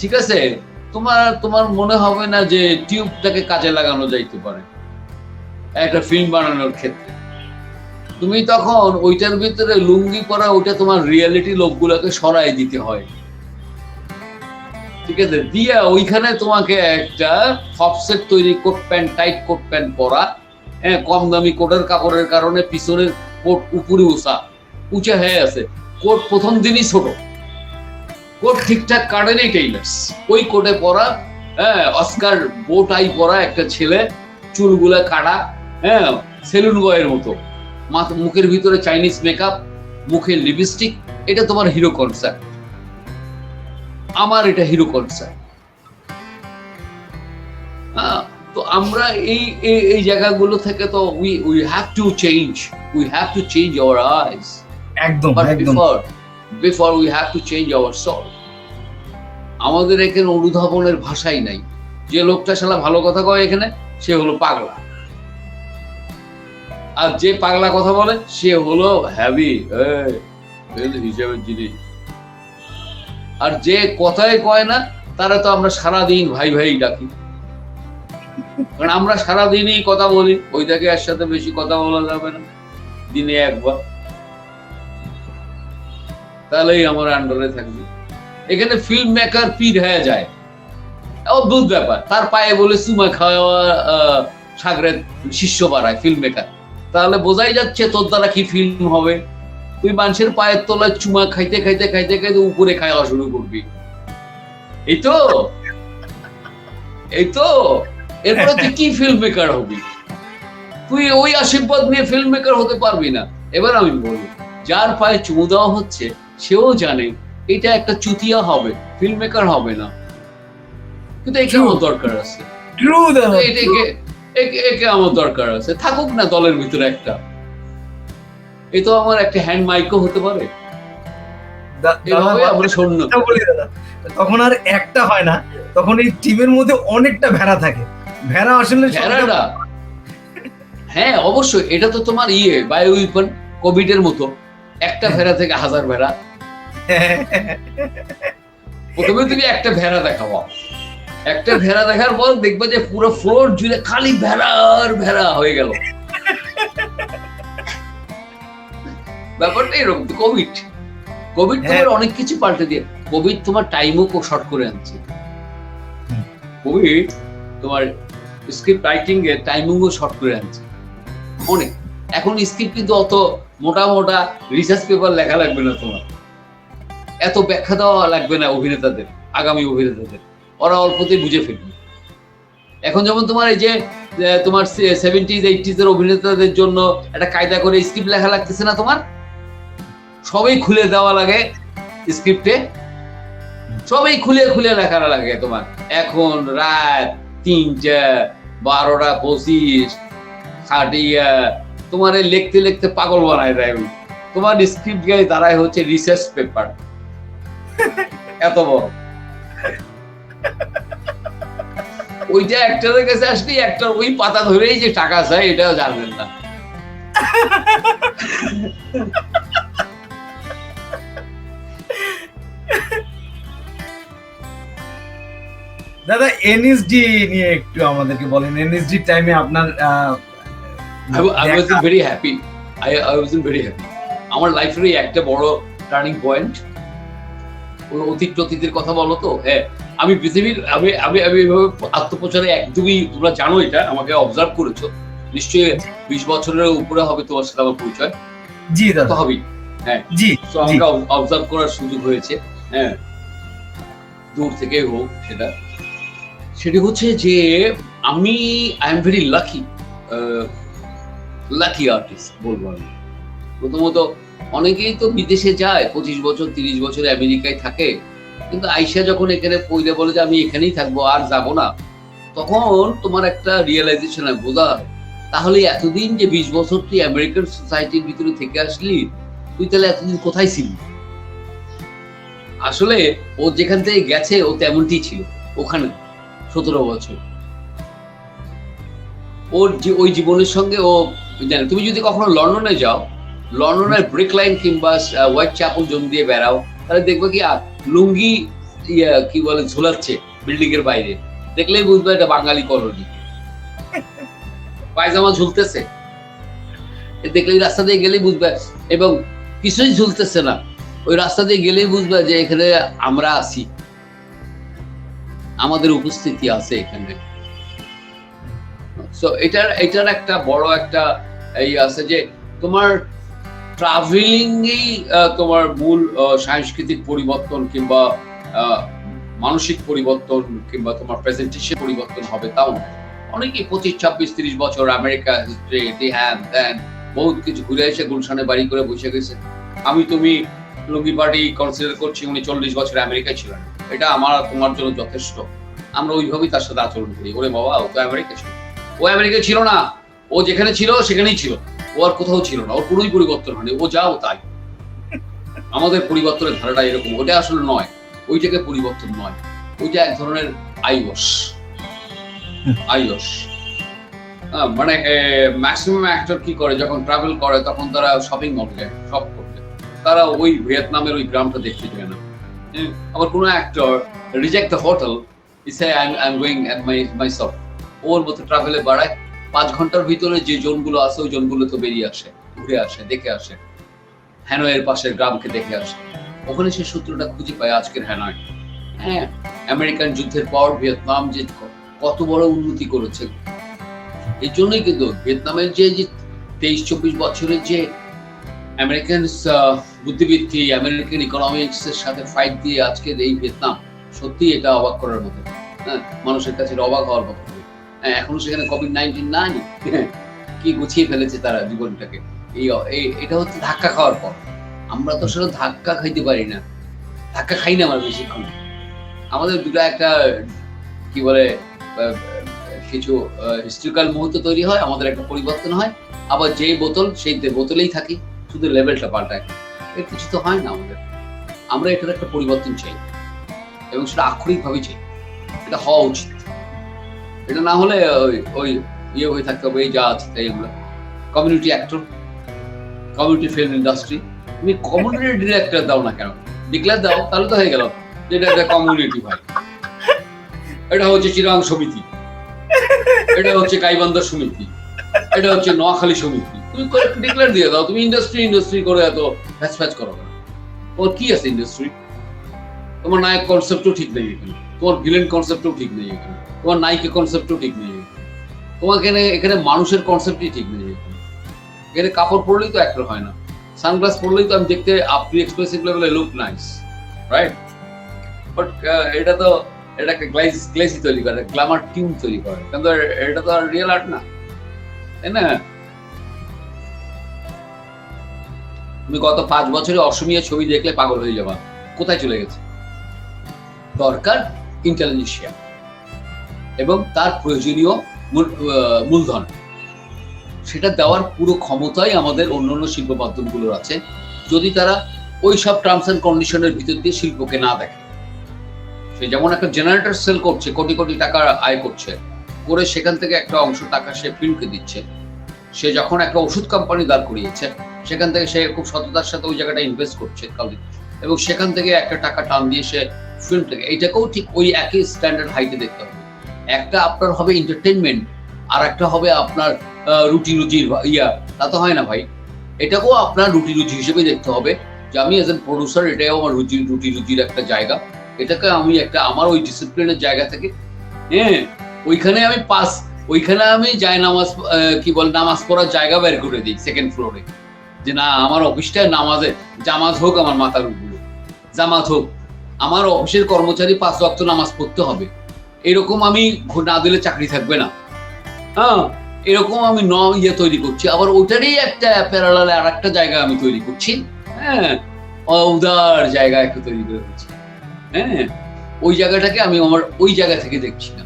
ঠিক আছে? তোমার মনে হবে না যে টিউবটাকে কাজে লাগানো যাইতে পারে একটা ফিল্ম বানানোর ক্ষেত্রে? তুমি তখন ওইটার ভিতরে লুঙ্গি পরা, ওইটা তোমার রিয়েলিটি লোকগুলোকে সরাই দিতে হয়। ঠিক আছে? দিয়া ওইখানে তোমাকে একটা ফপসেট তৈরি, coat pant, tight coat pant পরা, হ্যাঁ, কম দামি কোটের কাপড়ের কারণে পিছনের কোট উপরে উঁচা হয়ে আছে, কোট প্রথম দিনই ছোট, কোট ঠিকঠাক কাটে নেই টেইলার্স, ওই কোটে পরা, হ্যাঁ, অস্কার বোটাই পরা একটা ছেলে, চুলগুলা কাটা, হ্যাঁ, সেলুন বয়ের মতো, মুখের ভিতরে চাইনিজ মেকআপ, মুখে লিপস্টিক। এটা তোমার হিরো কনসেপ্ট, আমার এটা হিরো কনসেপ্ট। তো আমরা এই জায়গাগুলো থেকে তো we have to change our eyes. একদম before we have to change our soul. আমাদের এখানে অনুধাবনের ভাষাই নাই। যে লোকটা শালা ভালো কথা কয় এখানে, সে হলো পাগলা, আর যে পাগলা কথা বলে সে হলো হ্যাভি হিসেবের জিনিস। আর যে কথাই কয় না, তারা তো আমরা সারাদিন ভাই ভাই ডাকি, কারণ আমরা সারাদিনই কথা বলি। ওইটাকে এর সাথে বেশি কথা বলা যাবে না, দিনে একবার, তাহলেই আমার আন্ডারে থাকবে। এখানে ফিল্ম মেকার পীর হয়ে যায়, অদ্ভুত ব্যাপার। তার পায়ে বলে চুমা খাওয়া সাগরের শিষ্য বাড়ায় ফিল্ম মেকার। তাহলে বোঝাই যাচ্ছে তোর দ্বারা কি ফিল্ম হবে। তুই মানুষের পায়ের তলায় চুমা খাইতে খাইতে খাইতে খাইতে উপরে খাওয়া শুরু করবি। এই তো এরপরে তুই কি ফিল্ম মেকার হবি? তুই ওই আশীর্বাদ নিয়ে ফিল্ম মেকার হতে পারবি না। এবার আমি বলি, যার পায়ে চুমু দেওয়া হচ্ছে সেও জানে এটা একটা চুতিয়া হবে, ফিল্ম মেকার হবে না, কিন্তু একে আমার দরকার আছে, একে আমার দরকার আছে, থাকুক না দলের ভিতরে একটা, এ তো আমার একটা হ্যান্ড মাইকও হতে পারে। আমরা শূন্য তখন আর একটা হয় না, তখন এই টিমের মধ্যে অনেকটা ভেড়া থাকে। ভেড়া আসলে ভেড়াটা, হ্যাঁ অবশ্যই, এটা তো তোমার বায়ো উইপন, কোভিড এর মতো, একটা ভেড়া থেকে হাজার ভেড়া। প্রথমে তুমি একটা ভেড়া দেখাবো, একটা ভেড়া দেখার পর দেখবে যে পুরো ফ্লোর জুড়ে খালি ভেড়া আর ভেড়া হয়ে গেল। ব্যাপারটা এরকম। কোভিড তোমার অনেক কিছু পাল্টে দিয়ে, কোভিড তোমার টাইমও শর্ট করে আনছে। কোভিড তোমার স্ক্রিপ্ট রাইটিং এর টাইমিংও শর্ট করে আনছে অনেক। এখন স্ক্রিপ্ট কিন্তু অত মোটা মোটা রিসার্চ পেপার লেখা লাগবে না, তোমার এত ব্যাখ্যা দেওয়া লাগবে না অভিনেতাদের, আগামী অভিনেতাদের, ওরা অল্পতেই বুঝে ফেলবে। এখন যেমন তোমার এই যে তোমার 70s 80s এর অভিনেতাদের জন্য একটা কায়দা করে স্ক্রিপ্ট লেখা লাগতেছে না, তোমার সবই খুলে দেওয়া লাগে স্ক্রিপ্টে, সবই খুলে খুলে লেখা লাগে তোমার। এখন রাত 3টা 12:25 খাটিয়া তোমার লিখতে লিখতে পাগল বানায় দেয়। তোমার স্ক্রিপ্ট গায়ে দাঁড়ায় হচ্ছে রিসার্চ পেপার এত বড়। ওইটা একটার কাছে আসলে একটা ওই পাতা ধরেই যে টাকা চায় এটাও জানবেন না। দাদা এনএসডি নিয়ে একটু আমাদেরকে বলেন। এনএসডি টাইমে আপনার I wasn't very happy. I wasn't very happy. আমার লাইফেরই একটা বড় টার্নিং পয়েন্ট। ওই অতীতের কথা বলো তো, হ্যাঁ আমি পৃথিবীর আমি আত্মপ্রচারে একদমই, তোমরা জানো এটা, আমাকে অবজার্ভ করেছো নিশ্চয়ই, 20 বছরের উপরে হবে তোমার সাথে আমার পরিচয়। জি দাদা হবেই, হ্যাঁ জি। তো আমাকে অবজার্ভ করার সুযোগ হয়েছে, হ্যাঁ দূর থেকে হোক, সেটা হচ্ছে যে আমি I am very lucky artist বলবো আমি। প্রথমত অনেকেই তো বিদেশে যায়, 25 বছর 30 বছর আমেরিকায় থাকে, কিন্তু আইসা যখন এখানে পইলে বলে যে আমি এখানেই থাকবো আর যাব না, তখন তোমার একটা রিয়েলাইজেশন হয়, বোঝা হয় তাহলে এতদিন যে 20 বছর তুই আমেরিকান সোসাইটির ভিতরে থেকে আসলি, তুই তাহলে এতদিন কোথায় ছিলি। আসলে ও যেখান থেকে গেছে ও তেমনটি ছিল ওখানে 17 বছর। ওর যে ওই জীবনের সঙ্গে ও জানে। তুমি যদি কখনো লন্ডনে যাও, লন্ডনের ব্রিক লাইন কিংবা হোয়াইট চ্যাপেল জমি দিয়ে বেড়াও, তাহলে দেখবে কি লুঙ্গি কি বলে ঝোলাচ্ছে বিল্ডিং এর বাইরে, দেখলেই বুঝবে এটা বাঙালি কলোনি। পায়জামা ঝুলতেছে, দেখলেই রাস্তা দিয়ে গেলেই বুঝবে, এবং কিছুই ঝুলতেছে না, ওই রাস্তা দিয়ে গেলেই বুঝবে যে এখানে আমরা আছি, আমাদের উপস্থিতি আছে এখানে। সো এটার একটা বড় একটা এই আছে যে তোমার ট্রাভেলিংই তোমার মূল সাংস্কৃতিক পরিবর্তন কিংবা মানসিক পরিবর্তন কিংবা তোমার প্রেজেন্টেশন পরিবর্তন হবে তাও না। অনেকেই 25, 26, 30 বছর আমেরিকা হিস্ট্রি হ্যান ত্যান বহুত কিছু ঘুরে এসে গুলশানে বাড়ি করে বসে গেছে। তুমি লুঙ্গি পার্টি কনসিডার করছি, উনি 40 বছর আমেরিকায় ছিলেন, এটা আমার তোমার জন্য যথেষ্ট। আমরা ওইভাবেই তার সাথে আচরণ করি, ওরে বাবা ও তো আমেরিকা ছিল, ও আমেরিকায় ছিল না, ও যেখানে ছিল সেখানেই ছিল, ও আর কোথাও ছিল না, ওর কোনোই পরিবর্তন হয়নি, ও যাও তাই। আমাদের পরিবর্তনের ধারাটা এরকম, ওটা আসলে নয়, ওইটাকে পরিবর্তন নয়, ওইটা এক ধরনের আইওস। মানে ম্যাক্সিমাম অ্যাক্টর কি করে যখন ট্রাভেল করে তখন তারা শপিং মল যায় শপ করতে, তারা ওই ভিয়েতনামের ওই গ্রামটা দেখতে যায় না। আবার কোনো actor reject the hotel, he say I am going at myself, ওর মতো ট্রাভেলে বাড়ায় 5 ঘন্টার ভিতরে যে জোনগুলো আছে ওই জোনগুলো তো বেরিয়ে আসে, ঘুরে আসে, দেখে আসে, হ্যানয়ের পাশের গ্রামকে দেখে আসে, ওখানে সে সূত্রটা খুঁজে পায় আজকের হ্যানয়। হ্যাঁ, আমেরিকান যুদ্ধের পর ভিয়েতনাম যে কত বড় উন্নতি করেছে, এই জন্যই কিন্তু ভিয়েতনামের যে 23-24 বছরের যে আমেরিকান বুদ্ধিবৃত্তি, আমেরিকান ইকোনমিক্স এর সাথে ফাইট দিয়ে আজকের এই ভিয়েতনাম, সত্যি এটা অবাক করার মতো। হ্যাঁ, মানুষের কাছে অবাক হওয়ার মতো। হ্যাঁ, এখনো সেখানে COVID-19 নাই, কি গুছিয়ে ফেলেছে তারা জীবনটাকে। এটা হচ্ছে ধাক্কা খাওয়ার পর। আমরা তো আসলে ধাক্কা খাইতে পারি না, ধাক্কা খাই না আমরা বেশিক্ষণ। আমাদের দুটো একটা কি বলে কিছু হিস্ট্রিক্যাল মুহূর্ত তৈরি হয়, আমাদের একটা পরিবর্তন হয়, আবার যেই বোতল সেই বোতলেই থাকি, শুধু লেভেলটা পাল্টায়। এর কিছু তো হয় না আমাদের। আমরা এটার একটা পরিবর্তন চাই এবং সেটা আক্ষরিকভাবেই চাই, এটা হওয়া উচিত। এটা না হলে ওই ইয়ে হয়ে থাকতে হবে, এই যা আছে তাই। আমরা community actor, community film industry, তুমি কমিউনিটি ডিরেক্টর দাও না কেন, ডিক্লেয়ার দাও, তাহলে তো হয়ে গেল যে এটা একটা কমিউনিটি। ভাই এটা হচ্ছে চিরাং সমিতি, এটা হচ্ছে গাইবান্ধা সমিতি, এটা হচ্ছে নোয়াখালী সমিতি। তুমি ডিক্লেয়ার দিয়ে দাও। তুমি ইন্ডাস্ট্রি করে এত ফ্যাচ করো না। তোমার কি আছে ইন্ডাস্ট্রি? তোমার নায়ক কনসেপ্টও ঠিক নেই এখানে, তোমার ভিলেন কনসেপ্টও ঠিক নেই এখানে, তোমার নায়িকা কনসেপ্টও ঠিক নেই এখানে, তোমার এখানে মানুষের কনসেপ্টই ঠিক নেই এখানে। এখানে কাপড় পরলেই তো অ্যাক্টর হয় না, সানগ্লাস পরলেই তো আমি দেখতে আপনি এক্সপ্রেসিভ লেভেলে লুক নাইস, রাইট? বাট এটা তো এটাকে গ্লেসি তৈরি করে, গ্ল্যামার টিউন তৈরি করে, কিন্তু এটা তো আর রিয়েল আর্ট না, তাই না? তুমি গত 5 বছরে অসমীয়া ছবি দেখলে পাগল হয়ে যাবা, কোথায় চলে গেছে? দরকার ইন্টেলিজেন্সিয়া এবং তার প্রয়োজনীয় মূলধন, সেটা দেওয়ার পুরো ক্ষমতাই আমাদের অন্যান্য শিল্প মাধ্যমগুলোর আছে, যদি তারা ওই সব টার্মস অ্যান্ড কন্ডিশনের ভিতর দিয়ে শিল্পকে না দেখে। সে যেমন একটা জেনারেটর সেল করছে, কোটি কোটি টাকা আয় করছে, করে সেখান থেকে একটা অংশ টাকা সে ফিল্মকে দিচ্ছে। সে যখন একটা ওষুধ কোম্পানি দাঁড় করিয়েছে, সেখান থেকে সে খুব সততার সাথে ওই জায়গাটা ইনভেস্ট করছে এবং সেখান থেকে একটা টাকা টান দিয়ে সে ফিল্মটাকে, এইটাকেও ঠিক ওই একই স্ট্যান্ডার্ড হাইটে দেখতে হবে। একটা আপনার হবে এন্টারটেনমেন্ট, আর একটা হবে আপনার রুটি রুজির ইয়া, তা তো হয় না ভাই। এটাকেও আপনার রুটি রুজি হিসেবে দেখতে হবে যে আমি এজ এন প্রডিউসার, এটাও আমার রুটি রুজির একটা জায়গা, এটাকে আমি একটা আমার ওই ডিসিপ্লিনের জায়গা থেকে, হ্যাঁ, ওইখানে আমি যাই নামাজ কি বল নামাজ পড়ার জায়গা বের করে দিই সেকেন্ড ফ্লোরে, যে না আমার অফিসটায় জামাত হোক, আমার মাথার উপরে জামাত হোক, আমার অফিসের কর্মচারী 5 ওয়াক্ত নামাজ পড়তে হবে, এরকম আমি না দিলে চাকরি থাকবে না। হ্যাঁ, এরকম আমি ইয়ে তৈরি করছি, আবার ওটারই একটা প্যারালালে আর একটা জায়গা আমি তৈরি করছি, হ্যাঁ, উদার জায়গা একটা তৈরি করে করছি, হ্যাঁ, ওই জায়গাটাকে আমি আমার ওই জায়গা থেকে দেখছি না,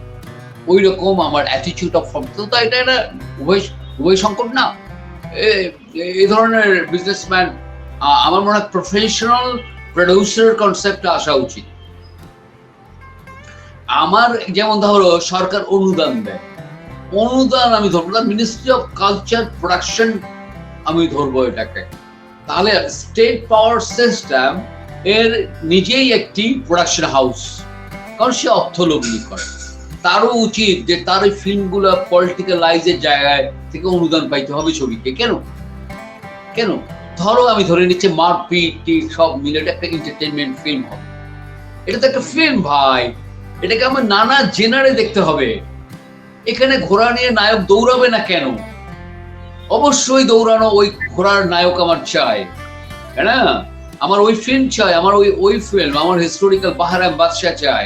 ওই রকম আমার অ্যাটিটিউড অফ ফর্ম। তো এটা একটা উভয় সংকট না? এই ধরনের বিজনেসম্যান, আমার মনে হয় প্রফেশনাল প্রডিউসার কনসেপ্টে আসা উচিত। আমার যেমন ধরো সরকার অনুদান দেয়, অনুদান আমি ধরবো না, মিনিস্ট্রি অফ কালচার প্রোডাকশন আমি ধরবো এটাকে, তাহলে স্টেট পাওয়ার সিস্টেম এর নিজেই একটি প্রোডাকশন হাউস, কারণ সে অর্থ লগ্নি করে। তারও উচিত যে তার ওই ফিল্মগুলো পলিটিক্যালাইজের জায়গায় থেকে অনুদান পাইতে হবে ছবিকে। কেন ধরো আমি ধরে নিচ্ছি মারপিট সব মিলে একটা এন্টারটেনমেন্ট ফিল্ম হবে, এটা তো একটা ফিল্ম ভাই, এটাকে আমার নানা জেনারে দেখতে হবে। এখানে ঘোড়া নিয়ে নায়ক দৌড়াবে না কেন? অবশ্যই দৌড়ানো ওই ঘোড়ার নায়ক আমার চাই, হ্যাঁ না? আমার ওই ফিল্ম চাই, আমার ওই ফিল্ম, আমার হিস্টোরিক্যাল বাহারাম বাদশাহ চাই,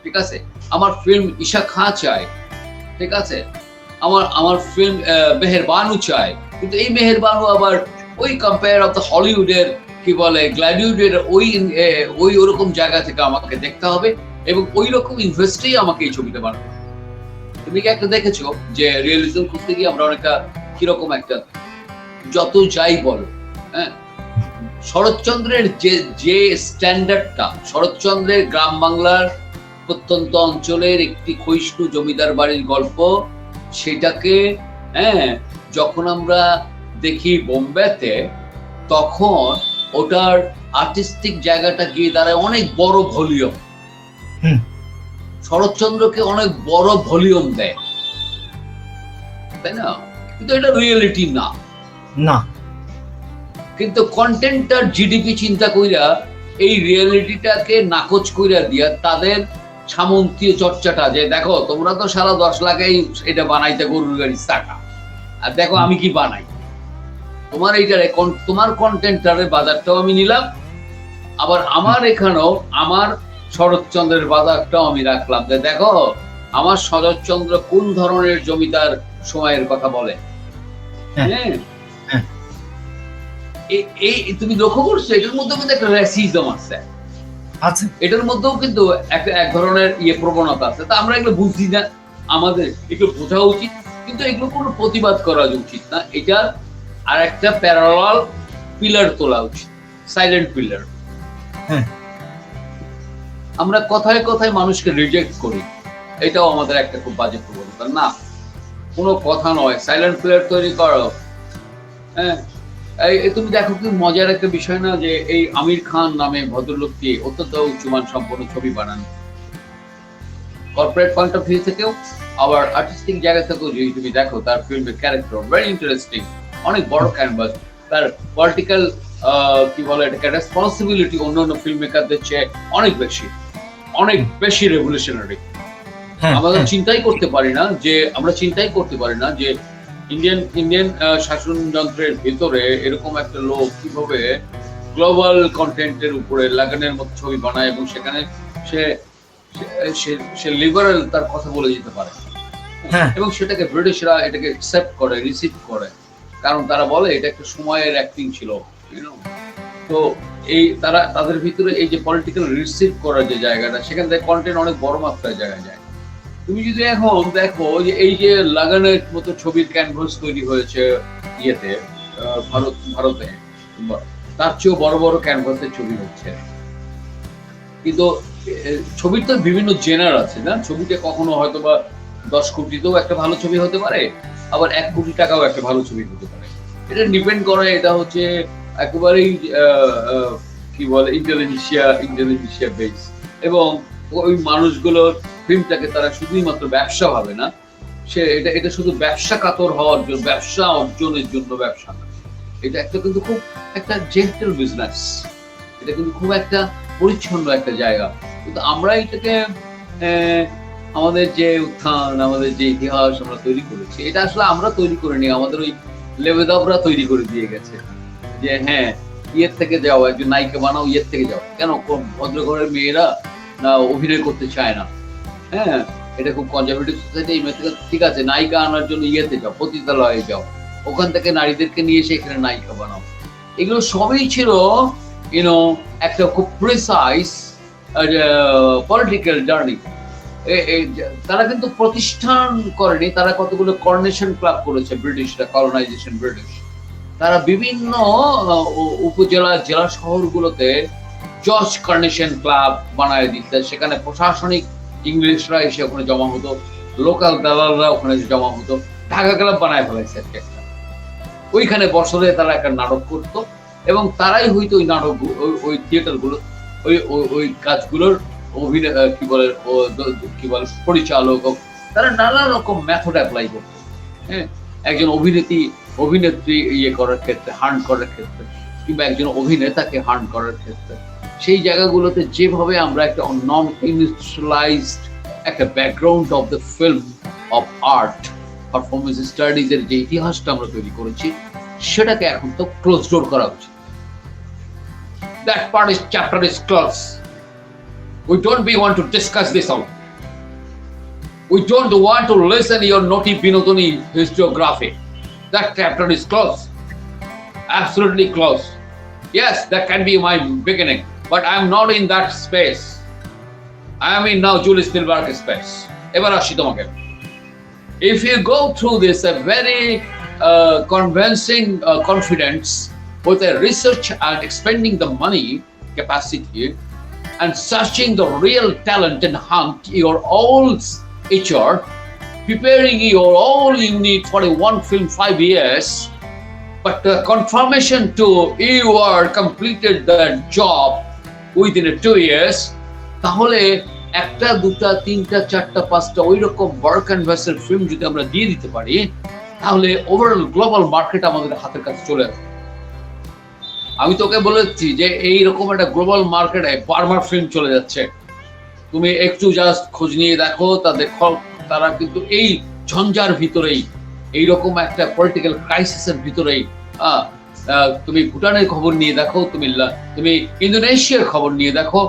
ঠিক আছে? আমার ফিল্ম ঈশা খাঁ চাই, ঠিক আছে? আমার ফিল্ম মেহেরবানু চাই, কিন্তু এই মেহেরবানু আবার ওই কম্পেয়ার অফ দ্য হলিউডের কি বলে গ্ল্যাডিউডের ওই ওরকম জায়গা থেকে আমাকে দেখতে হবে এবং ওই রকম ইনভেস্টেই আমাকে এই ছবিটা বানাতে হবে। তুমি কি একটা দেখেছো যে রিয়েলিজম করতে গিয়ে আমরা অনেকটা কিরকম একটা, যত যাই বলো, হ্যাঁ, শরৎচন্দ্রের যে স্ট্যান্ডার্ডটা, শরৎচন্দ্রের গ্রাম বাংলার প্রত্যন্ত অঞ্চলের একটি ক্ষয়িষ্ণু জমিদার বাড়ির গল্প, সেটাকে হ্যাঁ যখন আমরা দেখি বোম্বেতে, তখন ওটার আর্টিস্টিক জায়গাটা গিয়ে দাঁড়ায় অনেক বড় ভলিউম। শরৎচন্দ্রকে অনেক বড় ভলিউম দেয়, তাই না? কিন্তু এটা রিয়েলিটি না, কিন্তু কন্টেন্টটার জিডিপি চিন্তা কইরা এই রিয়েলিটিটাকে নাকচ কইরা দিয়া তাদের সামন্তীয় চর্চাটা, যে দেখো তোমরা তো সারা 10 লাখেই এটা বানাইতে গরুর গাড়ি টাকা, আর দেখো আমি কি বানাই, তোমার এইটারে তোমার কন্টেন্টারে বাজারটাও আমি নিলাম, আবার আমার এখানেও আমার শরৎচন্দ্রের বাজারটাও আমি রাখলাম, যে দেখো আমার শরৎচন্দ্র কোন ধরনের জমিদার সময়ের কথা বলে, হ্যাঁ, হ্যাঁ, হ্যাঁ। এই তুমি লক্ষ্য করছো এটার মধ্যে কিন্তু একটা রেসিজম আছে, আচ্ছা। এটার মধ্যেও কিন্তু এক ধরনের প্রবণতা আছে। তা আমরা এগুলো বুঝি না, আমাদের এগুলো বোঝা উচিত, কিন্তু এগুলো কোনো প্রতিবাদ করা উচিত না। এটা আর একটা প্যারালাল পিলার তোলা উচিত, সাইলেন্ট পিলার। হ্যাঁ। আমরা কথায় কথায় মানুষকে রিজেক্ট করি, এটাও আমাদের একটা খুব বাজে প্রবণতা। না, কোনো কথা নয়, সাইলেন্ট পিলার তৈরি করো। হ্যাঁ, তুমি দেখো কি মজার একটা বিষয় না, যে এই আমির খান নামে ভদ্রলোকটি অত্যন্ত উচ্চমান সম্পন্ন ছবি বানান, কর্পোরেট পয়েন্ট অফ ভিউ থেকেও আবার আর্টিস্টিক জায়গা থেকেও। যদি তুমি দেখো তার ফিল্মের ক্যারেক্টার ভেরি ইন্টারেস্টিং, অনেক বড় ক্যানভাস, তার পলিটিক্যাল কি বলে এটাকে রেসপন্সিবিলিটি অন্যান্য ফিল্ম মেকারদের চেয়ে অনেক বেশি রেভলিউশনারি। আমরা চিন্তাই করতে পারি না যে ইন্ডিয়ান শাসনযন্ত্রের ভিতরে এরকম একটা লোক কিভাবে গ্লোবাল কন্টেন্টের উপরে লাগানের মতো ছবি বানায়, এবং সেখানে সে লিবারেল তার কথা বলে যেতে পারে, এবং সেটাকে ব্রিটিশরা এটাকে অ্যাকসেপ্ট করে, রিসিভ করে, কারণ তারা বলে এটা একটা সময়ের অ্যাক্টিং ছিল। তো তাদের ভিতরে এই যে পলিটিক্যাল রিসিভ করার যে জায়গাটা, সেখান থেকে কন্টেন্ট অনেক বড় মাত্রায় জায়গায় যায়। তুমি যদি এখন দেখো যে এই যে লাগানের মতো ছবির ক্যানভাস তৈরি হয়েছে ইয়েতে, ভারতে, তার চেয়েও বড় বড় ক্যানভাসের ছবি হচ্ছে, কিন্তু ছবির তো বিভিন্ন জেনার আছে না। ছবিতে কখনো হয়তো বা 10 কোটিতেও একটা ভালো ছবি হতে পারে, আবার 1 কোটি টাকাও একটা ভালো ছবি হতে পারে। এটা ডিপেন্ড করে, এটা হচ্ছে একেবারেই কি বলে ইন্টেলিজেন্সিয়া বেস, এবং ওই মানুষগুলোর ফিল্মটাকে তারা শুধুই মাত্র ব্যবসা ভাবে না, এটা শুধু ব্যবসা কাতর হওয়ার জন্য, ব্যবসা অর্জনের জন্য ব্যবসা না। এটা কিন্তু খুব একটা জেন্টল বিজনেস, এটা কিন্তু খুব একটা পরিচ্ছন্ন একটা জায়গা। কিন্তু আমরা এটাকে আমাদের যে উত্থান, আমাদের যে ইতিহাস আমরা তৈরি করেছি, এটা আসলে আমরা তৈরি করিনি, আমাদের ওই লেবেদাবরা তৈরি করে দিয়ে গেছে, যে হ্যাঁ ইয়ের থেকে যাও, একজন নায়িকা বানাও, ইয়ের থেকে যাও। কেন ভদ্রঘরের মেয়েরা না অভিনয় করতে চায় না? হ্যাঁ, এটা খুব কনজারভেটিভ সোসাইটি। ঠিক আছে, নায়িকা আনার জন্য ইয়েতে যাও, পতিতালয়ে যাও, ওখান থেকে নারীদেরকে নিয়ে এসে এখানে নায়িকা বানাও। এগুলো সবই ছিল একটা খুব প্রিসাইজ পলিটিক্যাল জার্নি। তারা কিন্তু প্রতিষ্ঠান করেনি, তারা কতগুলো কর্নেশন ক্লাব করেছে ব্রিটিশরা, কলোনাইজেশন ব্রিটিশ। তারা বিভিন্ন উপজেলা, জেলা শহরগুলোতে জর্জ কর্নেশন ক্লাব বানায় দিতে, সেখানে প্রশাসনিক ইংলিশরা এসে ওখানে জমা হতো, লোকাল দালালরা ওখানে জমা হতো, ঢাকা ক্লাব বানায় ফেলাইছে একটা। ওইখানে বছরে তারা একটা নাটক করতো, এবং তারাই হয়তো ওই নাটক, ওই থিয়েটার গুলো, ওই কাজগুলোর অভিনয় কি বলে পরিচালক, তারা নানা রকম মেথড অ্যাপ্লাই করতো। হ্যাঁ, একজন অভিনেত্রী করার ক্ষেত্রে, হার্ন করার ক্ষেত্রে, কিংবা একজন অভিনেতাকে হার্ন করার ক্ষেত্রে, সেই জায়গাগুলোতে যেভাবে আমরা একটা নন ইন্ডাস্ট্রিয়ালাইজড একটা background of the film of art performance studies এর যে ইতিহাসটা আমরা তৈরি করেছি, সেটাকে এখন তো ক্লোজ ডোর করা উচিত। That chapter is closed. We don't want to discuss this out. We don't want to listen your naughty Binodoni historiography. That chapter is closed. Absolutely closed. Yes, that can be my beginning, but I am not in that space. I am in now Julie Spielberg space. Ever ashi tomake. If you go through this a very convincing confidence with a research and expending the money capacity and searching the real talent and hunt your all HR, preparing your all you need for a one film 5 years, but the confirmation to you are completed the job within 2 years, তাহলে একটা, দুটা, তিনটা, চারটা, পাঁচটা ওই রকম বড় ক্যানভাসের ফিল্ম যদি আমরা দিয়ে দিতে পারি, তাহলে ওভারঅল গ্লোবাল মার্কেট আমাদের হাতের কাছে চলে আসবে। আমি তোকে বলেছি যে এইরকম একটা গ্লোবাল মার্কেটে বারবার ফিল্ম চলে যাচ্ছে, তুমি একটু জাস্ট খোঁজ নিয়ে দেখো, তারা কিন্তু এই ঝঞ্ঝার ভিতরেই, এইরকম একটা পলিটিক্যাল ক্রাইসিসের ভিতরেই, তুমি ভুটানের খবর নিয়ে দেখো, তুমি ইন্দোনেশিয়ার খবর নিয়ে দেখো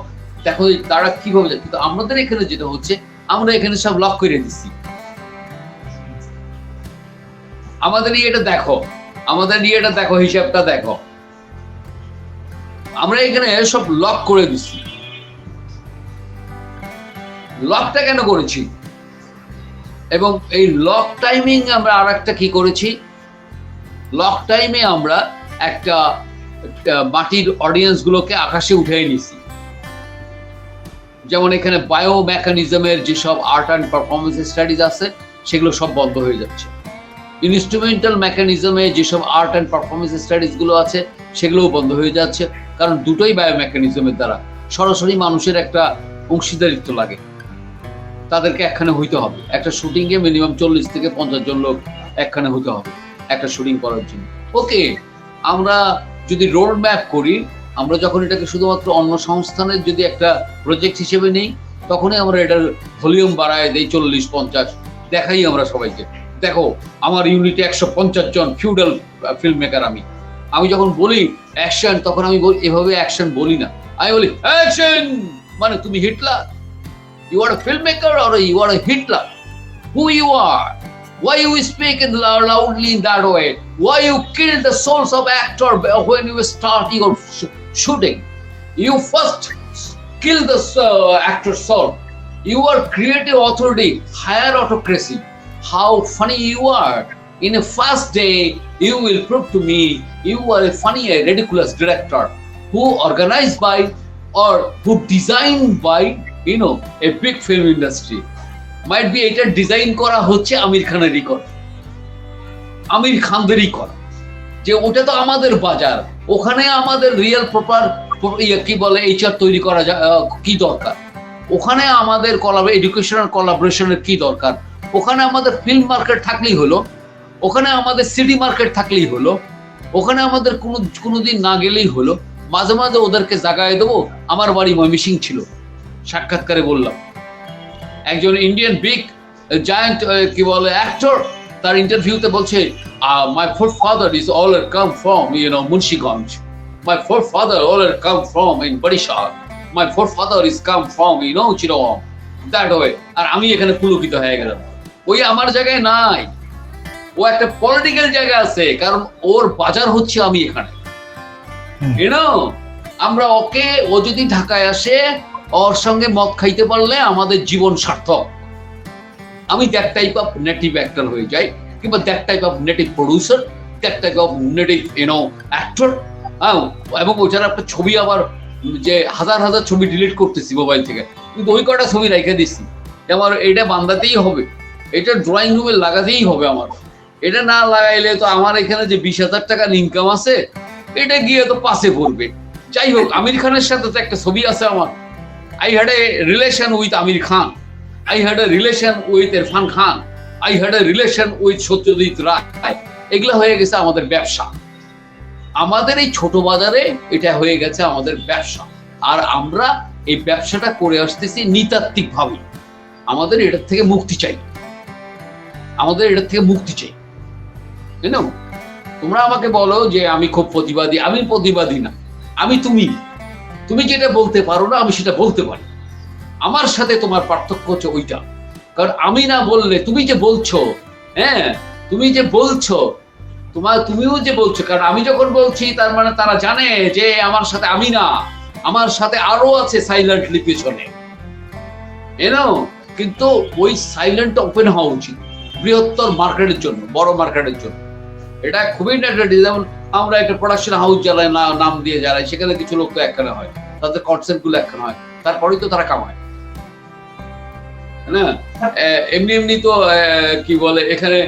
তারা কিভাবে। কিন্তু আমাদের এখানে যেটা হচ্ছে, আমরা এখানে সব লক করে দিচ্ছি। আমাদের এটা দেখো, আমাদের ইয়েটা দেখো, হিসাবটা দেখো, আমরা এখানে সব লক করে দিচ্ছি। লকটা কেন করেছি? এবং এই লক টাইমিং আমরা আর একটা কি করেছি, লক টাইমে আমরা একটা মাটির অডিয়েন্স গুলোকে আকাশে উঠে নিছি। যেমন এখানে বায়ো মেকানিজমের যেসব আর্ট অ্যান্ড পারফরমেন্স স্টাডিজ আছে সেগুলো সব বন্ধ হয়ে যাচ্ছে। ইনস্ট্রুমেন্টাল মেকানিজমে যেসব আর্ট অ্যান্ড পারফরমেন্স স্টাডিজ গুলো আছে সেগুলোও বন্ধ হয়ে যাচ্ছে, কারণ দুটোই বায়ো মেকানিজমের দ্বারা সরাসরি মানুষের একটা অংশীদারিত্ব লাগে। তাদেরকে একখানে হইতে হবে, একটা শুটিংয়ে মিনিমাম 40 থেকে 50 জন লোক একখানে হতে হবে একটা শুটিং করার জন্য। ওকে, আমরা যদি রোড ম্যাপ করি, আমরা যখন এটাকে শুধুমাত্র অন্য সংস্থানের যদি একটা প্রজেক্ট হিসেবে নেই, তখনই আমরা এটার ভলিউম বাড়ায় দেই 40-50, দেখাই আমরা সবাইকে, দেখো আমার ইউনিটে 150 জন ফিউডাল ফিল্ম মেকার। আমি যখন বলি অ্যাকশন, তখন আমি এভাবে অ্যাকশন বলি না, আমি বলি অ্যাকশন, মানে তুমি Hitler, you are a filmmaker or you are a Hitler, who you are, why you speak loudly in that way, why you kill the souls of actor when you start your shooting, you first kill the actor's soul, you are creative authority, higher autocracy, how funny you are, in a first day you will prove to me you are a funny, a ridiculous director who organized by or who designed by a big film industry. Might be এটা design করা হচ্ছে আমির খানেরই করা, আমির খানদেরই করা, যে ওটা তো আমাদের বাজার, ওখানে আমাদের রিয়েল প্রপার কি বলে এইচআর তৈরি করা কি দরকার, ওখানে আমাদের এডুকেশনাল কোলাবোরেশনের কি দরকার, ওখানে আমাদের ফিল্ম মার্কেট থাকলেই হলো, ওখানে আমাদের সিডি মার্কেট থাকলেই হলো, ওখানে আমাদের কোনোদিন না গেলেই হলো, মাঝে মাঝে ওদেরকে জাগায় দেবো। আমার বাড়ি ময়মনসিং ছিল, সাক্ষাৎকারে বললাম, একজন ইন্ডিয়ান বিগ জায়ান্ট কি বলে অ্যাক্টর, তার ইন্টারভিউতে বলছে my forefather is all come from Munshiganj, my forefather all come from in Barishal, my forefather is come from Chirang, that way. আর আমি এখানে পুলকিত হয়ে গেলাম, ওই আমার জায়গায় নাই, ও একটা পলিটিক্যাল জায়গা আছে, কারণ ওর বাজার হচ্ছে আমি এখানে। আমরা ওকে, ও যদি ঢাকায় আসে, ওর সঙ্গে মদ খাইতে পারলে আমাদের জীবন সার্থক। আমি that type of native actor হয়ে যাই, কিংবা that type of native producer, that type of native actor. এবং ওইটার একটা ছবি, আবার যে হাজার হাজার ছবি ডিলিট করতেছি মোবাইল থেকে, কিন্তু ওই কটা ছবি রেখে দিচ্ছি, আমার এটা বান্ধাতেই হবে, এটা ড্রয়িং রুমে লাগাতেই হবে আমার। এটা না লাগাইলে তো আমার এখানে যে 20,000 টাকার ইনকাম আছে, এটা গিয়ে তো পাশে পড়বে। যাই হোক, আমির খানের সাথে তো একটা ছবি আছে আমার, I had a relation with Amir Khan, I had a relation with Irfan Khan, I had a relation with Satyajit Ray. এগুলা হয়ে গেছে আমাদের ব্যবসা, আমাদের এই ছোট বাজারে এটা হয়ে গেছে আমাদের ব্যবসা। আর আমরা এই ব্যবসাটা করে আসতেছি নৃতাত্ত্বিক ভাবে। আমাদের এটার থেকে মুক্তি চাই, আমাদের এটার থেকে মুক্তি চাই। তোমরা আমাকে বলো যে আমি খুব প্রতিবাদী, আমি প্রতিবাদী না, আমি তুমি যেটা বলতে পারো না আমি সেটা বলতে পারি। আমার সাথে তোমার পার্থক্য হচ্ছে ওইটা, কারণ আমি না বললে, তুমি যে বলছো, তুমি যে বলছো, তুমিও যে বলছো, কারণ আমি যখন বলছি তার মানে তারা জানে যে আমার সাথে আমি না, আমার সাথে আরো আছে সাইলেন্টলি পেছনে। কিন্তু ওই সাইলেন্ট ওপেন হওয়া উচিত বৃহত্তর মার্কেটের জন্য, বড় মার্কেটের জন্য। এটা খুবই নেগেটিভ। যেমন আমরা একটা প্রোডাকশন হাউস জ্বালাই, নাম দিয়ে জ্বালাই, সেখানে কিছু লোক তো একখানে হয়, তাদের কনসেপ্ট গুলো একখানে হয়, তারপরেই তো তারা কামায় না। এমনি এমনি তো কি বলে, এখানে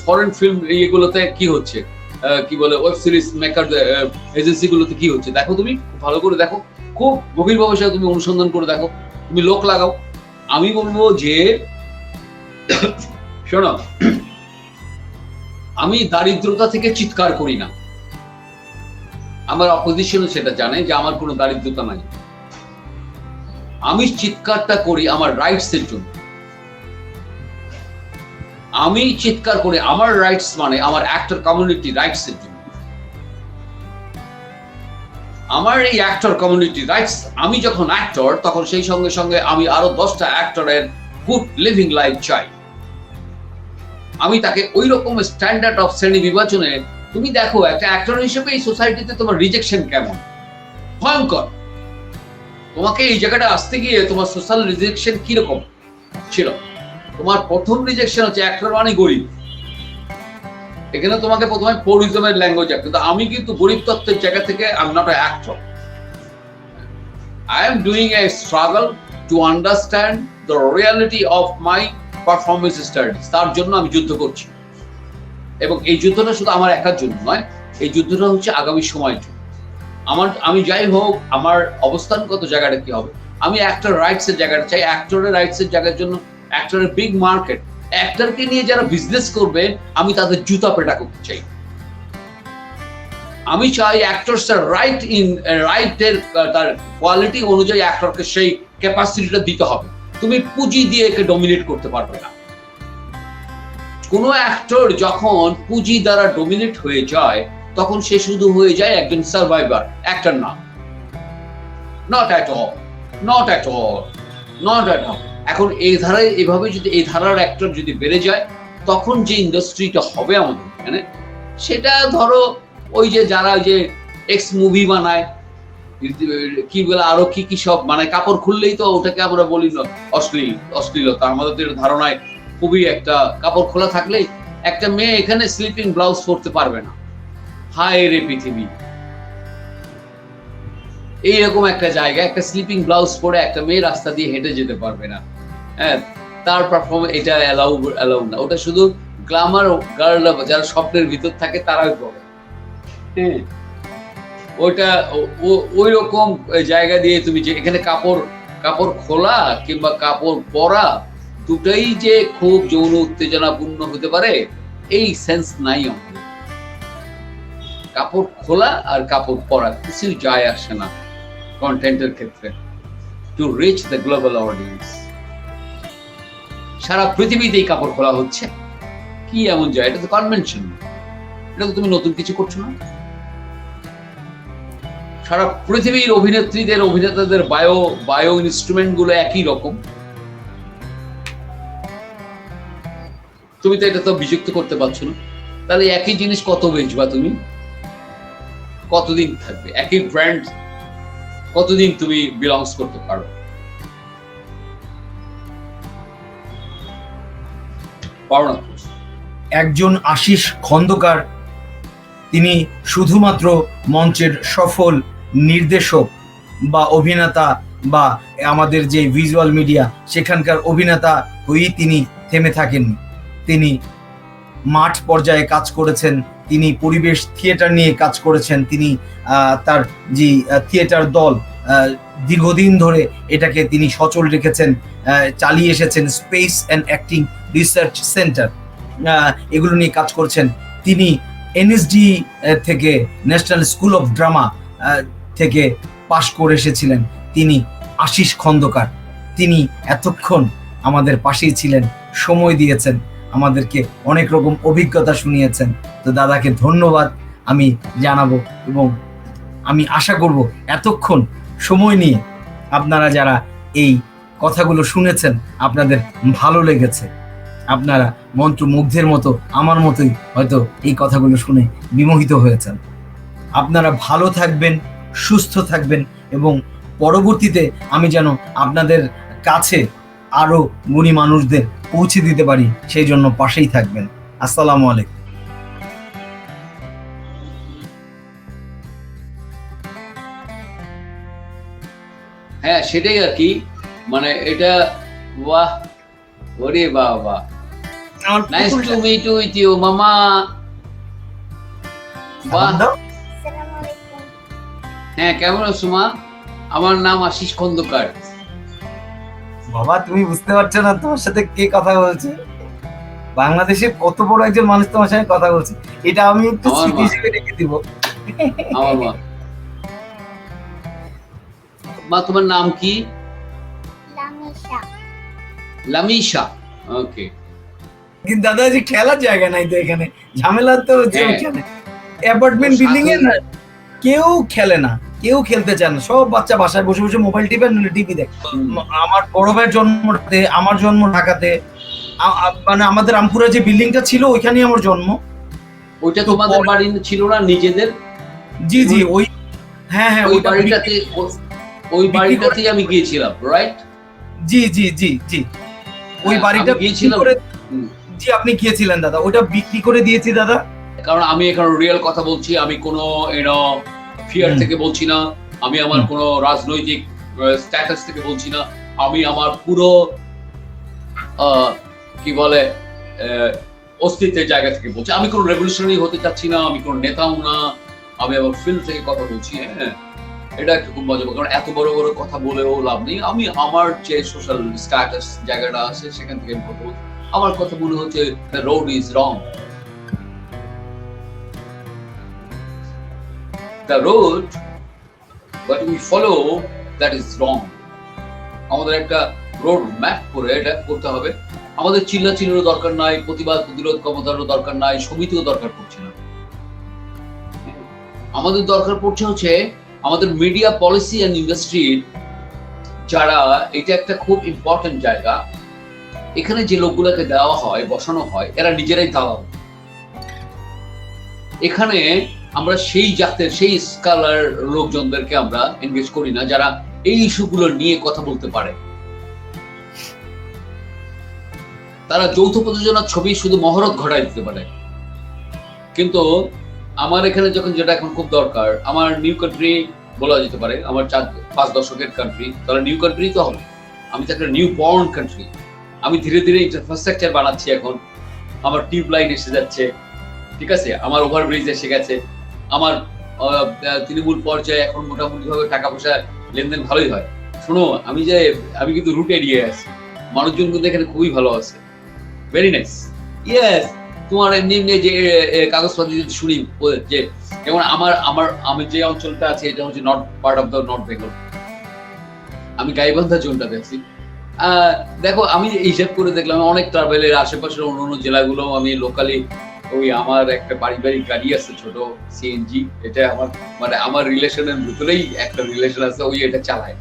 ফরেন ফিল্ম ইয়েগুলোতে কি হচ্ছে, কি বলে ওয়েব সিরিজ মেকার এজেন্সি গুলোতে কি হচ্ছে দেখো, তুমি ভালো করে দেখো, খুব গভীর ভাবে তুমি অনুসন্ধান করে দেখো, তুমি লোক লাগাও। আমি বলবো যে শোনো, আমি দারিদ্রতা থেকে চিৎকার করি না, আমার অপোজিশনও সেটা জানে যে আমার কোনো দারিদ্রতা নাই। আমি চিৎকারটা করি আমার রাইটস এর জন্য, আমি চিৎকার করি আমার রাইটস, মানে আমার অ্যাক্টর কমিউনিটি রাইটস এর জন্য। আমার এই অ্যাক্টর কমিউনিটি রাইটস, আমি যখন অ্যাক্টর তখন সেই সঙ্গে সঙ্গে আমি আরো 10টা অ্যাক্টরের গুড লিভিং লাইফ চাই। আমি তাকে ওই রকম স্ট্যান্ডার্ড অফ শ্রেণী বিভাজনে, তুমি দেখো একটা অ্যাক্টর হিসেবে এই সোসাইটিতে তোমার রিজেকশন কেমন ভয়ঙ্কর। তোমাকে এই জায়গাটা আসতে গিয়ে তোমার সোশ্যাল রিজেকশন কিরকম ছিল? তোমার প্রথম রিজেকশন হচ্ছে অ্যাক্টর মানে গরিব। এখানে তোমাকে প্রথমে পোরিজমের ল্যাঙ্গুয়েজ, কিন্তু আমি কিন্তু গরিব তত্ত্বের জায়গা থেকে I am not a actor. I am doing a struggle to understand the reality of my performance studies. তার জন্য আমি যুদ্ধ করছি, এবং এই যুদ্ধটা শুধু আমার একার জন্য নয়, এই যুদ্ধটা হচ্ছে আগামী সময়ের জন্য। আমি যাই হোক, আমার অবস্থানগত জায়গাটা কি হবে, আমি অ্যাক্টর রাইটস এর জায়গাটা চাই। অ্যাক্টরের রাইটস এর জায়গার জন্য অ্যাক্টরের বিগ মার্কেট, অ্যাক্টরকে নিয়ে যারা বিজনেস করবে আমি তাদের জুতা পেটা করতে চাই। আমি চাই অ্যাক্টরসটা রাইটের তার কোয়ালিটি অনুযায়ী অ্যাক্টরকে সেই ক্যাপাসিটিটা দিতে হবে। তুমি পুঁজি দিয়ে একে ডমিনেট করতে পারবে না। কোনো অ্যাক্টর যখন পুঁজি দ্বারা ডমিনেট হয়ে যায় তখন সে শুধু হয়ে যায় একজন সার্ভাইভার, অ্যাক্টর না। Not at all, not at all, not at all. এখন এই ধারায় এভাবে যদি এই ধারার অ্যাক্টর যদি বেড়ে যায়, তখন যে ইন্ডাস্ট্রিটা হবে আমাদের এখানে, সেটা ধরো ওই যে যারা ওই যে এক্স মুভি বানায়, কি বলে আরো কি কি সব মানে কাপড় খুললেই তো ওটাকে আমরা বলি না অশ্লীলতা। আমাদের তো ধারণায় খুবই একটা কাপড় খোলা থাকলেই একটা মেয়ে এখানে স্লিপিং ব্লাউজ পরতে পারবে না। হায় রে পৃথিবী, এইরকম একটা জায়গা, একটা স্লিপিং ব্লাউজ পরে একটা মেয়ে রাস্তা দিয়ে হেঁটে যেতে পারবে না। হ্যাঁ, তার পারফরমেন্স এটা অ্যালাউ না। ওটা শুধু গ্ল্যামার গার্ল যারা স্বপ্নের ভিতর থাকে তারাই করে। হ্যাঁ, ওইটা ওই রকম জায়গা দিয়ে তুমি যে এখানে কাপড় খোলা কিংবা কাপড় পরা দুটাই যে খুব যৌন উত্তেজনাপূর্ণ হতে পারে এই সেন্স নাই আমাদের। কাপড় খোলা আর কাপড় পরা কিছু যায় আসে না কন্টেন্টের ক্ষেত্রে, to reach the global audience. সারা পৃথিবীতেই কাপড় খোলা হচ্ছে, কি এমন যায়? এটা তো কনভেনশন, এটা তো তুমি নতুন কিছু করছো না। সারা পৃথিবীর অভিনেত্রীদের অভিনেতাদের বায়ো ইনস্ট্রুমেন্ট গুলো একই রকম। তুমি তো এটা তো বিযুক্ত করতে পারছো না। তাহলে একই জিনিস কত বেচবা তুমি? কতদিন থাকবে একই ব্র্যান্ড? কতদিন তুমি বিলংস করতে পারো? পারো না। একজন আশিস খন্দকার, তিনি শুধুমাত্র মঞ্চের সফল নির্দেশক বা অভিনেতা বা আমাদের যে ভিজুয়াল মিডিয়া সেখানকার অভিনেতা হয়েই তিনি থেমে থাকেননি। তিনি মাঠ পর্যায়ে কাজ করেছেন, তিনি পরিবেশ থিয়েটার নিয়ে কাজ করেছেন, তিনি তার যে থিয়েটার দল দীর্ঘদিন ধরে এটাকে তিনি সচল রেখেছেন, চালিয়ে এসেছেন। Space and acting research centre, এগুলো নিয়ে কাজ করছেন। তিনি এনএসডি থেকে ন্যাশনাল স্কুল অফ ড্রামা থেকে পাশ করে এসেছিলেন। তিনি আশিস খন্দকার, তিনি এতক্ষণ আমাদের পাশেই ছিলেন, সময় দিয়েছেন, আমাদেরকে অনেক রকম অভিজ্ঞতা শুনিয়েছেন। তো দাদাকে ধন্যবাদ আমি জানাবো, এবং আমি আশা করব এতক্ষণ সময় নিয়ে আপনারা যারা এই কথাগুলো শুনেছেন আপনাদের ভালো লেগেছে। আপনারা মন্ত্রমুগ্ধের মতো আমার মতোই হয়তো এই কথাগুলো শুনে বিমোহিত হয়েছেন। আপনারা ভালো থাকবেন, সুস্থ থাকবেন, এবং পরবর্তীতে আমি যেন আপনাদের কাছে আরো গুণী মানুষদের পৌঁছে দিতে পারি সেই জন্য পাশেই থাকবেন। আসসালামু আলাইকুম। হ্যাঁ, সেটাই আর কি, মানে এটা বাহ, ওরে বাবা, nice to meet with you মামা। বাহ, হ্যাঁ, কেমন আছো মা? আমার নাম আশিস খন্দকার। বাবা, তুমি বুঝতে পারছো না তোমার সাথে কে কথা বলছে? বাংলাদেশে কত বড় একজন মানুষ তোমার সাথে কথা বলছে, এটা আমি একটু স্মৃতি হিসেবে রেখে দিব। আমার মা। মা, তোমার নাম কি? লামিশা। ওকে। কিন্তু দাদা, যে খেলার জায়গা নাই তো এখানে, ঝামেলা তো হচ্ছে ওখানে। অ্যাপার্টমেন্ট বিল্ডিং এ না, কেউ খেলে না, কেউ খেলতে চায় না, সব বাচ্চা বাসায় বসে বসে মোবাইল টিপে টিভি দেখে। আমার বড় ভাইয়ের জন্ম আমার জন্ম ঢাকাতে, মানে আমাদের রামপুরা যে বিল্ডিংটা ছিল ওইখানেই আমার জন্ম। ওইটা তো তোমাদের বাড়ি ছিল না নিজেদের? জি জি ওই, হ্যাঁ হ্যাঁ, ওই ওইটা বাড়িটাতে, ওই বাড়িটাতেই আমি গিয়েছিলাম, রাইট? জি জি জি জি, ওই হ্যাঁ, বাড়িটা আমি গিয়েছিলাম। জি আপনি গিয়েছিলেন দাদা, ওইটা বিক্রি করে দিয়েছি দাদা। কারণ আমি এখন রিয়েল কথা বলছি, আমি কোনো ফিয়ার থেকে বলছি না, আমি আমার কোনো রাজনৈতিক স্ট্যাটাস থেকে বলছি না, আমি আমার পুরো কি বলে অস্তিত্বের জায়গা থেকে বলছি। আমি কোনো রেভলিউশনারি হতে চাচ্ছি না, আমি কোনো নেতাও না, আমি আমার ফিল্ড থেকে কথা বলছি। হ্যাঁ, এটা একটা খুব মজা, কারণ এত বড় বড় কথা বলেও লাভ নেই। আমি আমার যে সোশ্যাল স্ট্যাটাস জায়গাটা আছে সেখান থেকে কথা বলছি। আমার কথা মনে হচ্ছে the road is wrong, the road what we follow that is wrong. আমাদের একটা রোড ম্যাপ করে এটা করতে হবে। আমাদের চিল্লাচিল্লিরও দরকার নাই, প্রতিবাদ প্রতিরোধ ক্ষমতারও দরকার নাই, সমিতিও দরকার পড়ছে না। আমাদের দরকার পড়ছে হচ্ছে আমাদের মিডিয়া পলিসি অ্যান্ড ইন্ডাস্ট্রির যারা, এটা একটা খুব ইম্পর্টেন্ট জায়গা, এখানে যে লোকগুলোকে দেওয়া হয়, বসানো হয়, এরা নিজেরাই দালাল। এখানে আমরা সেই জাতের, সেই স্কলার লোকজনদেরকে আমরা এনগেজ করি না যারা এই ইস্যুগুলো নিয়ে কথা বলতে পারে। তারা যৌথ প্রযোজনার ছবি শুধু মহরত ঘটাই দিতে পারে। কিন্তু আমার এখানে যখন, যেটা এখন খুব দরকার, আমার নিউ কান্ট্রি বলা যেতে পারে, আমার 4-5 দশকের কান্ট্রি, তাহলে নিউ কান্ট্রি তো হবে। আমি তো একটা নিউ বর্ন কান্ট্রি। আমি ধীরে ধীরে ইনফ্রাস্ট্রাকচার বানাচ্ছি এখন। আমার টিউব লাইন এসে যাচ্ছে, ঠিক আছে, আমার ওভারব্রিজ এসে গেছে, আমার তৃণমূল পর্যায়ে এখন মোটামুটি ভাবে টাকা পয়সা লেনদেন ভালোই হয়। শোনো, আমি কিন্তু রুট এরিয়ে আছি, মানুষজন কিন্তু এখানে খুবই ভালো আছে, ভেরি নাইস। ইয়েস, তোমার এমনি এমনি যে কাগজপত্র যদি শুনি যে, যেমন আমি যে অঞ্চলটা আছে এটা হচ্ছে north part of the north Bengal, আমি গাইবান্ধা জোনটাতে আছি। দেখো, আমি হিসাব করে দেখলাম অনেক ট্রাভেলের আশেপাশের অন্য জেলাগুলো আমি লোকালি, ওই আমার একটা পারিবারিক গাড়ি আছে ছোট সিএনজি, এটা আমার মানে আমার রিলেশনের ভিতরেই একটা রিলেশন আছে, ওই এটা চালায়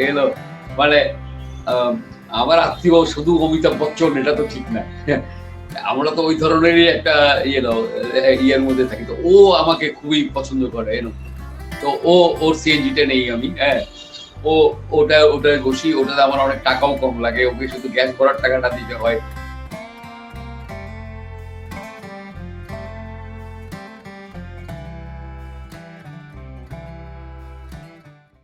এলো। মানে আমার আত্মীয় শুধু অমিতাভ বচ্চন, এটা তো ঠিক না। আমরা তো ওই ধরনেরই একটা ইয়ের মধ্যে থাকি, তো ও আমাকে খুবই পছন্দ করে। তো ওর সিএনজিটা নেই আমি, হ্যাঁ, ওটা ঘষি, ওটাতে আমার অনেক টাকাও কম লাগে, ওকে শুধু গ্যাস ভরার টাকাটা দিতে হয়।